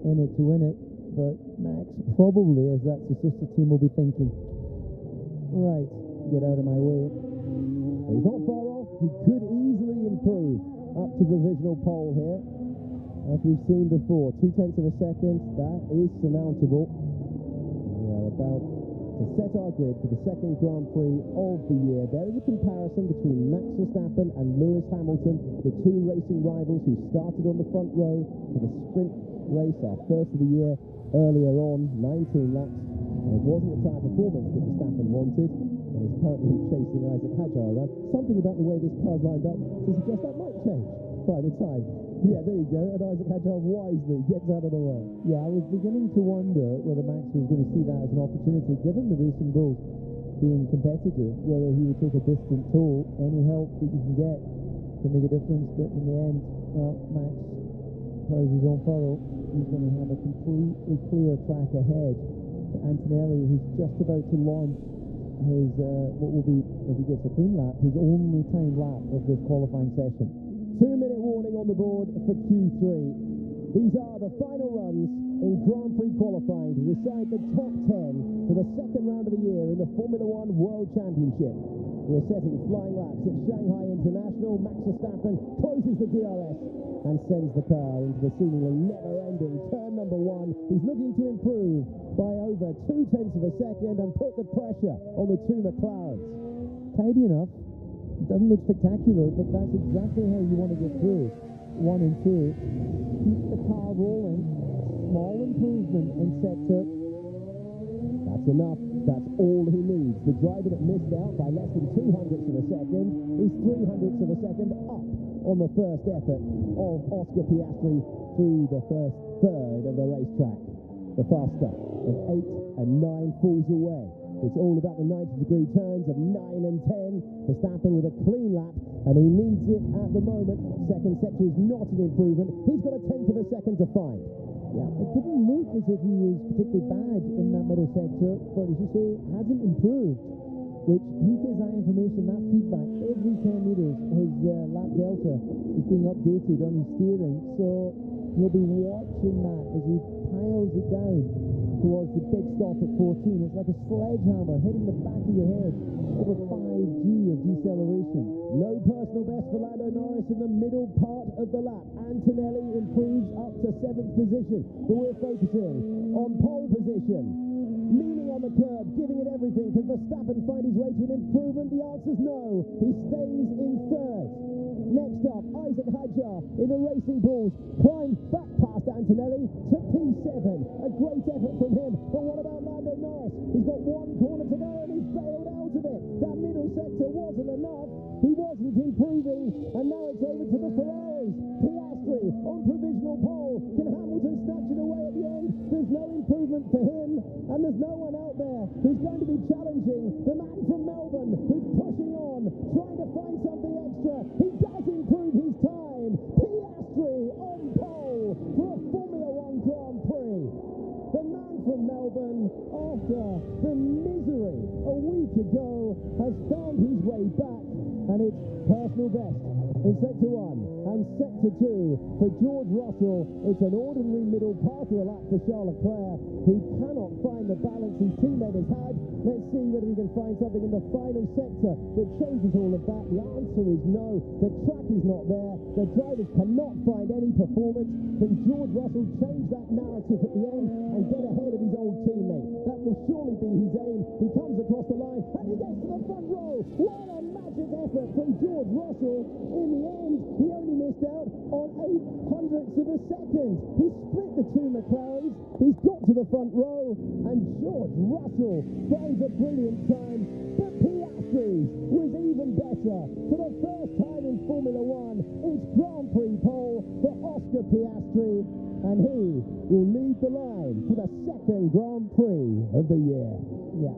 in it to win it, but Max probably, as that's the sister team, will be thinking, Right, get out of my way. He's not far off. He could easily improve up to provisional pole here. As we've seen before, 0.2 of a second, that is surmountable. We are about to set our grid for the second Grand Prix of the year. There is a comparison between Max Verstappen and Lewis Hamilton, the two racing rivals who started on the front row for the sprint race, our first of the year, earlier on, 19 laps. And it wasn't the tyre performance that Verstappen wanted, and he's currently chasing Isaac Hadjar around. Something about the way this car's lined up to suggest that might change by the time. Yeah, there you go, and Isaac Hadjar wisely gets out of the way. Yeah, I was beginning to wonder whether Max was going to see that as an opportunity, given the Racing Bulls being competitive, whether he would take a distant toll. Any help that you can get can make a difference, but in the end, well, Max plows his own furrow. He's going to have a completely clear track ahead to Antonelli, who's just about to launch his, what will be, if he gets a clean lap, his only timed lap of this qualifying session. 2-minute warning on the board for Q3. These are the final runs in Grand Prix qualifying to decide the top 10 for the second round of the year in the Formula One World Championship. We're setting flying laps at Shanghai International. Max Verstappen closes the DRS and sends the car into the seemingly never-ending turn number 1. He's looking to improve by over 0.2 of a second and put the pressure on the two McLarens. Tidy enough. Doesn't look spectacular, but that's exactly how you want to get through 1 and 2. Keep the car rolling. Small improvement in sector. That's enough. That's all he needs. The driver that missed out by less than 0.02 of a second is 0.03 of a second up on the first effort of Oscar Piastri through the first third of the racetrack. The faster of 8 and 9 falls away. It's all about the 90-degree turns of 9 and 10. Verstappen with a clean lap, and he needs it at the moment. Second sector is not an improvement. He's got a 1/10 of a second to find. Yeah, it didn't look as if he was particularly bad in that middle sector, but as you say, hasn't improved, which he gives that information, that feedback, every 10 metres. His lap delta is being updated on his steering, so he'll be watching that as he piles it down towards the big stop at 14. It's like a sledgehammer hitting the back of your head. Over 5G of deceleration. No personal best for Lando Norris in the middle part of the lap. Antonelli improves up to 7th position, but we're focusing on pole position. Leaning on the curb, giving it everything. Can Verstappen find his way to an improvement? The answer's no. He stays in 3rd. Next up, Isaac Hadjar in the Racing Bulls climbs back past Antonelli to P7. A great effort from him. But what about Lando Norris? He's got 1 corner to go and he's bailed out of it. That middle sector wasn't enough. He wasn't improving, and now it's over to the Ferraris. Piastri on provisional pole. Can Hamilton snatch it away at the end? There's no improvement for him, and there's no one out there who's going to be challenging the man from Melbourne who's pushing on, trying to find something extra. He does improve his time. Piastri on pole for a Formula One Grand Prix. The man from Melbourne, after the misery a week ago, has found his way back, and it's personal best in Sector 1 and Sector 2 for George Russell. It's an ordinary middle part of the lap for Charles Leclerc, who cannot find the balance his teammate has had. Let's see whether he can find something in the final sector that changes all of that. The answer is no. The track is not there. The drivers cannot find any performance. Can George Russell change that narrative at the end and get ahead of his old teammate? That will surely be his aim. He comes across the line and he gets to the front row. What a magic effort from George Russell. In the end, he only missed out on 0.08 of a second. He split the two McLarens. He's got to the front row, and George Russell finds a brilliant time. But Piastri was even better. For the first time in Formula One, it's Grand Prix pole for Oscar Piastri, and he will lead the line for the second Grand Prix of the year. Yeah,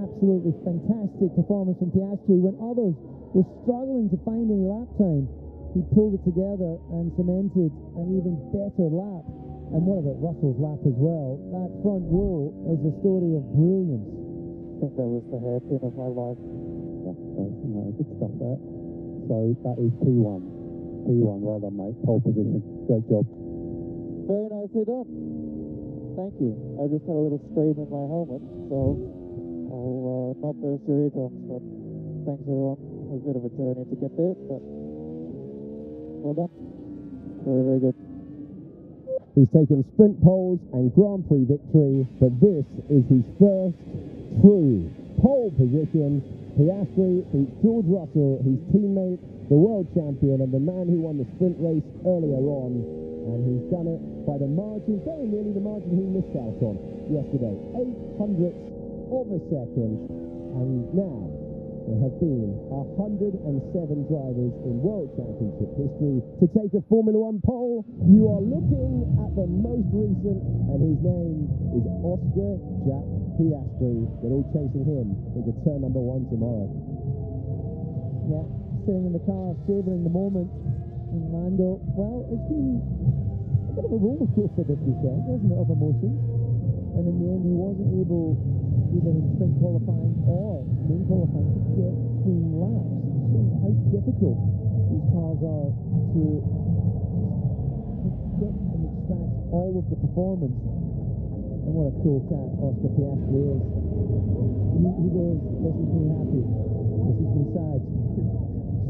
absolutely fantastic performance from Piastri. When others were struggling to find any lap time, he pulled it together and cemented an even better lap. And what about Russell's lap as well? That front row is a story of brilliance. I think that was the hairpin of my life. Yeah, good stuff there. So that is P1. P1, well done, mate. Pole position. Great job. Very nicely done. Thank you. I just had a little scrape in my helmet, so I'll not the Shanghai drums, but thanks everyone. It was a bit of a journey to get there, but well done. Very, very good. He's taken sprint poles and Grand Prix victory, but this is his first true pole position. Piastri beats George Russell, his teammate, the world champion, and the man who won the sprint race earlier on. And he's done it by the margin, very nearly the margin he missed out on yesterday. 800ths of a second. And now there have been 107 drivers in World Championship history to take a Formula One pole. You are looking at the most recent, and his name is Oscar Jack Piastri. They're all chasing him into turn number 1 tomorrow. Yeah, sitting in the car, savouring the moment. And Lando, well, it's been a bit of a roller coaster this weekend, hasn't it, of emotions? And in the end, he wasn't able, either in sprint qualifying or main qualifying, to get clean laps, showing how difficult these cars are to get and extract all of the performance. And what a cool cat Oscar Piastri is. He goes, this is me happy, this is me sad.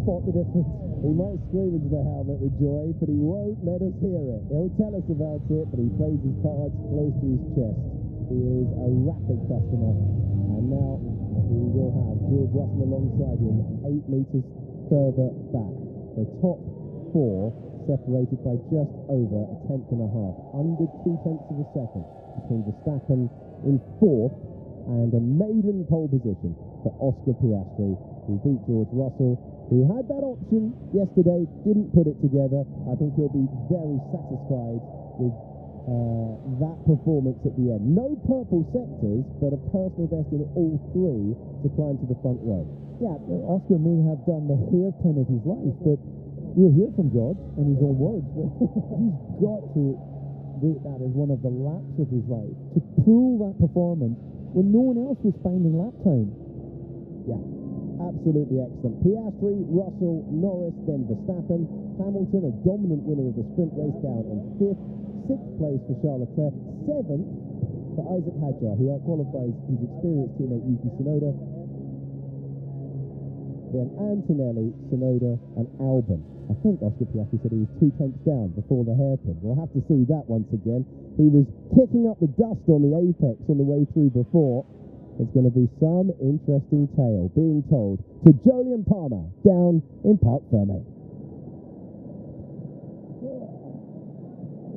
Spot the difference. He might scream into the helmet with joy, but he won't let us hear it. He'll tell us about it, but he plays his cards close to his chest. He is a rapid customer, and now we will have George Russell alongside him 8 metres further back. The top 4 separated by just over a tenth and a half, under 2/10 of a second, between Verstappen in 4th and a maiden pole position for Oscar Piastri, who beat George Russell, who had that option yesterday, didn't put it together. I think he'll be very satisfied with that performance at the end. No purple sectors, but a personal best in all 3 to climb to the front row. Yeah, Oscar may have done the hairpin of his life, but we'll hear from George in his own words. He's got to rate that as one of the laps of his life. To pull that performance when no one else was finding lap time. Yeah, absolutely excellent. Piastri, Russell, Norris, then Verstappen. Hamilton, a dominant winner of the sprint race, down in 5th. 6th place for Charles Leclerc. 7th for Isaac Hadjar, who outqualifies his experienced teammate Yuki Tsunoda. Then Antonelli, Tsunoda, and Albon. I think Oscar Piastri said he was 2/10 down before the hairpin. We'll have to see that once again. He was kicking up the dust on the apex on the way through before. There's going to be some interesting tale being told to Jolyon Palmer down in Parc Fermé.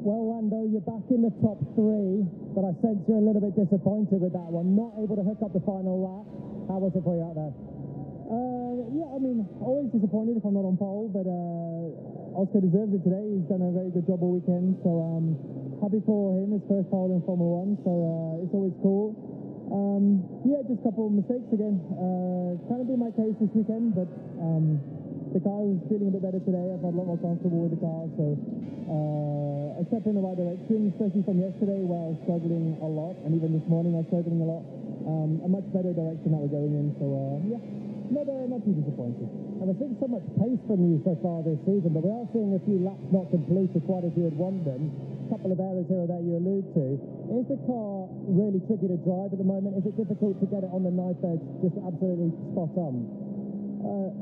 Well, Lando, you're back in the top 3, but I sense you're a little bit disappointed with that one. Not able to hook up the final lap. How was it for you out there? Yeah, I mean, always disappointed if I'm not on pole, but Oscar deserves it today. He's done a very good job all weekend, so happy for him, his first pole in Formula 1, so it's always cool. Yeah, just a couple of mistakes again. Kind of been my case this weekend, but the car was feeling a bit better today. I felt a lot more comfortable with the car, so a step in the right direction, especially from yesterday where I was struggling a lot, and even this morning I was struggling a lot. A much better direction that we're going in, so yeah, not too disappointed. And we're seeing so much pace from you so far this season, but we are seeing a few laps not completed quite as you had want them. A couple of errors here or there you allude to. Is the car really tricky to drive at the moment? Is it difficult to get it on the knife edge, just absolutely spot on?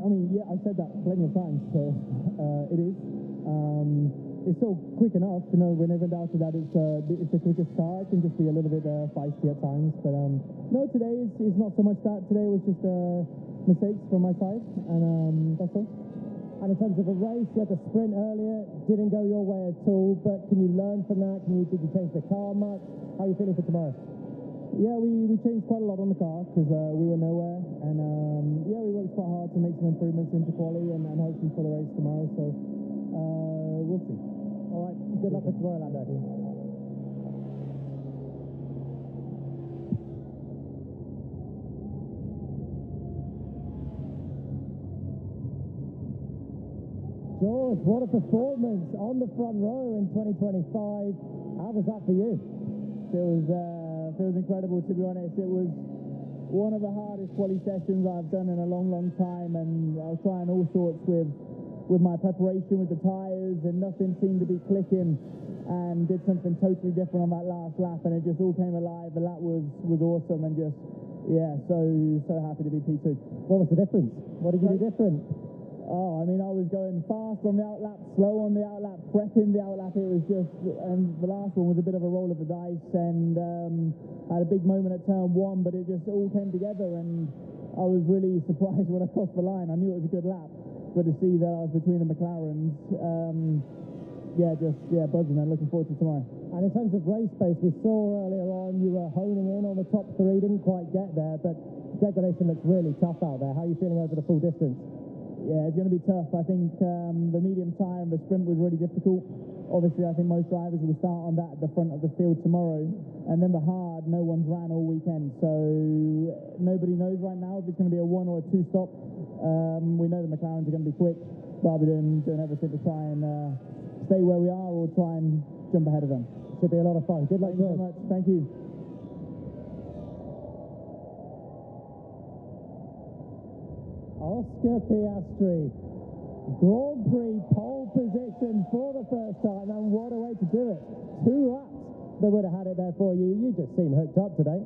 I mean, yeah, I've said that plenty of times, so it is. It's still quick enough, you know, whenever in doubt that it's the quickest car. It can just be a little bit feisty at times, but no, today is not so much that. Today was just mistakes from my side, and that's all. And in terms of a race, you had the sprint earlier, didn't go your way at all, but can you learn from that? Did you change the car much? How are you feeling for tomorrow? Yeah, we changed quite a lot on the car because we were nowhere, and yeah, we worked quite hard to make some improvements into Quali and hopefully for the race tomorrow, so we'll see. All right, good luck for tomorrow, Lando. George, what a performance on the front row in 2025. How was that for you? It was incredible, to be honest. It was one of the hardest quali sessions I've done in a long, long time, and I was trying all sorts with my preparation with the tyres, and nothing seemed to be clicking, and did something totally different on that last lap, and it just all came alive. The lap was awesome, and just Yeah, so happy to be P2. What was the difference? What did you do different? Oh, I mean, I was going fast on the outlap, slow on the outlap, prepping the outlap. It was just, and the last one was a bit of a roll of the dice, and I had a big moment at turn 1, but it just all came together, and I was really surprised when I crossed the line. I knew it was a good lap, but to see that I was between the McLarens, buzzing and looking forward to tomorrow. And in terms of race pace, we saw earlier on you were honing in on the top 3, didn't quite get there, but degradation looks really tough out there. How are you feeling over the full distance? Yeah, it's going to be tough. I think the medium tyre and the sprint was really difficult. Obviously, I think most drivers will start on that at the front of the field tomorrow. And then the hard, no one's ran all weekend. So nobody knows right now if it's going to be a 1 or a 2 stop. We know the McLarens are going to be quick, but I'll be doing everything to try and stay where we are or try and jump ahead of them. Should be a lot of fun. Good luck, Thank you so much. Thank you. Oscar Piastri, Grand Prix pole position for the first time, and what a way to do it. 2 laps that would have had it there for you. You just seem hooked up today.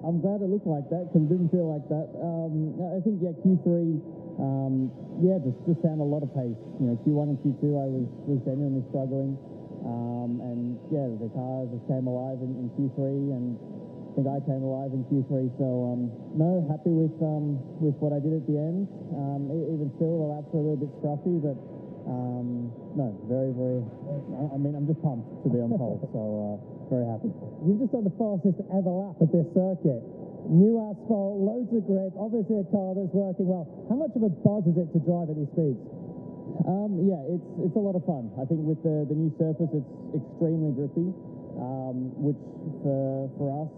I'm glad it looked like that because it didn't feel like that. I think, Q3, just found a lot of pace. Q1 and Q2 I was genuinely struggling. The car just came alive in Q3, and I think I came alive in Q3. So, happy with what I did at the end. Even still, the laps were a little bit scruffy, but very, very, I'm just pumped to be on pole, so very happy. You've just done the fastest ever lap at this circuit. New asphalt, loads of grip, obviously a car that's working well. How much of a buzz is it to drive at these speeds? It's a lot of fun. I think with the new surface, it's extremely grippy, which for us,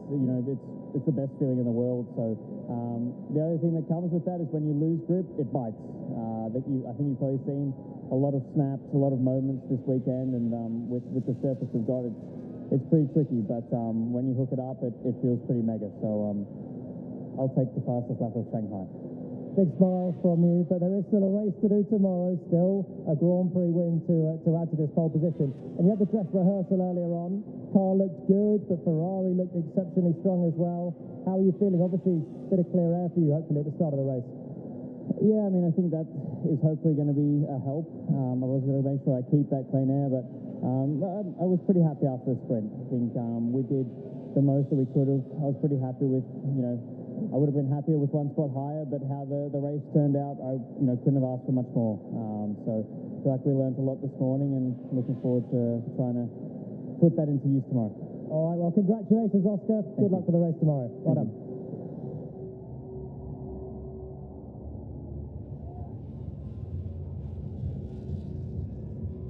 it's the best feeling in the world. So the other thing that comes with that is when you lose grip, it bites. I think you've probably seen a lot of snaps, a lot of moments this weekend, and with the surface we've got, it's pretty tricky. But when you hook it up, it feels pretty mega. So I'll take the fastest lap of Shanghai. Big smile from you, but there is still a race to do tomorrow, still a Grand Prix win to add to this pole position. And you had the dress rehearsal earlier on. Car looked good, but Ferrari looked exceptionally strong as well. How are you feeling? Obviously, a bit of clear air for you, hopefully, at the start of the race. Yeah, I think that is hopefully going to be a help. I was going to make sure I keep that clean air, but I was pretty happy after the sprint. I think we did the most that we could have. I was pretty happy with, I would have been happier with 1 spot higher, but how the race turned out, I couldn't have asked for much more. So I feel like we learned a lot this morning, and looking forward to trying to put that into use tomorrow. All right, well, congratulations, Oscar. Good luck for the race tomorrow. Well done.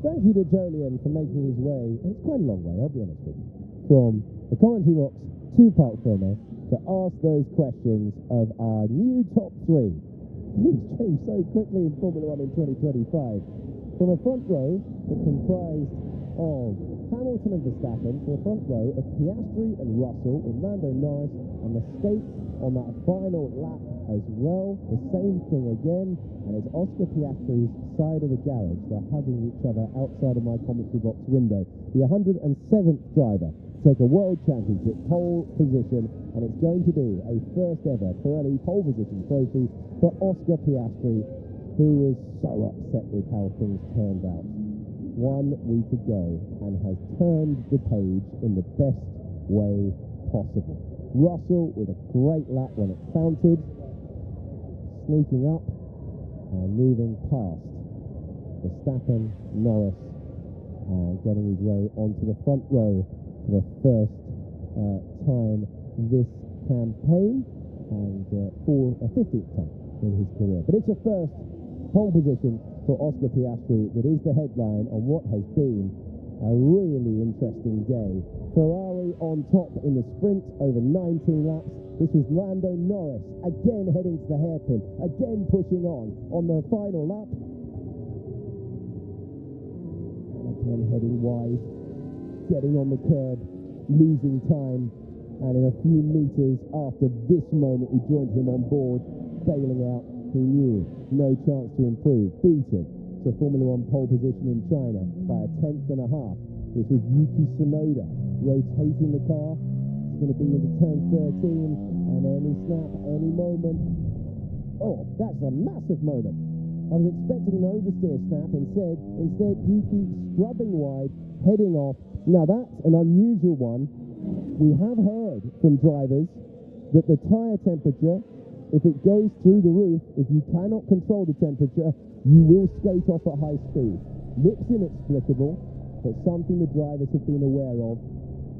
Thank you to Jolyon for making his way, and it's quite a long way, I'll be honest with you, from the commentary box to Park Fermé to ask those questions of our new top 3. Things changed so quickly in Formula 1 in 2025. From a front row that comprised of Hamilton and Verstappen to a front row of Piastri and Russell, with Lando Norris and the skate on that final lap as well. The same thing again, and it's Oscar Piastri's side of the garage. They're hugging each other outside of my commentary box window. The 107th driver to take a World Championship pole position, and it's going to be a first ever Pirelli pole position trophy for Oscar Piastri, who was so upset with how things turned out 1 week ago and has turned the page in the best way possible. Russell with a great lap when it counted, sneaking up and moving past Verstappen, Norris, and getting his way onto the front row for the first time this campaign, and for a 15th time in his career. But it's a first pole position for Oscar Piastri that is the headline on what has been a really interesting day. Ferrari on top in the sprint over 19 laps. This was Lando Norris again heading to the hairpin, again pushing on the final lap, and again heading wide, getting on the curb, losing time, and in a few meters after this moment we joined him on board, bailing out. He knew no chance to improve, beaten to Formula 1 pole position in China by a 1/10.5. This was Yuki Tsunoda rotating the car, going to be into turn 13, and any snap, any moment. Oh, that's a massive moment. I was expecting an oversteer snap. Instead, Yuki scrubbing wide, heading off. Now that's an unusual one. We have heard from drivers that the tyre temperature, if it goes through the roof, if you cannot control the temperature, you will skate off at high speed. Looks inexplicable, but something the drivers have been aware of.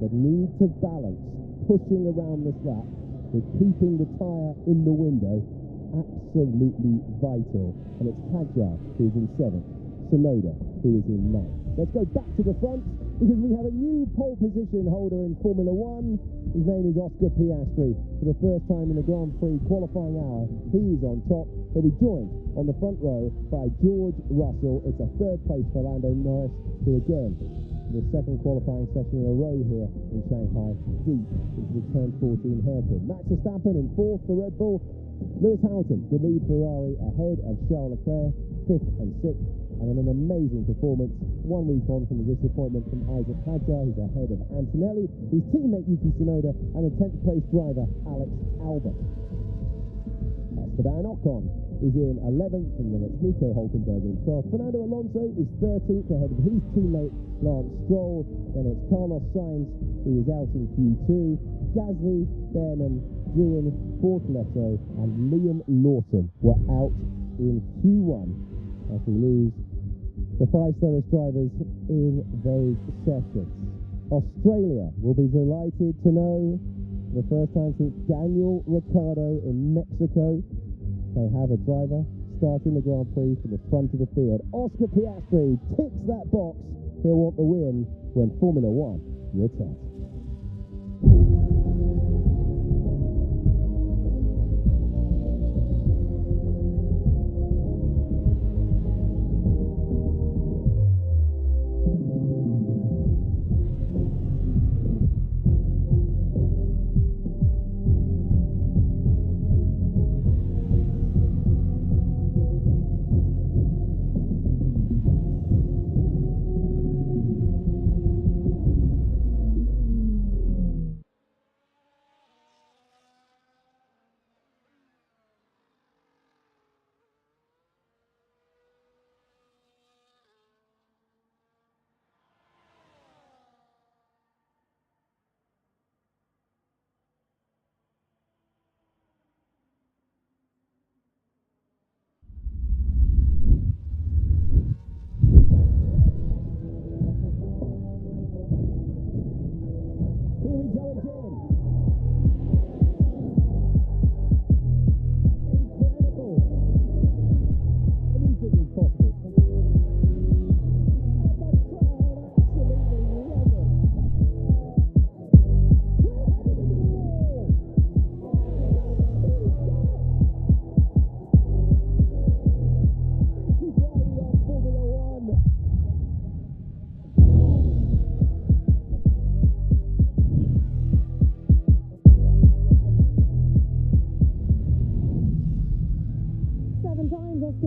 The need to balance pushing around this lap with keeping the tyre in the window, absolutely vital. And it's Hadjar who's in 7th, Sonoda who is in 9th. Let's go back to the front because we have a new pole position holder in Formula 1. His name is Oscar Piastri. For the first time in the Grand Prix qualifying hour, he is on top. He'll be joined on the front row by George Russell. It's a third place for Lando Norris, who again, the second qualifying session in a row here in Shanghai, deep into the turn 14 hairpin. Max Verstappen in 4th for Red Bull. Lewis Hamilton, the lead Ferrari, ahead of Charles Leclerc, 5th and 6th. And in an amazing performance, 1 week on from the disappointment from Isaac Hadjar, who's ahead of Antonelli, his teammate Yuki Tsunoda, and a 10th place driver, Alex Albon. Esteban Ocon is in 11th, and then it's Nico Hulkenberg in 12th. Fernando Alonso is 13th, ahead of his teammate Lance Stroll. Then it's Carlos Sainz, who is out in Q2. Gasly, Behrman, Doohan, Bortoleto, and Liam Lawson were out in Q1 as we lose the 5 slowest drivers in those sessions. Australia will be delighted to know, for the first time since Daniel Ricciardo in Mexico, they have a driver starting the Grand Prix from the front of the field. Oscar Piastri ticks that box. He'll want the win when Formula 1 returns.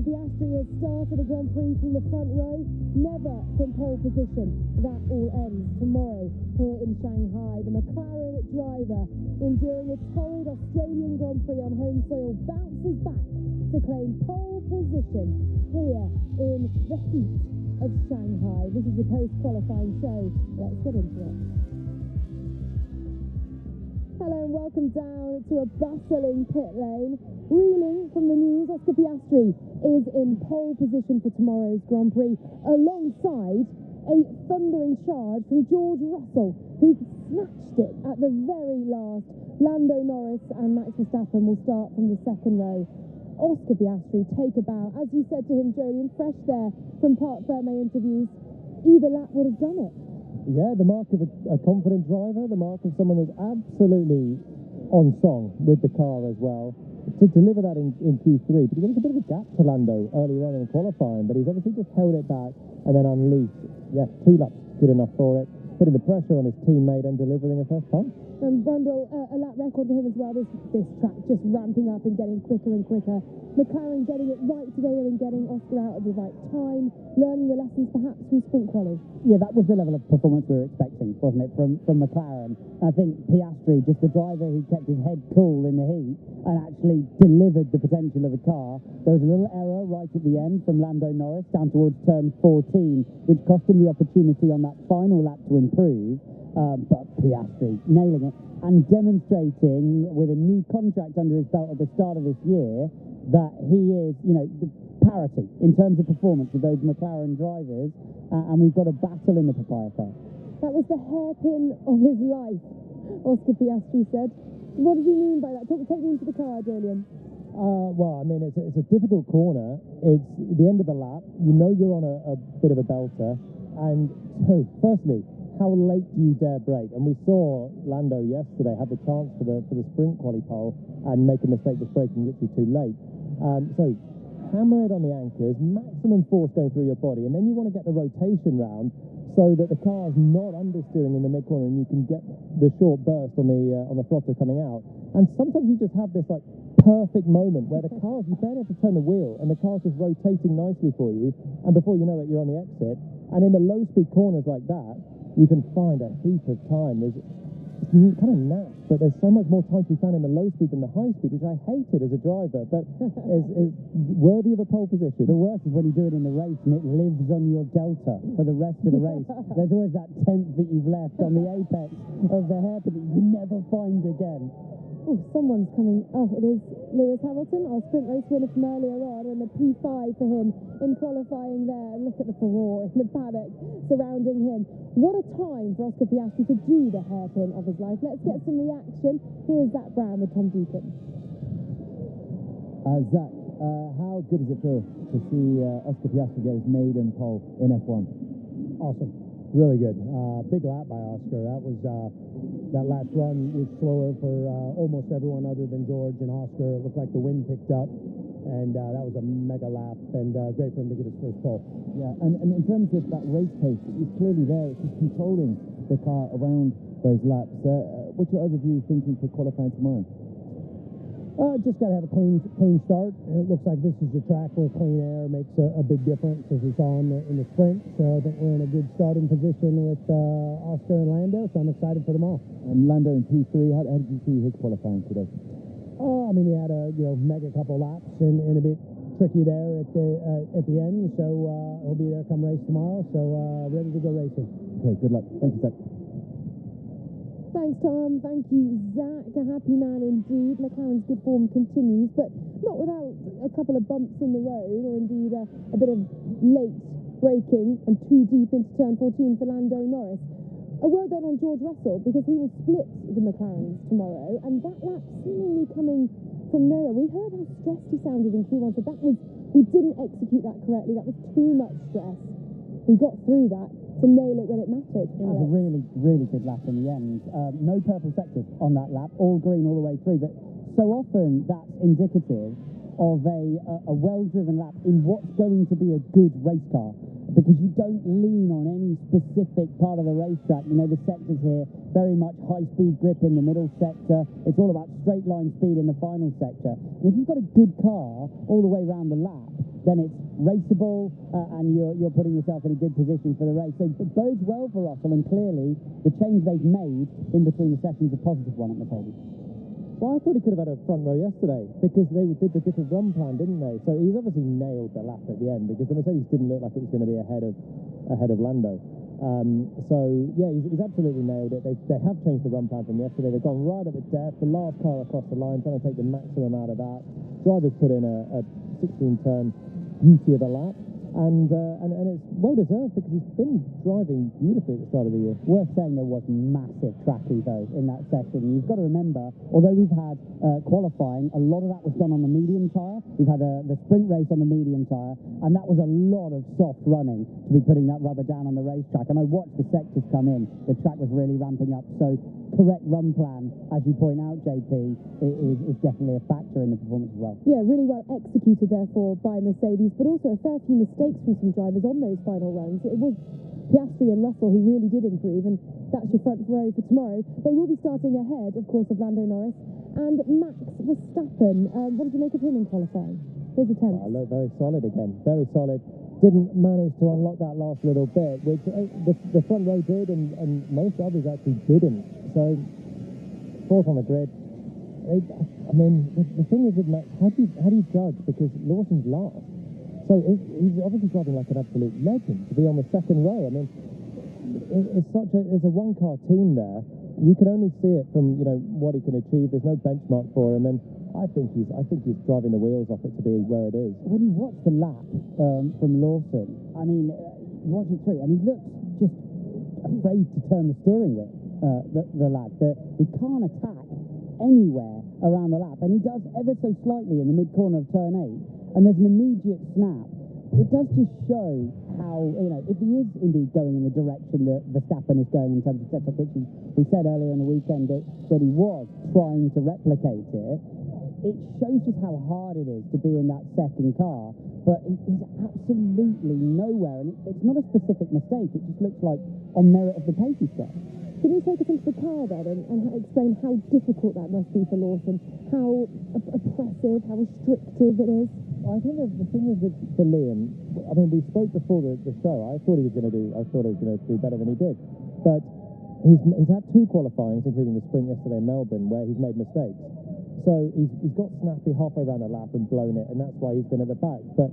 Piastri has started a Grand Prix from the front row, never from pole position. That all ends tomorrow here in Shanghai. The McLaren driver, enduring a torrid Australian Grand Prix on home soil, bounces back to claim pole position here in the heat of Shanghai. This is your post-qualifying show. Let's get into it. Hello and welcome down to a bustling pit lane. Reeling from the news, Oscar Piastri is in pole position for tomorrow's Grand Prix, alongside a thundering charge from George Russell, who snatched it at the very last. Lando Norris and Max Verstappen will start from the second row. Oscar Piastri, take a bow. As you said to him, Jolyon, fresh there from Parc Ferme interviews, either lap would have done it. Yeah, the mark of a confident driver, the mark of someone who's absolutely on song with the car as well. To deliver that in Q3, because there was a bit of a gap to Lando earlier on in qualifying, but he's obviously just held it back and then unleashed. Yeah, 2 laps good enough for it. putting the pressure on his teammate and delivering a first pole. And Brundle, a lap record for him as well. This track just ramping up and getting quicker and quicker. McLaren getting it right today and getting Oscar out at the right time, learning the lessons perhaps from sprint quali. Yeah, that was the level of performance we were expecting, wasn't it, from McLaren? I think Piastri, just the driver who kept his head cool in the heat and actually delivered the potential of the car. There was a little error right at the end from Lando Norris down towards turn 14, which cost him the opportunity on that final lap to improve. But Piastri nailing it and demonstrating with a new contract under his belt at the start of this year that he is, the parity in terms of performance with those McLaren drivers, and we've got a battle in the papaya car. That was the hairpin of his life, Oscar Piastri said. What did he mean by that? Take me into the car, Julian. Well, I mean, it's a difficult corner. It's the end of the lap. You know you're on a bit of a belter. And so, firstly, how late do you dare brake? And we saw Lando yesterday have the chance for the sprint quali pole and make a mistake with braking literally too late. So hammer it on the anchors, maximum force going through your body, and then you want to get the rotation round so that the car's not understeering in the mid corner and you can get the short burst on the throttle coming out. And sometimes you just have this like perfect moment where you barely have to turn the wheel and the car's just rotating nicely for you, and before you know it, you're on the exit. And in the low speed corners like that, you can find a heap of time. It's kind of naff, but there's so much more time to be found in the low speed than the high speed, which I hated as a driver, but is worthy of a pole position. The worst is when you do it in the race and it lives on your delta for the rest of the race. There's always that tenth that you've left on the apex of the hairpin that you can never find again. Oh, someone's coming. Oh, it is Lewis Hamilton, our sprint race winner from earlier on, and the P5 for him in qualifying there. Look at the furore in the paddock surrounding him. What a time for Oscar Piastri to do the hairpin of his life. Let's get some reaction. Here's Zach Brown with Tom Deacon. Zach, how good does it feel to see Oscar Piastri get his maiden pole in F1? Awesome. Really good. Big lap by Oscar. That last run was slower for almost everyone other than George and Oscar. It looked like the wind picked up, and that was a mega lap, and great for him to get his first pole. Yeah, and in terms of that race pace, he's clearly there. He's controlling the car around those laps. What's your overview thinking for qualifying tomorrow? Just got to have a clean start. And it looks like this is the track where clean air makes a big difference, as we saw in the sprint. So I think we're in a good starting position with Oscar and Lando, so I'm excited for tomorrow. And Lando in P3, how did you see his qualifying today? I mean, he had a mega couple laps and a bit tricky there at the end. So he'll be there come race tomorrow. So ready to go racing. Okay, good luck. Thank you, Zach. Thanks, Tom. Thank you, Zach. A happy man indeed. McLaren's good form continues, but not without a couple of bumps in the road, or indeed a bit of late braking and too deep into turn 14 for Lando Norris. A word then on George Russell, because he will split the McLarens tomorrow, and that lap seemingly coming from nowhere. We heard how stressed he sounded in Q1, so he didn't execute that correctly. That was too much stress. He got through that to nail it when it mattered. It was a really, really good lap in the end. No purple sectors on that lap, all green all the way through. But so often that's indicative of a well-driven lap in what's going to be a good race car, because you don't lean on any specific part of the racetrack. The sectors here, very much high-speed grip in the middle sector. It's all about straight-line speed in the final sector. And if you've got a good car all the way around the lap, then it's raceable, and you're putting yourself in a good position for the race. So it bodes well for Russell, and clearly the change they've made in between the sessions a positive one at Mercedes. Well, I thought he could have had a front row yesterday, because they did the different run plan, didn't they? So he's obviously nailed the lap at the end, because the Mercedes didn't look like it was going to be ahead of Lando. So yeah, he's absolutely nailed it. They have changed the run plan from yesterday. They've gone right at the death, the last car across the line, trying to take the maximum out of that. Drivers put in a 16-turn beauty of a lap, and it's well deserved, because he's been driving beautifully at the start of the year. Worth saying there was massive tracking though in that session. You've got to remember, although we've had qualifying, a lot of that was done on the medium tyre. We've had the sprint race on the medium tyre, and that was a lot of soft running to be putting that rubber down on the racetrack. And I watched the sectors come in. The track was really ramping up, so correct run plan, as you point out, JP, is definitely a factor in the performance as well. Yeah, really well executed, therefore, by Mercedes, but also a fair few mistakes from some drivers on those final runs. It was Piastri and Russell, who really did improve, and that's your front row for tomorrow. They will be starting ahead, of course, of Lando Norris and Max Verstappen. What did you make of him in qualifying? His attempt. Well, look, very solid again, very solid. Didn't manage to unlock that last little bit, which the front row did, and most others actually didn't. So, fourth on the grid. I mean, the thing is with Max, how do you judge? Because Lawson's last. So he's obviously driving like an absolute legend to be on the second row. I mean, it's a one-car team there. You can only see it from, you know, what he can achieve. There's no benchmark for him, and I think he's driving the wheels off it to be where it is. When you watch the lap from Lawson, I mean, you watch it through, and he looks just afraid to turn the steering wheel. The lad, he can't attack anywhere around the lap, and he does ever so slightly in the mid-corner of turn 8, and there's an immediate snap. It does just show how, you know, if he is indeed going in the direction that Verstappen is going in terms of setup, which he said earlier in the weekend that he was trying to replicate it, it shows just how hard it is to be in that second car. But he's absolutely nowhere, and it's not a specific mistake. It just looks like on merit of the pace he's got. Can you take us into the car then and explain how difficult that must be for Lawson, how oppressive, how restrictive it is? I think the thing is that for Liam, I mean, we spoke before the show. I thought he was going to do better than he did, but he's had 2 qualifyings, including the sprint yesterday in Melbourne, where he's made mistakes. So he's got snappy halfway around the lap and blown it, and that's why he's been at the back. But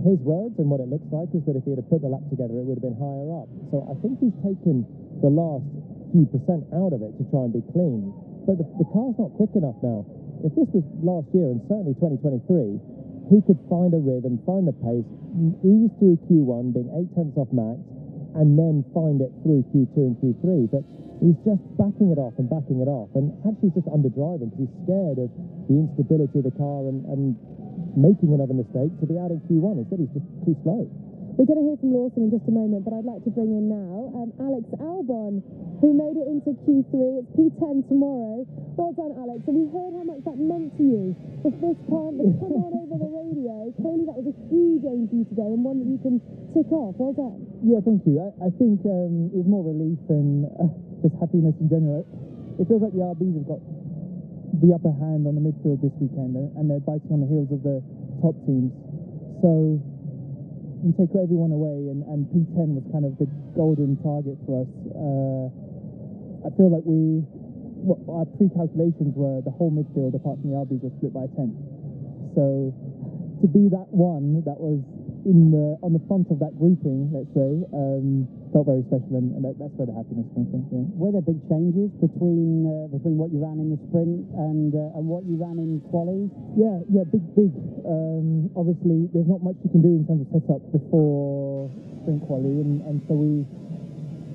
his words and what it looks like is that if he had put the lap together, it would have been higher up. So I think he's taken the last few percent out of it to try and be clean. But the car's not quick enough now. If this was last year, and certainly 2023, he could find a rhythm, find the pace, ease through Q1, being 8 tenths off Max, and then find it through Q2 and Q3. But he's just backing it off, and actually he's just underdriving because he's scared of the instability of the car and making another mistake to be out in Q1. Instead, he's just too slow. We're going to hear from Lawson in just a moment, but I'd like to bring in now Alex Albon, who made it into Q3. It's P10 tomorrow. Well done, Alex. And we heard how much that meant to you. The fifth time that come on over the radio. Clearly that was a huge aim for you today, and one that you can tick off. Well done. Yeah, thank you. I think it's more relief and just happiness in general. It feels like the RBs have got the upper hand on the midfield this weekend, and they're biting on the heels of the top teams. So you take everyone away, and P10 was kind of the golden target for us. I feel like our pre-calculations were the whole midfield, apart from the RBs, was split by 10. So to be that one that was on the front of that grouping, let's say, felt very special, and that's where the happiness came from. Yeah. Were there big changes between what you ran in the sprint and what you ran in Quali? Yeah, big. Obviously, there's not much you can do in terms of setup before sprint Quali, and so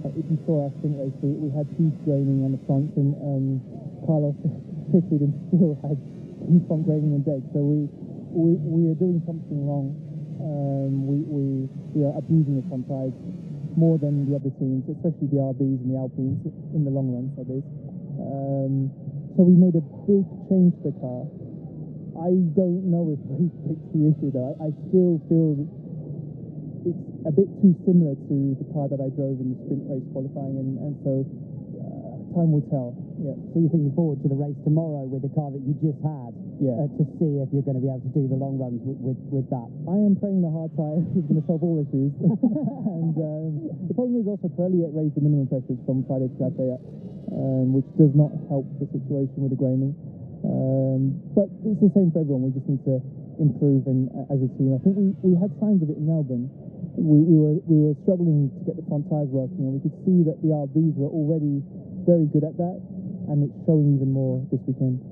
if you saw our sprint race, we had huge graining on the front, and Carlos pitted and still had huge front graining on deck. So we are doing something wrong. We are abusing the front tires more than the other teams, especially the RBs and the Alpines in the long run, that is. So we made a big change to the car. I don't know if we fixed the issue though. I still feel it's a bit too similar to the car that I drove in the sprint race qualifying, and so time will tell. Yeah. So you're thinking forward to the race tomorrow with the car that you just had, to see if you're going to be able to do the long runs with that. I am praying the hard tire is going to solve all issues. And the problem is also Pirelli raised the minimum pressures from Friday to Saturday, which does not help the situation with the graining. But it's the same for everyone. We just need to improve, and as a team, I think we had signs of it in Melbourne. We were struggling to get the front tires working, and we could see that the RBs were already very good at that, and it's showing even more this weekend.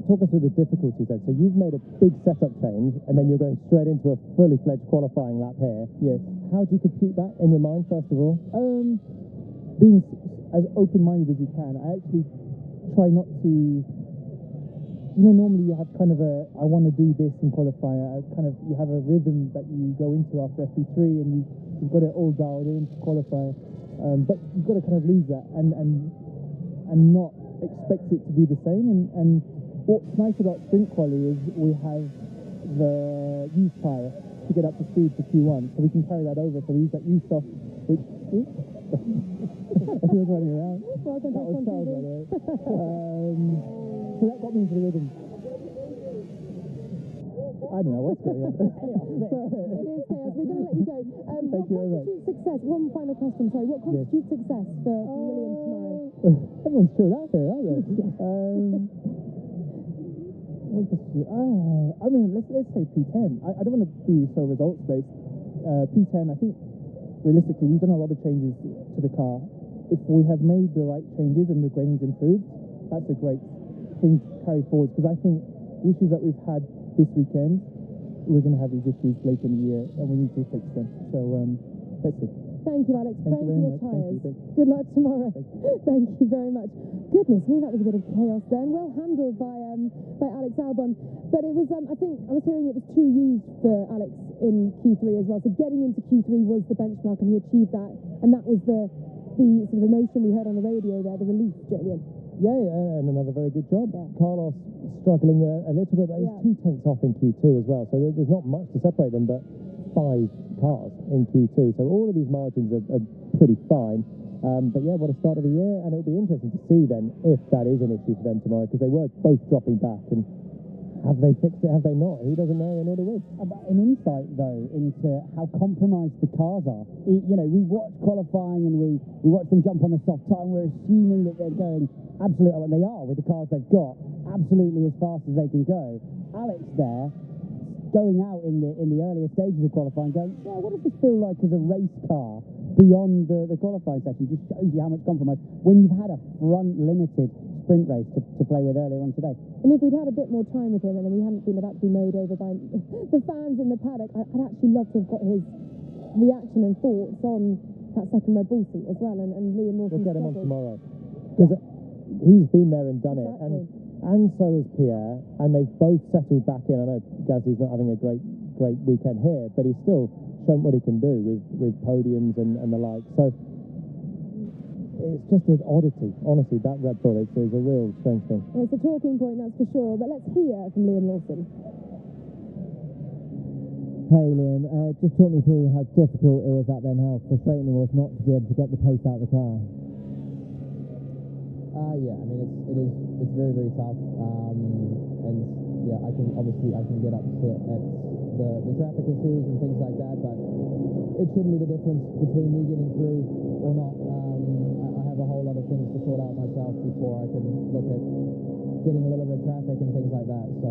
Talk us through the difficulties then. So you've made a big setup change, and then you're going straight into a fully fledged qualifying lap here. Yes. How do you compute that in your mind, first of all? Being as open-minded as you can. I actually try not to. Normally you have kind of I want to do this in qualifying. You have a rhythm that you go into after FP3, and you've got it all dialed in to qualify. But you've got to kind of lose that and not expect it to be the same. And what's nice about sprint quali is we have the used tyre to get up to speed for Q1, so we can carry that over. So we use that used stuff which he was running around. Well done, That was James, Charles, by the way. So that got me into the rhythm. I don't know what's going on. It is chaos. We're going to let you go. Thank you very much. What constitutes success? One final question, sorry. What constitutes success for Williams tomorrow? Everyone's chilled out here, aren't they? I mean, let's say P10. I don't want to be so results-based. P10, I think, realistically, we've done a lot of changes to the car. If we have made the right changes and the graining's improved, that's a great thing to carry forward, because I think the issues that we've had this weekend, we're going to have these issues later in the year, and we need to fix them. So, let's see. Thank you, Alex. Thank you Praying very for your much. tyres. Thank you. Good luck tomorrow. Thank you very much. Goodness me, that was a bit of chaos then. Well handled by Alex Albon. But it was, I think, I was hearing it was 2 used for Alex in Q3 as well. So getting into Q3 was the benchmark, and he achieved that. And that was the sort of emotion we heard on the radio there, the relief, Julian. Yeah, and another very good job. Yeah. Carlos struggling a little bit, but he's 2 tenths off in Q2 as well, so there's not much to separate them, but 5 cars in Q2, so all of these margins are pretty fine. But yeah, what a start of the year, and it'll be interesting to see then if that is an issue for them tomorrow, because they were both dropping back, and have they fixed it, have they not? Who doesn't know, nor do we. An insight, though, into how compromised the cars are. You know, we watch qualifying and we watch them jump on the soft tyre, and we're assuming that they're going absolutely, well, they are with the cars they've got, absolutely as fast as they can go. Alex there, going out in the earlier stages of qualifying, going, yeah, what does this feel like as a race car beyond the qualifying session? Just shows you how much compromise when you've had a front-limited sprint race to play with earlier on today. And if we'd had a bit more time with him and we hadn't been about to be mowed over by the fans in the paddock, I'd actually love to have got his reaction and thoughts on that second Red Bull seat as well, and Liam Lawson. We'll get him on tomorrow, because he's been there and done it, and so has Pierre, and they've both settled back in. I know Gasly's not having a great weekend here, but he's still shown what he can do with podiums and the like. So it's just an oddity, honestly, that Red Bull is a real strange thing. It's a talking point, that's for sure, but let's hear from Liam Lawson. Hey Liam, just talk me through how difficult it was out there and how frustrating it was not to be able to get the pace out of the car. Yeah, I mean it's very, very tough, and yeah, I can get upset at the traffic issues and things like that, but it shouldn't be the difference between me getting through or not. I have a whole lot of things to sort out myself before I can look at getting a little bit of traffic and things like that. So